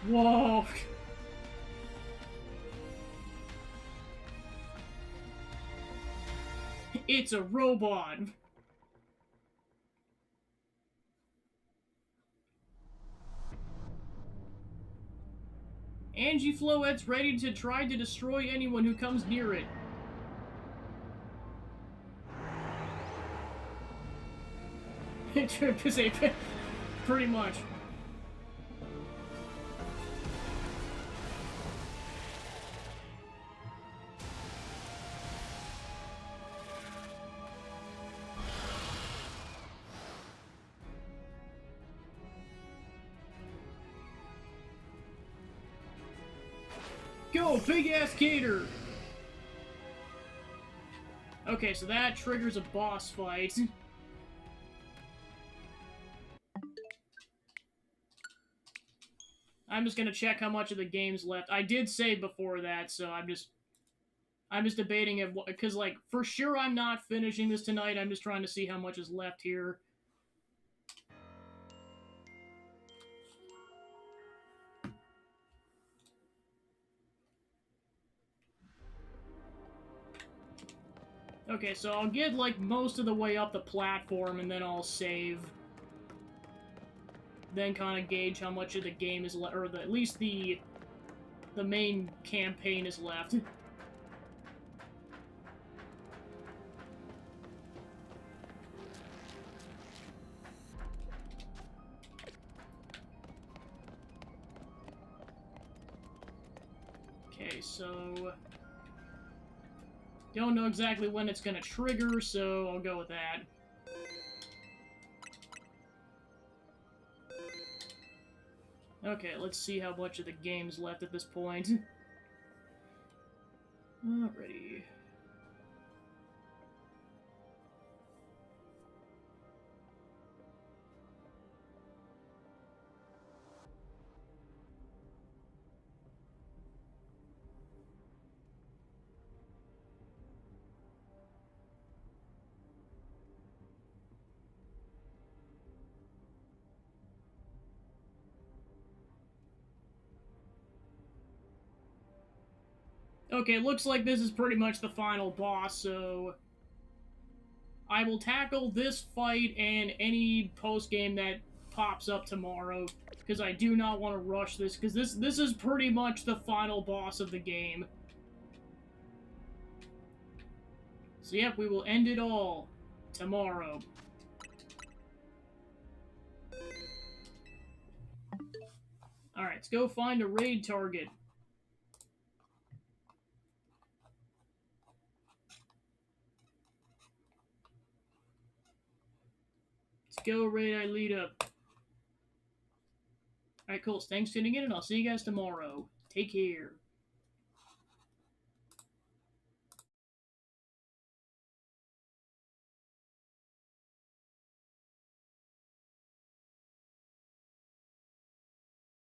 Whoa. It's a robot. Angie Floette's ready to try to destroy anyone who comes near it. Pretty much. Go, big ass gator! Okay, so that triggers a boss fight. I'm just gonna check how much of the game's left. I did save before that, so I'm just debating it, because, like, for sure I'm not finishing this tonight. I'm just trying to see how much is left here. Okay, so I'll get, like, most of the way up the platform, and then I'll save. Then kind of gauge how much of the game is left, or at least the main campaign is left. Okay, so don't know exactly when it's gonna trigger, so I'll go with that. Okay, let's see how much of the game's left at this point. Alrighty. Okay, looks like this is pretty much the final boss, so I will tackle this fight and any post-game that pops up tomorrow, because I do not want to rush this, because this is pretty much the final boss of the game. So yep, we will end it all tomorrow. Alright, let's go find a raid target. Let's go raid Ileta. Alright, cool. Thanks for tuning in, and I'll see you guys tomorrow. Take care.